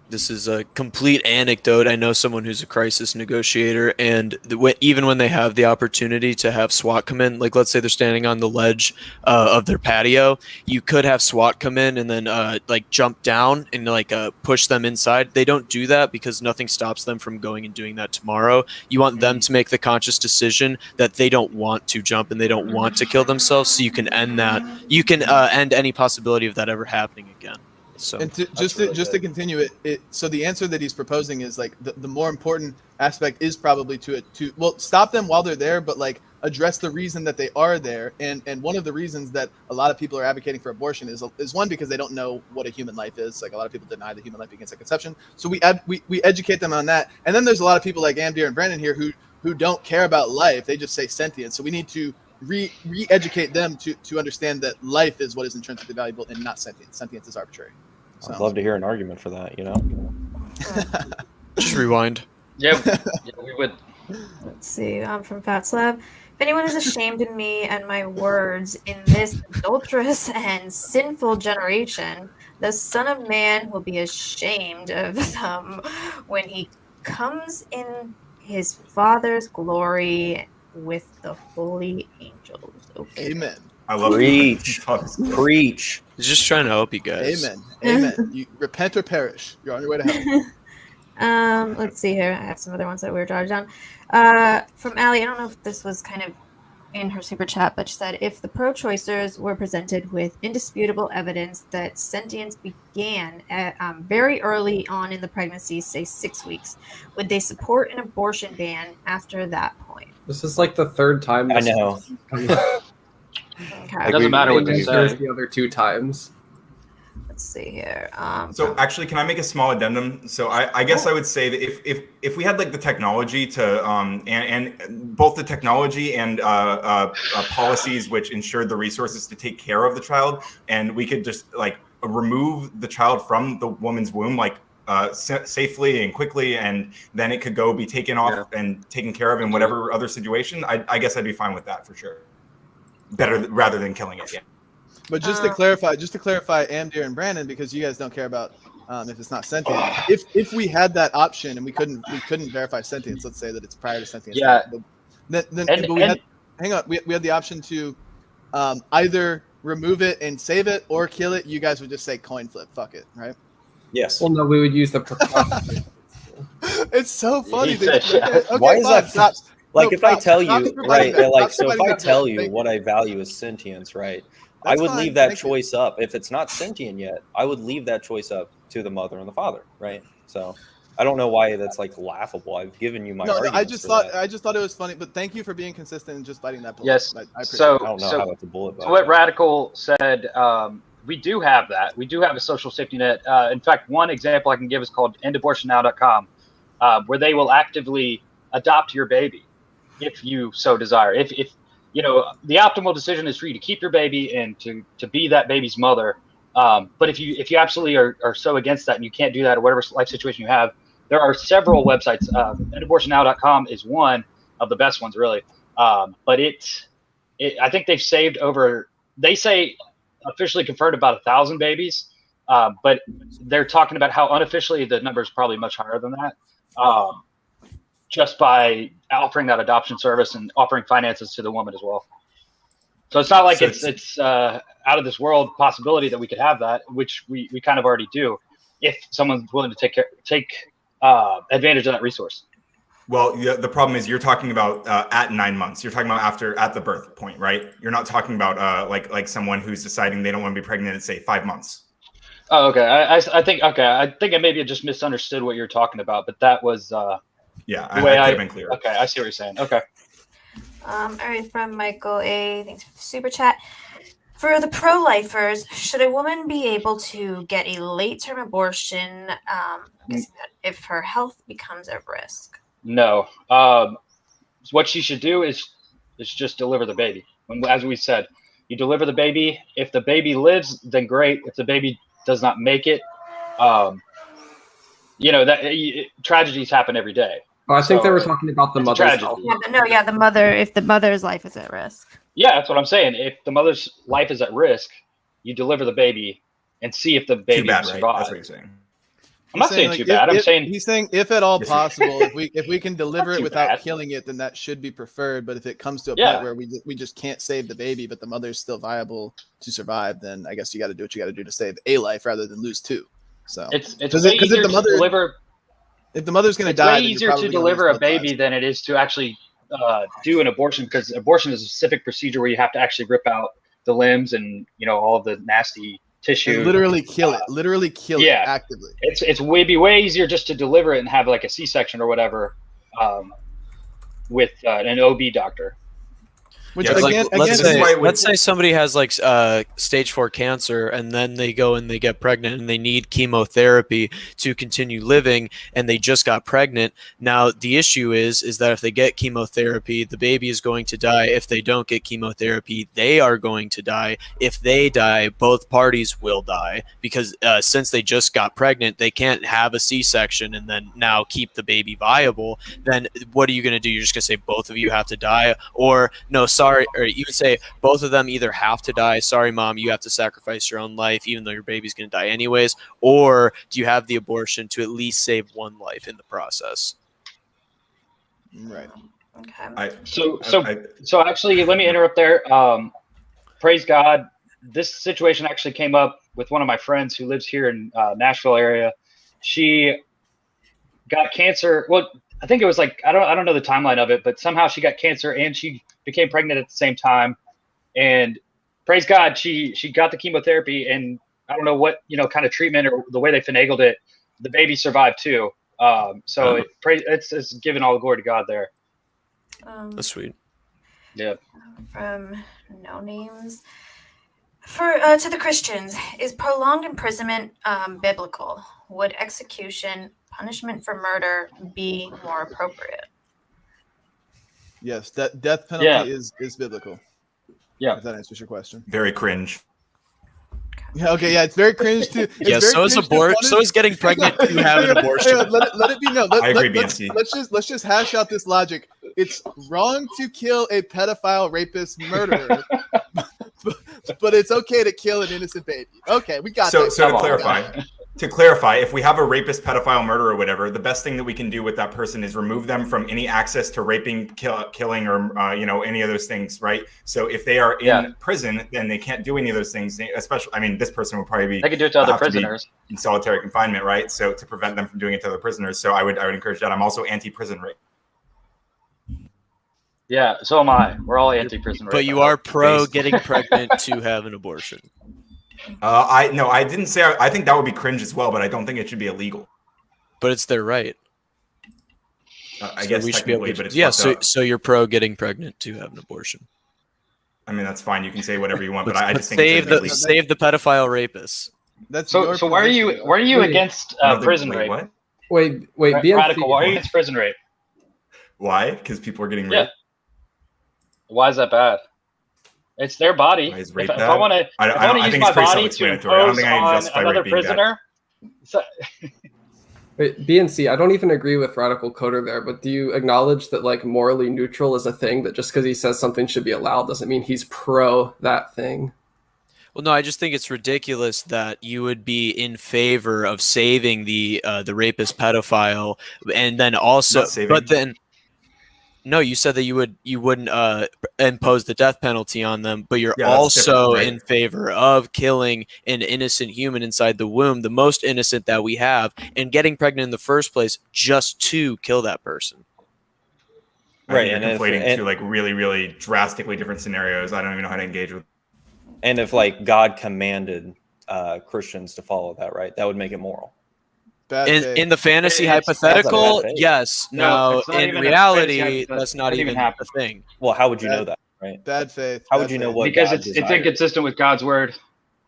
this is a complete anecdote. I know someone who's a crisis negotiator, and even when they have the opportunity to have SWAT come in, like let's say they're standing on the ledge of their patio, you could have SWAT come in and then like jump down and like push them inside. They don't do that because nothing stops them from going and doing that tomorrow. You want them to make the conscious decision that they don't want to jump and they don't want to kill themselves, so you can end that. You can end any possibility of that ever happening again. So And just to continue it, so the answer that he's proposing is like the more important aspect is probably to stop them while they're there, but like address the reason that they are there. And one of the reasons that a lot of people are advocating for abortion is one, because they don't know what a human life is. Like a lot of people deny the human life begins at conception. So we educate them on that. And then there's a lot of people like Amdir and Brandon here who don't care about life. They just say sentience. So we need to re-educate them to understand that life is what is intrinsically valuable and not sentience. Sentience is arbitrary. I'd love to hear an argument for that, you know? just rewind. Yeah, we would. Let's see. From Fat Slab. If anyone is ashamed of me and my words in this adulterous and sinful generation, the Son of Man will be ashamed of them when he comes in his Father's glory with the holy angels. Okay. Amen. I love Preach. Preach. He's just trying to help you guys. Amen. You repent or perish. You're on your way to hell. Let's see here. I have some other ones that we were jotted down. From Allie, I don't know if this was kind of in her super chat, but she said, if the pro-choicers were presented with indisputable evidence that sentience began at, very early on in the pregnancy, say 6 weeks, would they support an abortion ban after that point? This is like the third time. I know. Okay. It doesn't matter what they There's say. the other 2 times. Let's see here. So actually, can I make a small addendum? So I guess I would say that if we had like the technology to and both the technology and policies which ensured the resources to take care of the child, and we could just like remove the child from the woman's womb like safely and quickly, and then it could go be taken off and taken care of in whatever other situation, I guess I'd be fine with that for sure. Better rather than killing it. Yeah. But just to clarify, Amdir and Brandon, because you guys don't care about if it's not sentient. If we had that option and we couldn't verify sentience, let's say that it's prior to sentience. Yeah. Hang on, we had the option to either remove it and save it or kill it. You guys would just say coin flip, fuck it, right? Yes. Well, no, we would use the precaution. It's so funny. Why is that? Stop. Like, No, if I stop. tell Stop you, providing right, that. like, Stop so if providing I that. tell you Thank what I value is sentience, right, I That's would fine. leave that Thank you. choice up. If it's not sentient yet, I would leave that choice up to the mother and the father, right? So I don't know why that's like laughable. I've given you my arguments. I just thought it was funny, but thank you for being consistent and just biting that bullet. Yes. I appreciate So, it. I don't know how it's a bullet. So what Radical said, we do have that. We do have a social safety net. In fact, one example I can give is called endabortionnow.com, where they will actively adopt your baby if you so desire. If you know, the optimal decision is for you to keep your baby and to be that baby's mother. But if you absolutely are so against that and you can't do that or whatever life situation you have, there are several websites. Endabortionnow.com is one of the best ones, really. But I think they've saved over, they say officially confirmed about 1,000 babies. But they're talking about how unofficially the number is probably much higher than that. Just by offering that adoption service and offering finances to the woman as well. So it's not like it's out of this world possibility that we could have that, which we kind of already do, if someone's willing to take advantage of that resource. Well, the problem is you're talking about at 9 months. You're talking about at the birth point, right? You're not talking about like someone who's deciding they don't want to be pregnant at, say, 5 months. Oh, okay. I think I maybe just misunderstood what you're talking about, but that was yeah, the way I could have been clear. Okay, I see what you're saying. Okay. All right, from Michael A. Thanks for the super chat. For the pro-lifers, should a woman be able to get a late-term abortion if her health becomes at risk? No. What she should do is just deliver the baby. As we said, you deliver the baby. If the baby lives, then great. If the baby does not make it, tragedies happen every day. Oh, I think they were talking about the mother's health. The mother. If the mother's life is at risk. Yeah, that's what I'm saying. If the mother's life is at risk, you deliver the baby and see if the baby survives. Right? That's what you're saying. I'm not saying too bad. I'm saying he's saying if at all possible, if we can deliver it without killing it, then that should be preferred. But if it comes to a point where we just can't save the baby, but the mother's still viable to survive, then I guess you got to do what you got to do to save a life rather than lose two. So it's way easier to deliver. If the mother's going to die, it's way easier to deliver a baby than it is to actually do an abortion, because abortion is a specific procedure where you have to actually rip out the limbs and all of the nasty tissue. And literally kill it actively. It's way easier just to deliver it and have like a C-section or whatever with an OB doctor. Which let's say somebody has like stage 4 cancer, and then they go and they get pregnant and they need chemotherapy to continue living, and they just got pregnant. Now the issue is that if they get chemotherapy, the baby is going to die. If they don't get chemotherapy, they are going to die. If they die, both parties will die, because since they just got pregnant, they can't have a C-section and then now keep the baby viable. Then what are you going to do? You're just going to say both of you have to die, or no, sorry, or you would say both of them either have to die. Sorry, mom, you have to sacrifice your own life, even though your baby's going to die anyways. Or do you have the abortion to at least save one life in the process? Right. Okay. So actually, let me interrupt there. Praise God, this situation actually came up with one of my friends who lives here in Nashville area. She got cancer. Well, I think it was like I don't know the timeline of it, but somehow she got cancer and she became pregnant at the same time, and praise God, she got the chemotherapy, and I don't know what kind of treatment or the way they finagled it, the baby survived too. So it's giving all the glory to God there. That's sweet. Yeah. From No Names. For to the Christians, is prolonged imprisonment biblical? Would execution, punishment for murder, be more appropriate? Yes, that death penalty is biblical. Yeah. If that answers your question. Very cringe. Yeah, okay, yeah, it's very cringe to. Yeah, so is so is getting pregnant to have an abortion. Let it be known. I agree, BNC. Let's just hash out this logic. It's wrong to kill a pedophile, rapist, murderer, but it's okay to kill an innocent baby. Okay, we got that. So to clarify, if we have a rapist, pedophile, murderer, or whatever, the best thing that we can do with that person is remove them from any access to raping, killing, or any of those things, right? So if they are in prison, then they can't do any of those things. Especially, I mean, this person would probably be. They could do it to other prisoners in solitary confinement, right? So to prevent them from doing it to other prisoners. So I would encourage that. I'm also anti-prison rape. Yeah, so am I. We're all anti-prison rape. But you are pro getting pregnant to have an abortion. I didn't say. I think that would be cringe as well, but I don't think it should be illegal. But it's their right. I guess we should be able to. But it's so you're pro getting pregnant to have an abortion. I mean, that's fine. You can say whatever you want, but I just think save the pedophile rapists. That's so. Why are you against prison rape? What? Wait, BNC, radical. Why are you against prison rape? Why? Because people are getting raped. Why is that bad? It's their body. If I want to use my body to impose on another prisoner. Wait, BNC, I don't even agree with Radical Coder there, but do you acknowledge that like morally neutral is a thing, that just because he says something should be allowed doesn't mean he's pro that thing? Well, no, I just think it's ridiculous that you would be in favor of saving the rapist pedophile, and then also, but then. No, you said that you wouldn't impose the death penalty on them, but you're also in favor of killing an innocent human inside the womb, the most innocent that we have, and getting pregnant in the first place just to kill that person. Right, and conflating two like really, really drastically different scenarios. I don't even know how to engage with. And if like God commanded Christians to follow that, right, that would make it moral. In the fantasy hypothetical, yes. No, in reality, that's not even a thing. Well, how would you know that, right? Bad faith. How would you know what? Because it's inconsistent with God's word.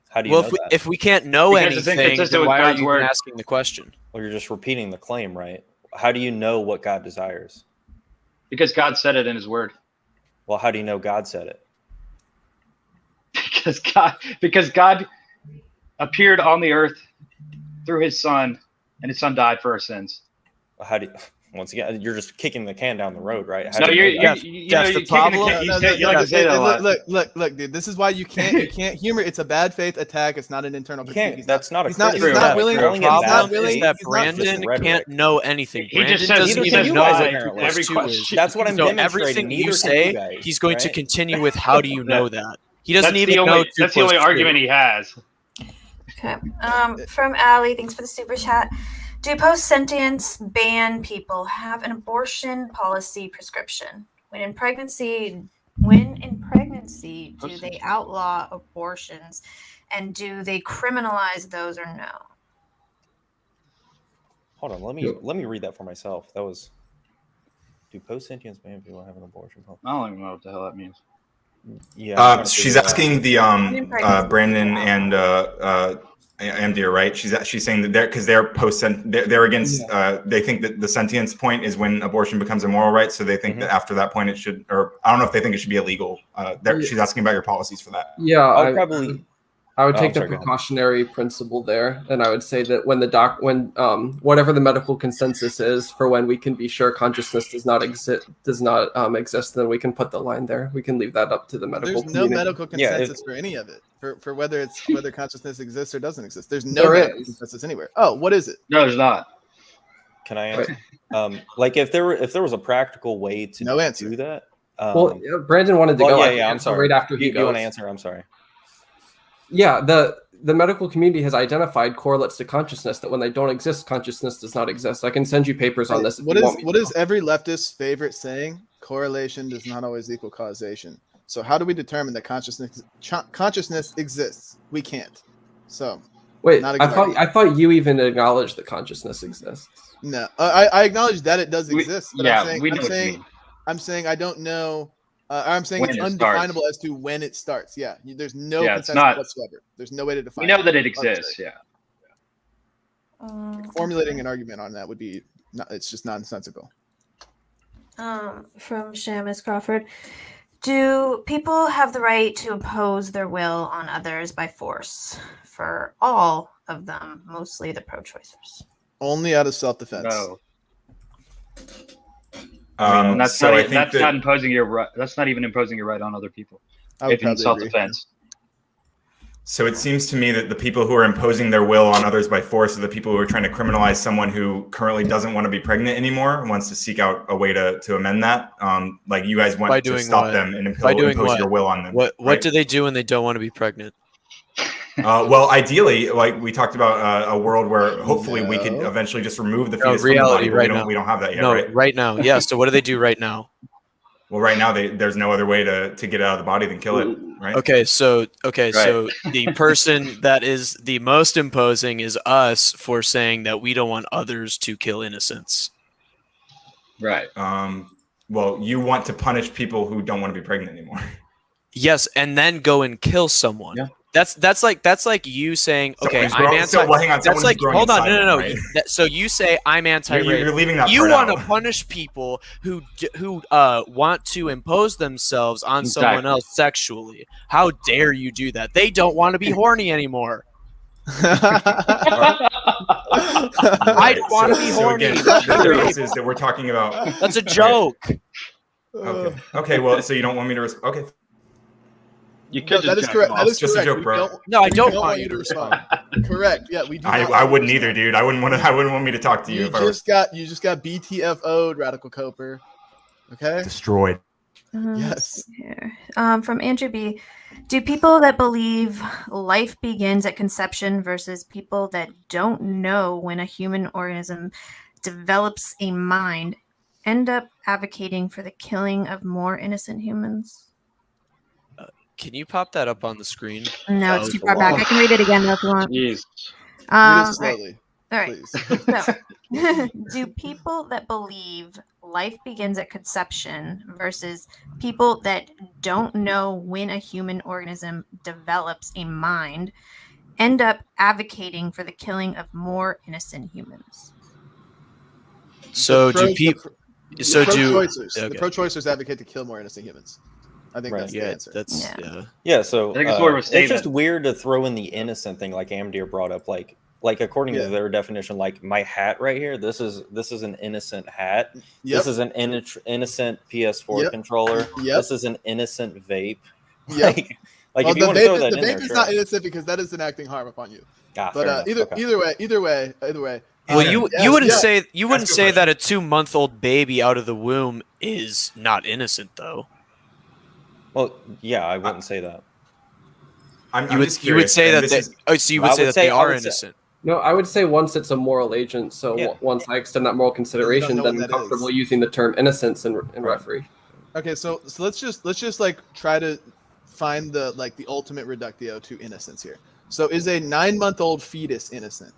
How do you know that? If we can't know anything, then why are you even asking the question? Well, you're just repeating the claim, right? How do you know what God desires? Because God said it in His word. Well, how do you know God said it? Because God appeared on the earth through His Son. And His Son died for our sins. How do you, once again, you're just kicking the can down the road, right? No, you like to say that a lot. Look, dude. This is why you can't humor. It's a bad faith attack. It's not an internal critique. That's not a he's not willing. The problem is that Brandon can't know anything. Brandon doesn't even know every question. That's what I'm demonstrating. Everything you say, he's going to continue with. How do you know that? He doesn't even know. That's the only argument he has. Okay. From Allie, thanks for the super chat. Do post-sentience ban people have an abortion policy prescription? When in pregnancy, do they outlaw abortions, and do they criminalize those or no? Hold on, let me read that for myself. That was. Do post-sentience ban people have an abortion policy? I don't even know what the hell that means. Yeah. She's asking the Brandon and Amdir, right? She's saying that they're against. They think that the sentience point is when abortion becomes immoral, right? So they think that after that point it should, or I don't know if they think it should be illegal. She's asking about your policies for that. Yeah, I would take the sorry, precautionary principle there, and I would say that when whatever the medical consensus is for when we can be sure consciousness does not exist, then we can put the line there. We can leave that up to the medical community. There's no medical consensus for any of it, for whether consciousness exists or doesn't exist. There's no medical consensus anywhere. Oh, what is it? No, there's not. Can I answer? Like if there was a practical way to do that. Well, Brandon wanted to go. Yeah, I'm sorry. Right after he goes. You want to answer? I'm sorry. Yeah, the medical community has identified correlates to consciousness that when they don't exist, consciousness does not exist. I can send you papers on this. What is every leftist's favorite saying? correlation does not always equal causation. So how do we determine that consciousness exists? We can't. So Wait, not a good idea. I thought you even acknowledged that consciousness exists. No, I acknowledge that it does exist, but yeah, I'm saying, we know what you mean. I'm saying I don't know. I'm saying When it's it undefinable starts. as to when it starts. Yeah, there's no Yeah, it's consensus not- whatsoever. There's no way to define. We know that it Arbitrary. exists. Yeah. Formulating an argument on that would be it's just nonsensical. From Shamus Crawford, do people have the right to impose their will on others by force? For all of them, mostly the pro-choicers. Only out of self-defense. No. Um, That's so not. I think That's that- not imposing your right. That's not even imposing your right on other people. I would If in probably agree. self-defense. So it seems to me that the people who are imposing their will on others by force are the people who are trying to criminalize someone who currently doesn't want to be pregnant anymore and wants to seek out a way to amend that. Like you guys want By to doing stop what? them and By doing impose what? your will on them. What right? do they do when they don't want to be pregnant? Well, ideally, like we talked about a world where hopefully we could No. eventually just remove the No, fetus reality from the body, but right now. we don't have that yet, No, right? right now. Yeah. So what do they do right now? Well, right now there's no other way to get it out of the body than kill it, right? Okay, so the person that is the most imposing is us for saying that we don't want others to kill innocents. Right. Well, you want to punish people who don't want to be pregnant anymore. Yes, and then go and kill someone. Yeah. That's like you saying, okay, Someone's I'm growing- anti. so, well, hang on, That's someone's like, growing hold on, inside no. them, right? So you say I'm anti-rape. You're leaving that You part want out. to punish people who want to impose themselves on someone Exactly. else sexually. How dare you do that? They don't want to be horny anymore. I don't want to be horny. Again, the difference is that we're talking about. That's a joke. Okay. Well, so you don't want me to respond? Okay. You No, could that is just correct. jack That off. is Just a correct. joke, We bro. No, I we don't want you to respond. Correct. Yeah, we do. I not want you to wouldn't either, respond. dude. I wouldn't want me to talk to you You if I was just got BTFO'd, Radical Coper. Okay. destroyed. Yes. Here. From Andrew B. Do people that believe life begins at conception versus people that don't know when a human organism develops a mind end up advocating for the killing of more innocent humans? Can you pop that up on the screen? No, Oh, it's too it's far back. I can read it again if you want. Jeez. Read it All right. slowly, All right. please. So, do people that believe life begins at conception versus people that don't know when a human organism develops a mind end up advocating for the killing of more innocent humans? So do people? So do pro-choicers. okay. The pro-choicers advocate to kill more innocent humans. I think Right. that's the Yeah, answer. that's Yeah. yeah. Yeah, so I think it's more of a it's just statement. weird to throw in the innocent thing, like Amdir brought up. Like according Yeah. to their definition, like my hat right here, this is an innocent hat. Yep. This is an innocent PS4 Yep. controller. Yep. This is an innocent vape. Yep. Like Well, if you want to the throw that vape, in the there, vape is sure. not innocent because that is enacting harm upon you. Ah, But fair enough. Okay. either way. Well, Okay. you Yes, wouldn't yeah. say you wouldn't That's a say good that a 2-month-old baby out of the womb is not innocent, though. Well, yeah, I wouldn't say that. I'm You would just you would curious, say and that this they, is- oh, so you I would say would that say- they I are would say- innocent. No, I would say once it's a moral agent. So Yeah. once I extend that moral consideration, know then what I'm that comfortable is. using the term innocence in referee. Okay, so let's just like try to find the ultimate reductio to innocence here. So is a 9-month-old fetus innocent?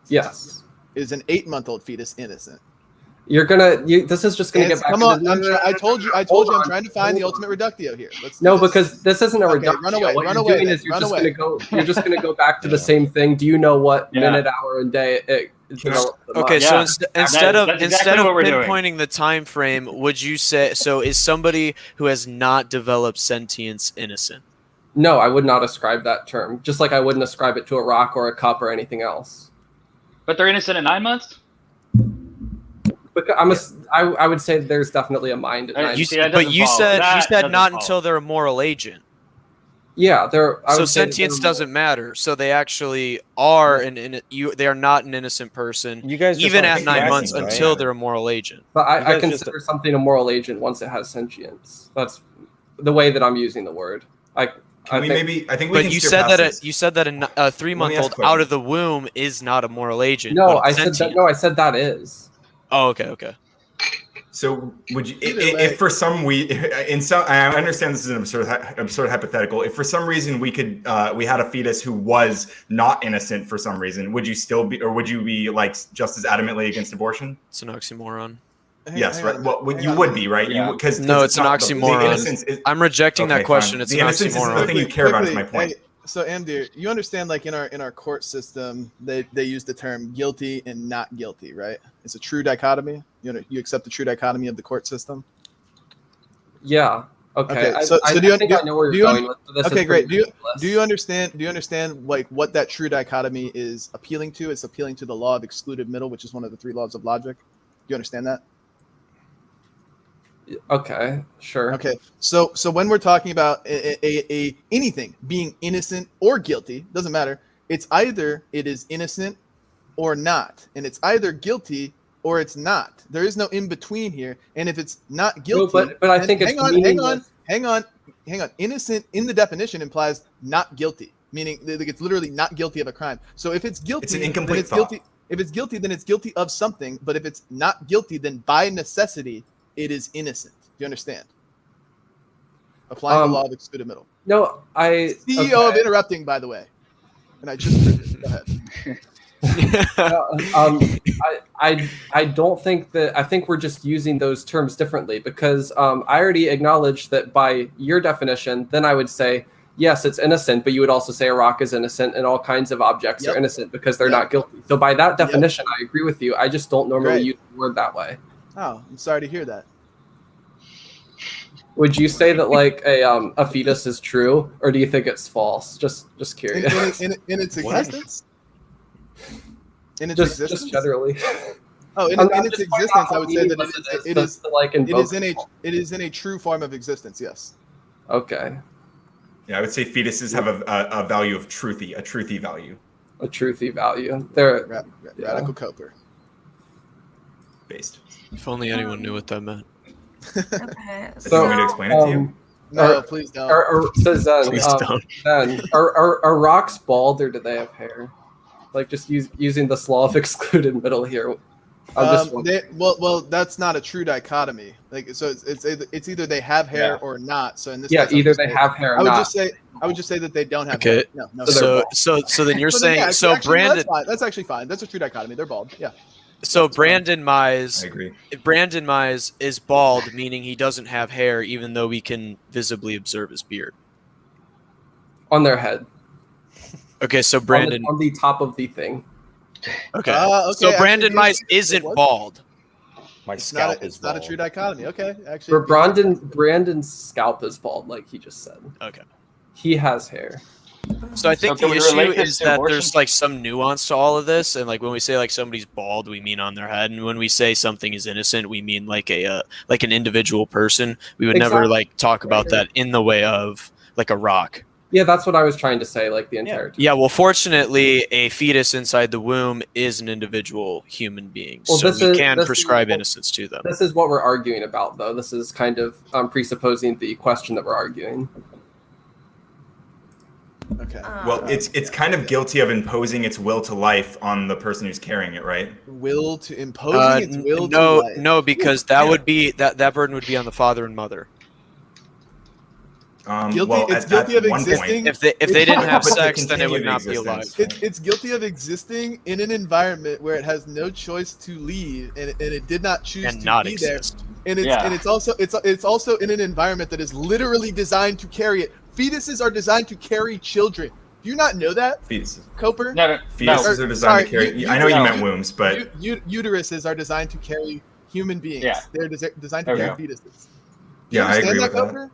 Yes. Is an 8-month-old fetus innocent? This is just gonna get back. Come to on, the- I told you, Hold I'm on, trying to find the hold ultimate reductio here. Let's do No, this. because this isn't a Okay, reduction. run away, What run you're away doing then, is you're run just away. you're just gonna go back to the Yeah. same thing. Do you know what Yeah. minute, hour, and day it developed the Okay, mind? so Yeah. instead of That's exactly instead what of we're doing. pinpointing the time frame, would you say so? Is somebody who has not developed sentience innocent? No, I would not ascribe that term. Just like I wouldn't ascribe it to a rock or a cup or anything else. But they're innocent at 9 months. Because I would say there's definitely a mind at Hey, nine. you see, that But doesn't you follow. said That doesn't not follow. until they're a moral agent. Yeah, I So would say that sentience they're- doesn't matter. So they actually are they are not an innocent person, You guys just even aren't at 9 months tracking, right? until they're a moral agent. But You I guys just- consider something a moral agent once it has sentience. That's the way that I'm using the word. I Can think, we maybe? I think we But can you steer said past that this. you said that a Let me ask 3-month-old a question. out of the womb is not a moral agent. no, but I said that. sentient. No, I said that is. Oh, okay. So would you, Either way. if for some I understand this is an absurd hypothetical. If for some reason we had a fetus who was not innocent for some reason, would you still be, or would you be like just as adamantly against abortion? It's an oxymoron. Yes, right. Well, you would be, right? Yeah. Because No, it's an not- oxymoron. The innocence is, I'm rejecting that okay, question. fine. It's The an innocence is the oxymoron. thing you care about. Is my Quickly, point. So Amdir, you understand, like in our court system, they use the term guilty and not guilty, right? It's a true dichotomy. You accept the true dichotomy of the court system. Yeah. Okay. Okay, so do you- think I know where do you're you- going with this. Okay, Is great. pretty Do you understand? Do you understand like what that true dichotomy is appealing to? It's appealing to the law of excluded middle, which is one of the 3 laws of logic. Do you understand that? Okay, sure. Okay, so when we're talking about a anything being innocent or guilty, doesn't matter. It's either it is innocent or not, and it's either guilty or it's not. There is no in between here. And if it's not guilty, but I think it's hang on. Innocent in the definition implies not guilty, meaning like it's literally not guilty of a crime. So if it's guilty, It's an then incomplete it's thought. guilty. If it's guilty, then it's guilty of something. But if it's not guilty, then by necessity, it is innocent. Do you understand? Applying the law of excluded middle. No, CEO of interrupting, by the way. And I just proved it. Go ahead. I don't think that. I think we're just using those terms differently because I already acknowledged that by your definition, then I would say yes, it's innocent, but you would also say a rock is innocent and all kinds of objects are innocent because they're not guilty. So by that definition, I agree with you. I just don't normally use the word that way. Oh, I'm sorry to hear that. Would you say that like a fetus is true, or do you think it's false? Just curious. In its existence? In its just existence? generally. Oh, in its existence, I would say that it is in a true form of existence. Yes. Okay. Yeah, I would say fetuses have a value of a truthy value. A truthy value. They're radical Cooper. Based. If only anyone knew what that meant. Okay. So, want me to explain it to you? No, please don't. So Zen, Please don't. Zen, are rocks bald or do they have hair? Like just using this law of excluded middle here. Well, that's not a true dichotomy. Like, so it's either they have hair or not. So in this case, either they have hair or not. I would just say that they don't have Okay. hair. No, So then you're saying Brandon. That's actually fine. That's a true dichotomy. They're bald. Yeah. So Brandon Mize, I agree. Brandon Mize is bald, meaning he doesn't have hair, even though we can visibly observe his beard on their head. Okay, so Brandon on the top of the thing. Okay. So Brandon Mize isn't bald. My scalp is bald. Not a true dichotomy. Okay, actually. For Brandon's scalp is bald, like he just said. Okay. He has hair. So I think So the can we relate issue this is to that abortion? there's like some nuance to all of this, and like when we say like somebody's bald, we mean on their head, and when we say something is innocent, we mean like like an individual person. We would never like talk about that in the way of like a rock. Yeah, that's what I was trying to say, like the entire time. Yeah, well, fortunately, a fetus inside the womb is an individual human being, so we can prescribe innocence to them. This is what we're arguing about, though. This is kind of presupposing the question that we're arguing. Okay. Well, it's kind of guilty of imposing its will to life on the person who's carrying it, right? Will to imposing its will to life. No, because that would be that burden would be on the father and mother. It's guilty of existing. If they didn't have sex, then it would not be alive. It's guilty of existing in an environment where it has no choice to leave, and it did not choose and to not be exist. there. And it's also in an environment that is literally designed to carry it. Fetuses are designed to carry children. Do you not know that? Fetuses. Coper? No. Fetuses are designed to carry. I know you meant wombs, but uteruses are designed to carry human beings. Yeah. They're designed to carry fetuses. Do you I agree understand with that. Coper?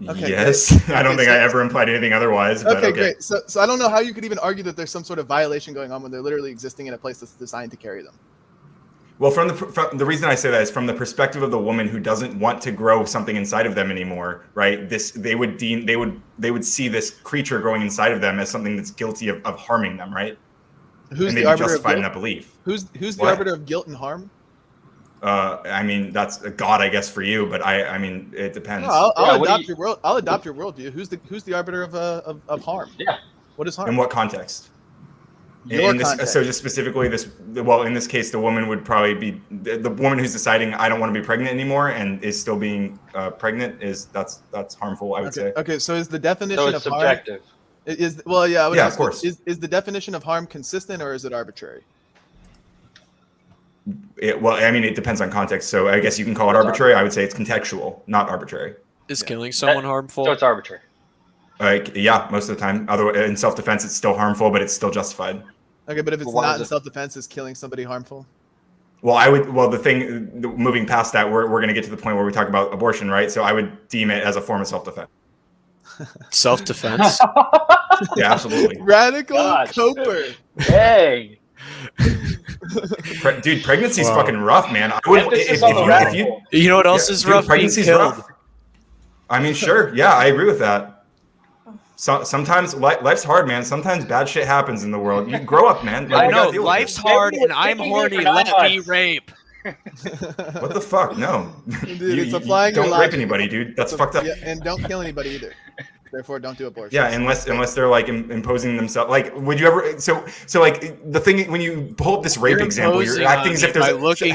Okay, yes, I don't think I ever implied anything otherwise. But okay, great. So I don't know how you could even argue that there's some sort of violation going on when they're literally existing in a place that's designed to carry them. Well, from the reason I say that is from the perspective of the woman who doesn't want to grow something inside of them anymore, right? They would see this creature growing inside of them as something that's guilty of harming them, right? Who's and the arbiter of justified in guilt? that belief. Who's the arbiter of guilt and harm? I mean, that's a God, I guess, for you, but I mean, it depends. No, I'll adopt your world. I'll adopt your worldview. Who's the arbiter of harm? Yeah. What is harm? In what context? Your context. So just specifically in this case, the woman would probably be the woman who's deciding I don't want to be pregnant anymore and is still being pregnant that's harmful, I would say. Okay, so is the definition So of it's subjective. harm I would Yeah, ask, of course. is the definition of harm consistent or is it arbitrary? It depends on context. So I guess you can call it arbitrary. I would say it's contextual, not arbitrary. Is killing someone harmful? So it's arbitrary. Yeah, most of the time. Otherwise, in self-defense, it's still harmful, but it's still justified. Okay, but if it's Why not is in it- self-defense, is killing somebody harmful? Moving past that, we're going to get to the point where we talk about abortion, right? So I would deem it as a form of self-defense. Self-defense. Yeah, absolutely. Radical Gosh. Coper. Hey. Dude, pregnancy's Wow. fucking rough, man. I would Emphasis on the if radical. you You know what else Yeah, is dude, rough? Being pregnancy's killed. rough. I mean, sure. Yeah, I agree with that. Sometimes life's hard, man. Sometimes bad shit happens in the world. You grow up, man. Like, I we gotta know deal with life's it. hard Maybe and it's I'm taking me horny. for 9 Let me months. rape. What the fuck? No. Dude, it's applying your don't logic. rape anybody, dude. That's fucked up. Yeah, and don't kill anybody either. Therefore, don't do abortion. Yeah, unless they're like imposing themselves. Like, would you ever? So like the thing when you pull up this rape You're example, you're imposing acting on as if me there's. by looking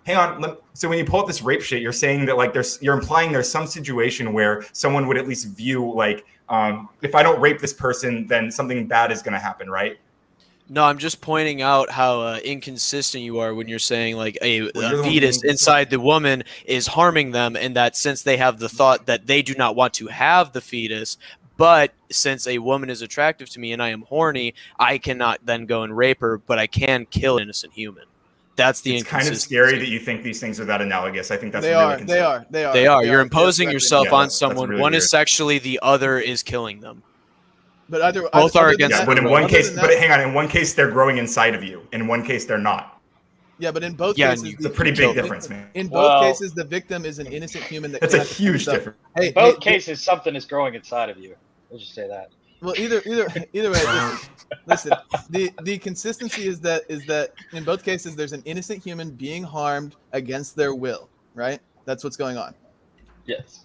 Hang on. So when you pull up this rape shit, you're saying that like you're implying there's some situation where someone would at least view like, if I don't rape this person, then something bad is going to happen, right? No, I'm just pointing out how inconsistent you are when you're saying like Well, you're the a one fetus being inside the woman is harming them, and that since they have the thought that they do not want to have the fetus, but since a woman is attractive to me and I am horny, I cannot then go and rape her, but I can kill an innocent human. That's the It's kind of inconsistency. scary that you think these things are that analogous. I think that's They really are. concerning. They are. They are. You're You're imposing correct. yourself Yeah, on that's someone. really One weird. is sexually, the other is killing them. But Both are other than against Yeah, that- but in the one other case, than but that- hang on, in one case they're growing inside of you. In one case they're not. Yeah, but in both Yeah, cases, and you- It's a pretty big difference, man. In both Well- cases, the victim is an innocent human that That's a cannot defend huge himself. difference. Hey, Both hey, cases, something is growing inside of you. We'll just say that. Well, either way, listen. The consistency is that in both cases there's an innocent human being harmed against their will, right? That's what's going on. Yes.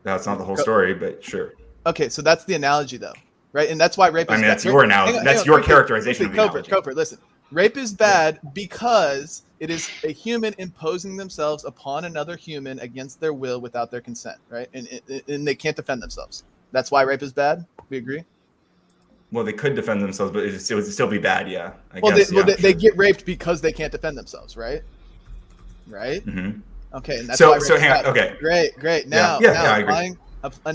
That's not the whole story, but sure. Okay, so that's the analogy though, right? And that's why rape is I mean, bad. that's your analogy. Hang on, That's hang your on, characterization of the analogy. Coper, listen. Rape is bad because it is a human imposing themselves upon another human against their will without their consent, right? And they can't defend themselves. That's why rape is bad. We agree? Well, they could defend themselves, but it would still be bad. Yeah, I Well, guess. they get raped because they can't defend themselves, right? Right? Mm-hmm. Okay, and that's So- why rape so is hang on, bad. okay. Great. Now, Yeah, now I agree. applying,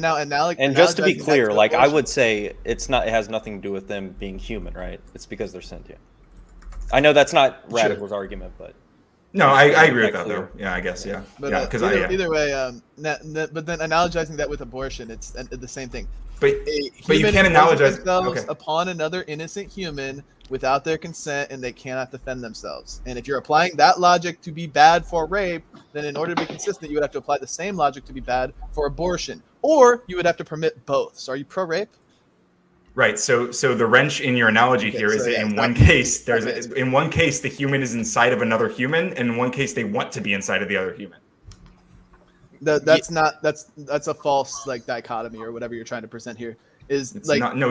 now And just to be analogizing that clear, like I abortion. would say it has nothing to do with them being human, right? It's because they're sentient. I know that's not Radical's argument, but No, I agree with That that though. clear. Yeah, I guess. Yeah, But yeah, because either way, but then analogizing that with abortion, it's the same thing. But A But you human can't imposes analogize- themselves okay. upon another innocent human without their consent, and they cannot defend themselves. And if you're applying that logic to be bad for rape, then in order to be consistent, you would have to apply the same logic to be bad for abortion, or you would have to permit both. So, are you pro-rape? right. So the wrench in your analogy Okay, here is so that yeah, in it's one not- case it's- in one case the human is inside of another human, and in one case they want to be inside of the other human. That's a false like dichotomy or whatever you're trying to present here. Is It's like not. No,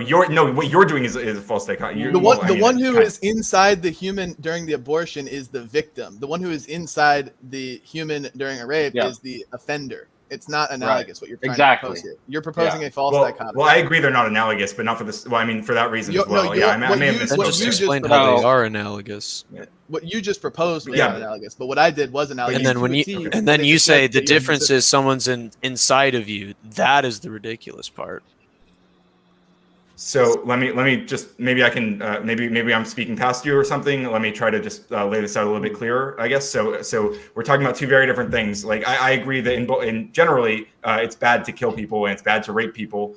what you're doing is a false dichotomy. the one who is inside the human during the abortion is the victim. The one who is inside the human during a rape Yeah. is the offender. It's not analogous what you're trying Exactly. to propose here. You're proposing a false well, dichotomy. well, I agree they're not analogous, but not for this. Well, I mean, for that reason as well. Yeah, I may have Then missed what just you just explain how proposed- they are analogous. What you just proposed was Yeah. not analogous, but what I did was analogous. And then to when a you T, and then it you just say said the that you're difference is someone's inside of you. That is the ridiculous part. So let me just maybe I can maybe I'm speaking past you or something. Let me try to just lay this out a little bit clearer, I guess. So we're talking about two very different things. Like I agree that in generally it's bad to kill people and it's bad to rape people.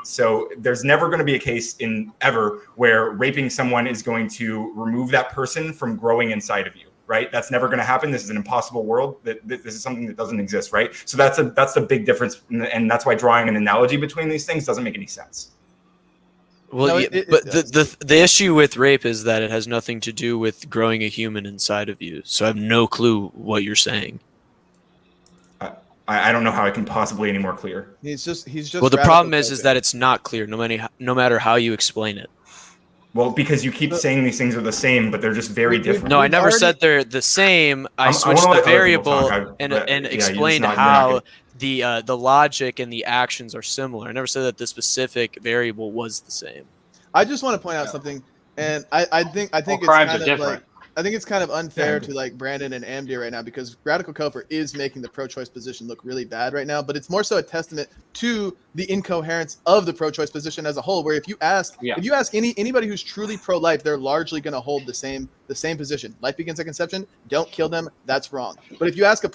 So there's never going to be a case in ever where raping someone is going to remove that person from growing inside of you. Right? That's never going to happen. This is an impossible world. This is something that doesn't exist. Right? So that's the big difference, and that's why drawing an analogy between these things doesn't make any sense. Well, No, yeah, it but does. the issue with rape is that it has nothing to do with growing a human inside of you. So I have no clue what you're saying. I don't know how I can possibly any more clear. He's just Well, the radical problem is focused. that it's not clear, no matter how you explain it. Well, because you keep saying these things are the same, but they're just very different. No, I never said they're the same. I switched the variable and explained how the logic and the actions are similar. I never said that the specific variable was the same. I just want to point out something, and I think All it's crimes kind are of different. like, I think it's kind of unfair to like Brandon and Amdir right now, because Radical Kofor is making the pro-choice position look really bad right now, but it's more so a testament to the incoherence of the pro-choice position as a whole, where if you ask anybody who's truly pro-life, they're largely going to hold the same position. Life begins at conception, don't kill them, that's wrong. But if you ask 20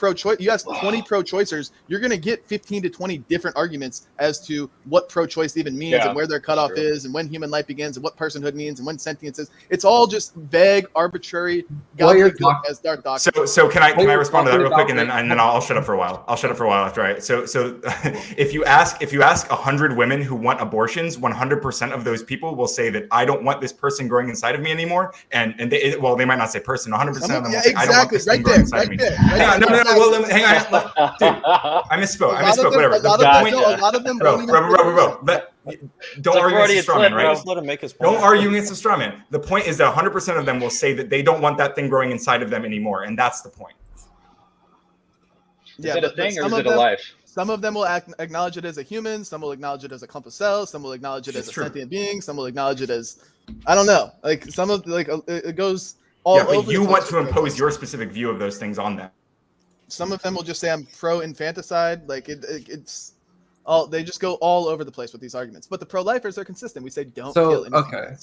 pro-choicers, you're going to get 15 to 20 different arguments as to what pro-choice even means and where their cutoff is and when human life begins and what personhood means and when sentience is. It's all just vague, arbitrary, as dark doctrine. So can I respond to that real quick, and then I'll shut up for a while. I'll shut up for a while after I. So if you ask 100 women who want abortions, 100% of those people will say that I don't want this person growing inside of me anymore, and they might not say person. 100% of them will say I don't want this thing growing inside of me. No. Well, hang on, dude. I misspoke. Whatever. A lot of them bro. Don't argue against the straw man, right? Just let him make his point. Don't argue against the straw man. The point is that 100% of them will say that they don't want that thing growing inside of them anymore, and that's the point. Is it a thing or is it a life? Some of them will acknowledge it as a human. Some will acknowledge it as a clump of cells. Some will acknowledge it as a sentient being. Some will acknowledge it as, I don't know. Like some of it goes all over. Yeah, but you want to impose your specific view of those things on them. Some of them will just say I'm pro-infanticide. Like it's all, they just go all over the place with these arguments. But the pro-lifers are consistent. We say don't kill anything. Okay.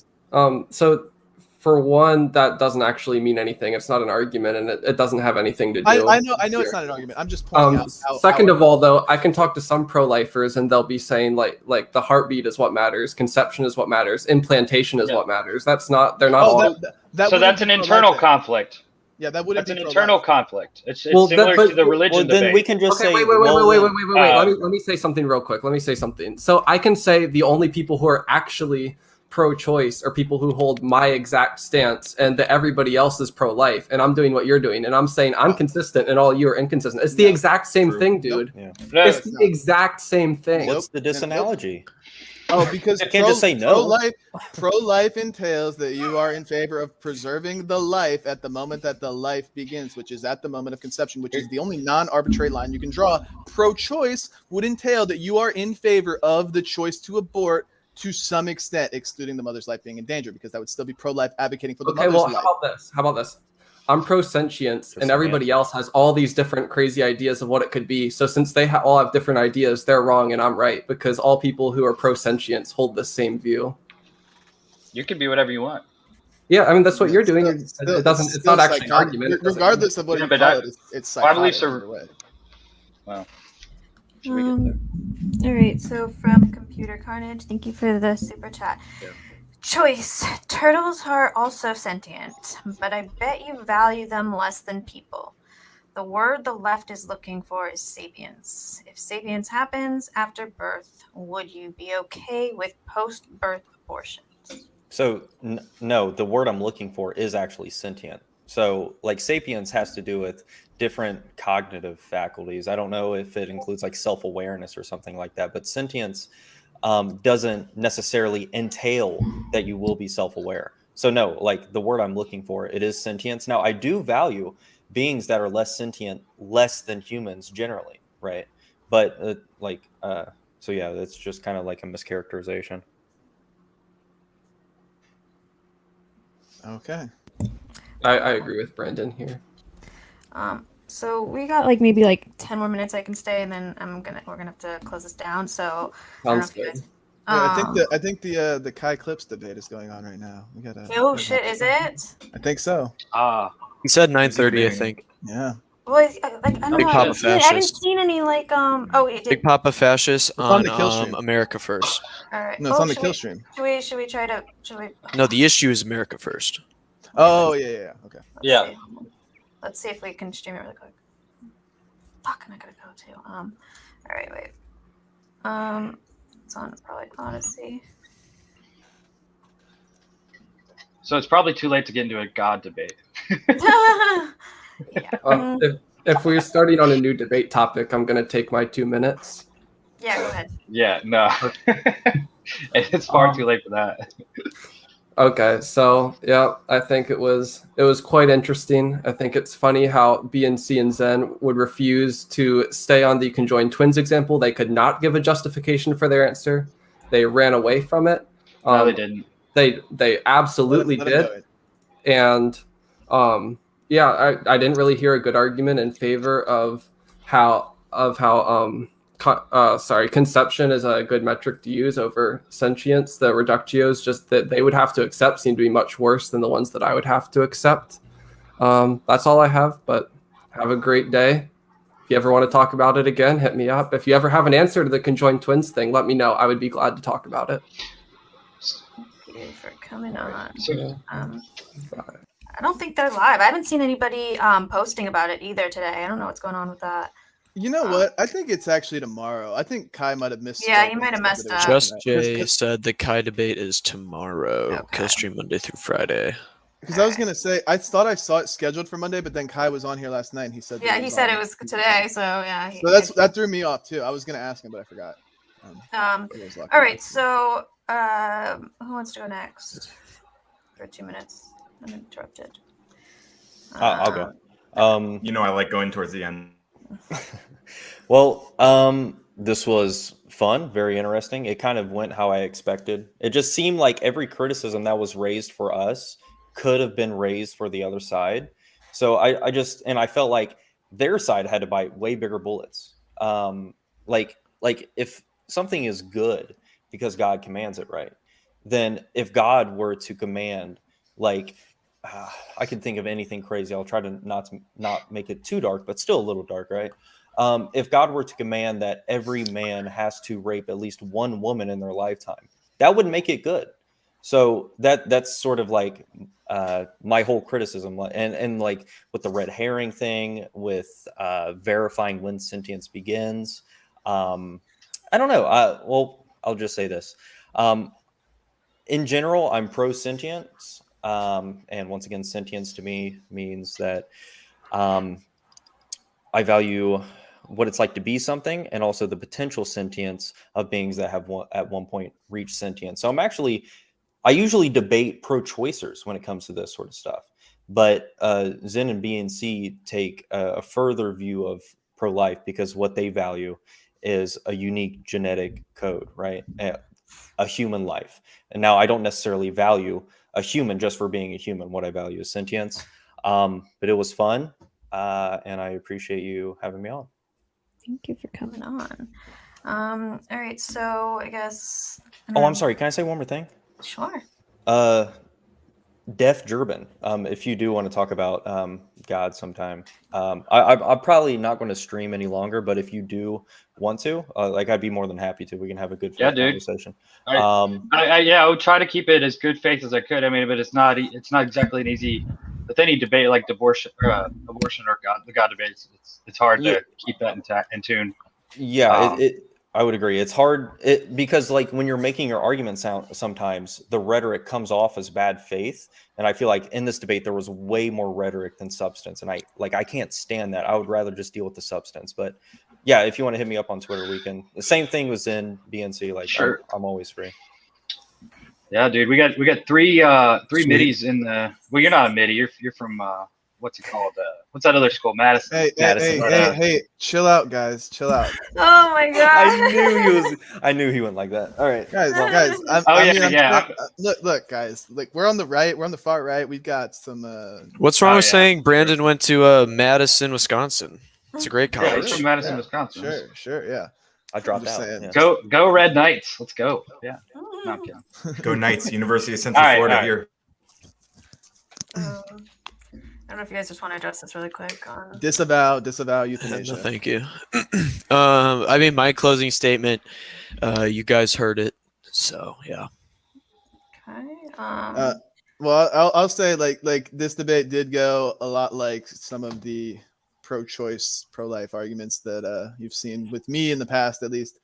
So for one, that doesn't actually mean anything. It's not an argument, and it doesn't have anything to do. I know it's not an argument. I'm just pointing out. Second of all, though, I can talk to some pro-lifers, and they'll be saying like the heartbeat is what matters, conception is what matters, implantation is what matters. That's not. They're not. So that's an internal conflict. Yeah, that wouldn't be an internal conflict. It's similar to the religion debate. Then we can just say. Wait. Let me say something real quick. So I can say the only people who are actually pro-choice are people who hold my exact stance, and that everybody else is pro-life, and I'm doing what you're doing, and I'm saying I'm consistent, and all you are inconsistent. It's the exact same thing, dude. Nope. Yeah. It's the exact same thing. What's the disanalogy? Oh, because you can't just say no. Pro-life entails that you are in favor of preserving the life at the moment that the life begins, which is at the moment of conception, which is the only non-arbitrary line you can draw. Pro-choice would entail that you are in favor of the choice to abort to some extent, excluding the mother's life being in danger, because that would still be pro-life advocating for the mother's life. How about this? I'm pro-sentience, and everybody else has all these different crazy ideas of what it could be. So since they all have different ideas, they're wrong and I'm right, because all people who are pro-sentience hold the same view. You can be whatever you want. Yeah, I mean that's what you're doing. It's not actually an argument. Regardless of what you call it, it's psychotic. I believe so. Wow. All right, so from Computer Carnage, thank you for the super chat. Yeah. Choice. Turtles are also sentient, but I bet you value them less than people. The word the left is looking for is sapience. If sapience happens after birth, would you be okay with post-birth abortions? So, no, the word I'm looking for is actually sentient. So, like, sapience has to do with different cognitive faculties. I don't know if it includes, like, self-awareness or something like that, but sentience doesn't necessarily entail that you will be self-aware. So no, like the word I'm looking for, it is sentience. Now I do value beings that are less sentient, less than humans generally, right? But so yeah, that's just kind of like a mischaracterization. Okay. I agree with Brandon here. So we got like maybe like 10 more minutes I can stay, and then we're gonna have to close this down. So sounds good. I think the Kai Clips debate is going on right now. We gotta. Oh shit! Is it? I think so. He said 9:30, I think. Yeah. Well, I don't know. I haven't seen any like Big Papa Fascist on the kill stream. America First. All right. No, it's on the kill stream. Should we try to? No, the issue is America First. Oh yeah. Okay. Let's see if we can stream it really quick. Fuck, I'm not gonna go too. All right, wait. It's on probably Odyssey. So it's probably too late to get into a God debate. Yeah. If we're starting on a new debate topic, I'm gonna take my 2 minutes. Yeah, go ahead. Yeah, no. It's far too late for that. Okay, so yeah, I think it was quite interesting. I think it's funny how BNC and Zen would refuse to stay on the conjoined twins example. They could not give a justification for their answer. They ran away from it. No, they didn't. They absolutely Let 'em go. did. And yeah, I didn't really hear a good argument in favor of how conception is a good metric to use over sentience. The reductios just that they would have to accept seem to be much worse than the ones that I would have to accept. That's all I have, but have a great day. If you ever want to talk about it again, hit me up. If you ever have an answer to the conjoined twins thing, let me know. I would be glad to talk about it. Thank you for coming on. So, I don't think they're live. I haven't seen anybody posting about it either today. I don't know what's going on with that. You know what? I think it's actually tomorrow. I think Kai might have missed. Yeah, you might have messed up. Just Jay said the Kai debate is tomorrow. Okay. Co-stream Monday through Friday. Because I was gonna say I thought I saw it scheduled for Monday, but then Kai was on here last night and he said. Yeah, he said it was today. So yeah. So that threw me off too. I was gonna ask him, but I forgot. All right. So who wants to go next? For 2 minutes. I'm interrupted. I'll go. I like going towards the end. Well, this was fun, very interesting. It kind of went how I expected. It just seemed like every criticism that was raised for us could have been raised for the other side. So I felt like their side had to bite way bigger bullets. Like if something is good because God commands it, right? Then if God were to command, I can think of anything crazy. I'll try to not make it too dark, but still a little dark, right? If God were to command that every man has to rape at least one woman in their lifetime, that would make it good. So that's sort of like my whole criticism, and like with the red herring thing, with verifying when sentience begins. I don't know. Well, I'll just say this. In general, I'm pro sentience. And once again, sentience to me means that I value what it's like to be something, and also the potential sentience of beings that have at one point reached sentience. So I usually debate pro-choicers when it comes to this sort of stuff. But Zen and BNC take a further view of pro-life because what they value is a unique genetic code, right? A human life. And now I don't necessarily value a human just for being a human. What I value is sentience. But it was fun, and I appreciate you having me on. Thank you for coming on. All right, so I guess. I'm sorry. Can I say one more thing? Sure. Def Gerban. If you do want to talk about God sometime, I'm probably not going to stream any longer. But if you do want to, I'd be more than happy to. We can have a good conversation. I would try to keep it as good faith as I could. I mean, but it's not exactly an easy. With any debate like abortion or the God debates, it's hard to keep that in tune. Yeah, I would agree. It's hard because when you're making your argument sound, sometimes the rhetoric comes off as bad faith. And I feel like in this debate, there was way more rhetoric than substance. And I can't stand that. I would rather just deal with the substance. But yeah, if you want to hit me up on Twitter, we can. The same thing was in BNC. Sure. I'm always free. Yeah, dude, we got three middies in the. Well, you're not a midi. You're from what's it called? What's that other school? Madison. Hey, chill out, guys. Chill out. Oh my god. I knew he went like that. All right, guys. Look, guys. We're on the right. We're on the far right. We've got some. What's wrong with saying Brandon went to Madison, Wisconsin? It's a great college. Yeah, he's from Madison, Wisconsin. Sure, yeah. I dropped out. Yeah. Go Red Knights. Let's go. Yeah. No, I'm kidding. Go Knights. University of Central Florida here. I don't know if you guys just want to address this really quick. Disavow euthanasia. No, thank you. I mean, my closing statement. You guys heard it, so yeah. Okay. Well, I'll say like this debate did go a lot like some of the pro-choice, pro-life arguments that you've seen with me in the past, at least,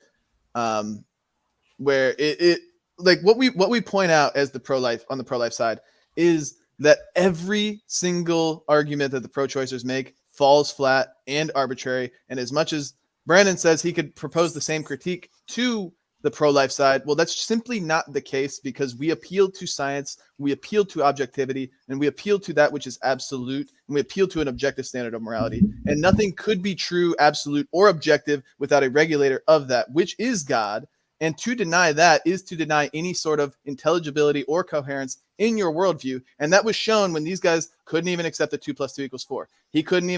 where it like what we point out as the pro-life on the pro-life side is that every single argument that the pro-choicers make falls flat and arbitrary. And as much as Brandon says he could propose the same critique to the pro-life side. Well, that's simply not the case, because we appeal to science, we appeal to objectivity, and we appeal to that which is absolute, and we appeal to an objective standard of morality. And nothing could be true, absolute, or objective without a regulator of that, which is God. And to deny that is to deny any sort of intelligibility or coherence in your worldview. And that was shown when these guys couldn't even accept that 2 + 2 = 4. He couldn't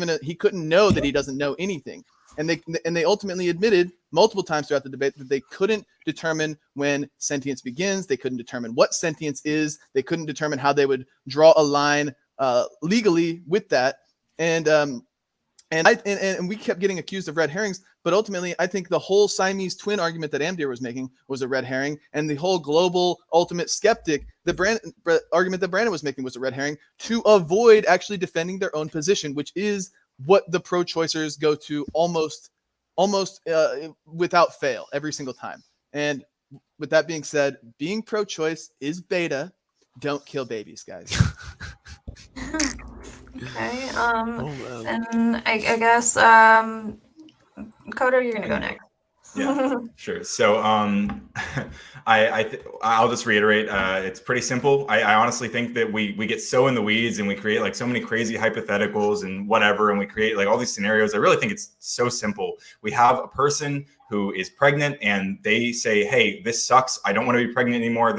know that he doesn't know anything. And they ultimately admitted multiple times throughout the debate that they couldn't determine when sentience begins. They couldn't determine what sentience is. They couldn't determine how they would draw a line legally with that. And we kept getting accused of red herrings. But ultimately, I think the whole Siamese twin argument that Amdir was making was a red herring, and the whole global ultimate skeptic, the argument that Brandon was making, was a red herring, to avoid actually defending their own position, which is what the pro-choicers go to almost without fail every single time. And with that being said, being pro-choice is beta. Don't kill babies, guys. Okay. wow. And I guess Coder, you're gonna go next. Yeah, sure. So I'll just reiterate, it's pretty simple. I honestly think that we get so in the weeds and we create like so many crazy hypotheticals and whatever, and we create like all these scenarios. I really think it's so simple. We have a person who is pregnant and they say, hey, this sucks. I don't want to be pregnant anymore. And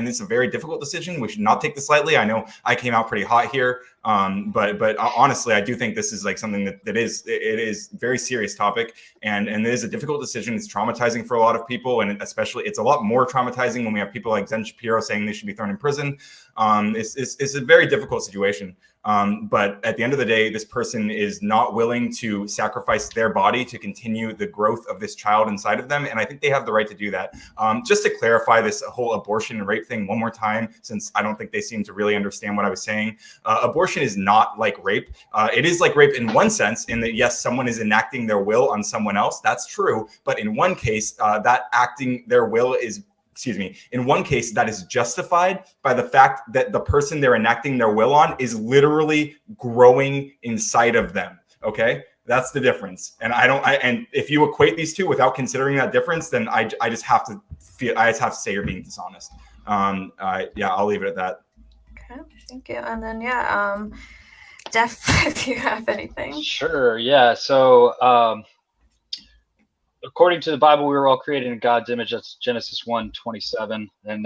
it's a very difficult decision. We should not take this lightly. I know I came out pretty hot here. But honestly, I do think this is like something that is very serious topic, and it is a difficult decision. It's traumatizing for a lot of people, and especially it's a lot more traumatizing when we have people like Zen Shapiro saying they should be thrown in prison. It's a very difficult situation. But at the end of the day, this person is not willing to sacrifice their body to continue the growth of this child inside of them. And I think they have the right to do that. Just to clarify this whole abortion and rape thing one more time, since I don't think they seem to really understand what I was saying. Abortion is not like rape. It is like rape in one sense, in that, yes, someone is enacting their will on someone else. That's true. But in one case, that acting their will is in one case, that is justified by the fact that the person they're enacting their will on is literally growing inside of them. Okay, that's the difference. And and if you equate these two without considering that difference, then I just have to say you're being dishonest. Yeah, I'll leave it at that. Okay, thank you. And then Jeff, if you have anything. Sure. Yeah. So according to the Bible, we were all created in God's image. That's Genesis 1:27, and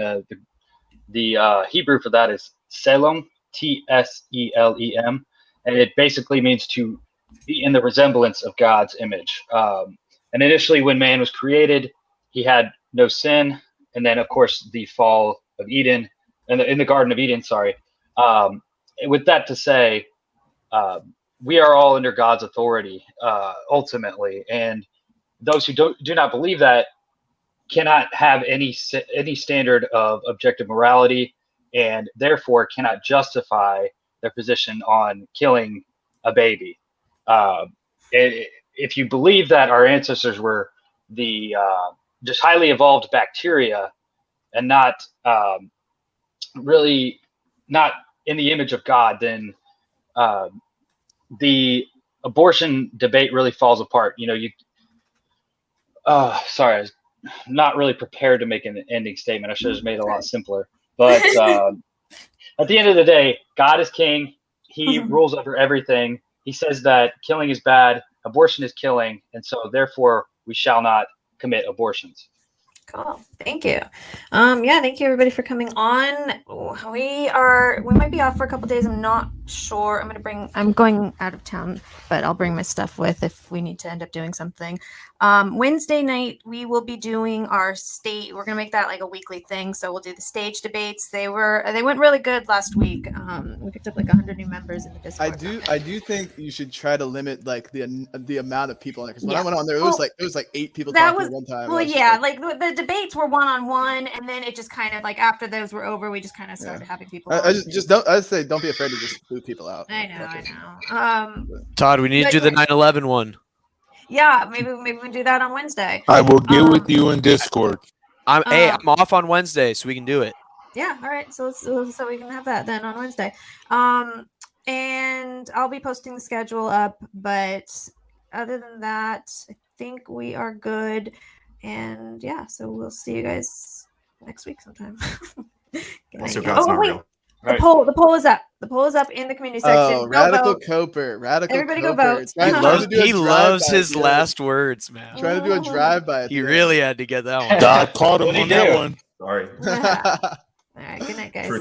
the Hebrew for that is Tselem, Tselem, and it basically means to be in the resemblance of God's image. And initially, when man was created, he had no sin, and then of course the fall of Eden, and in the Garden of Eden. Sorry. With that to say, we are all under God's authority ultimately, and those who do not believe that cannot have any standard of objective morality, and therefore cannot justify their position on killing a baby. If you believe that our ancestors were the just highly evolved bacteria and not really not in the image of God, then the abortion debate really falls apart. Sorry, I was not really prepared to make an ending statement. I should have made it a lot simpler. But at the end of the day, God is king. He rules over everything. He says that killing is bad, abortion is killing, and so therefore we shall not commit abortions. Cool. Thank you. Thank you everybody for coming on. We might be off for a couple days. I'm not sure. I'm going out of town, but I'll bring my stuff with if we need to end up doing something. Wednesday night we will be doing our state. We're gonna make that like a weekly thing. So we'll do the stage debates. They went really good last week. We picked up like 100 new members in the Discord. I do think you should try to limit like the amount of people on there, because when I went on there, it was like 8 people talking at one time. Well, yeah, like the debates were one-on-one, and then it just kind of like after those were over, we just kind of started having people. I say don't be afraid to just boot people out. I know. Todd, we need to do the 9/11 one. Yeah, maybe we can do that on Wednesday. I will get with you in Discord. I'm off on Wednesday, so we can do it. Yeah, all right. So we can have that then on Wednesday. And I'll be posting the schedule up, but other than that, I think we are good. And yeah, so we'll see you guys next week sometime. Good night, Also, y'all. God's Oh not wait, real. the poll is up. The poll is up in the community section. Oh, Go Radical vote. Coper. Radical Everybody go Coper. vote. Trying to do a He loves drive-by, his dude. last words, man. Trying to do a drive-by. He really had to get that one. God caught him What'd he on that do? one. Sorry. Yeah. All right. Good night, guys. Truth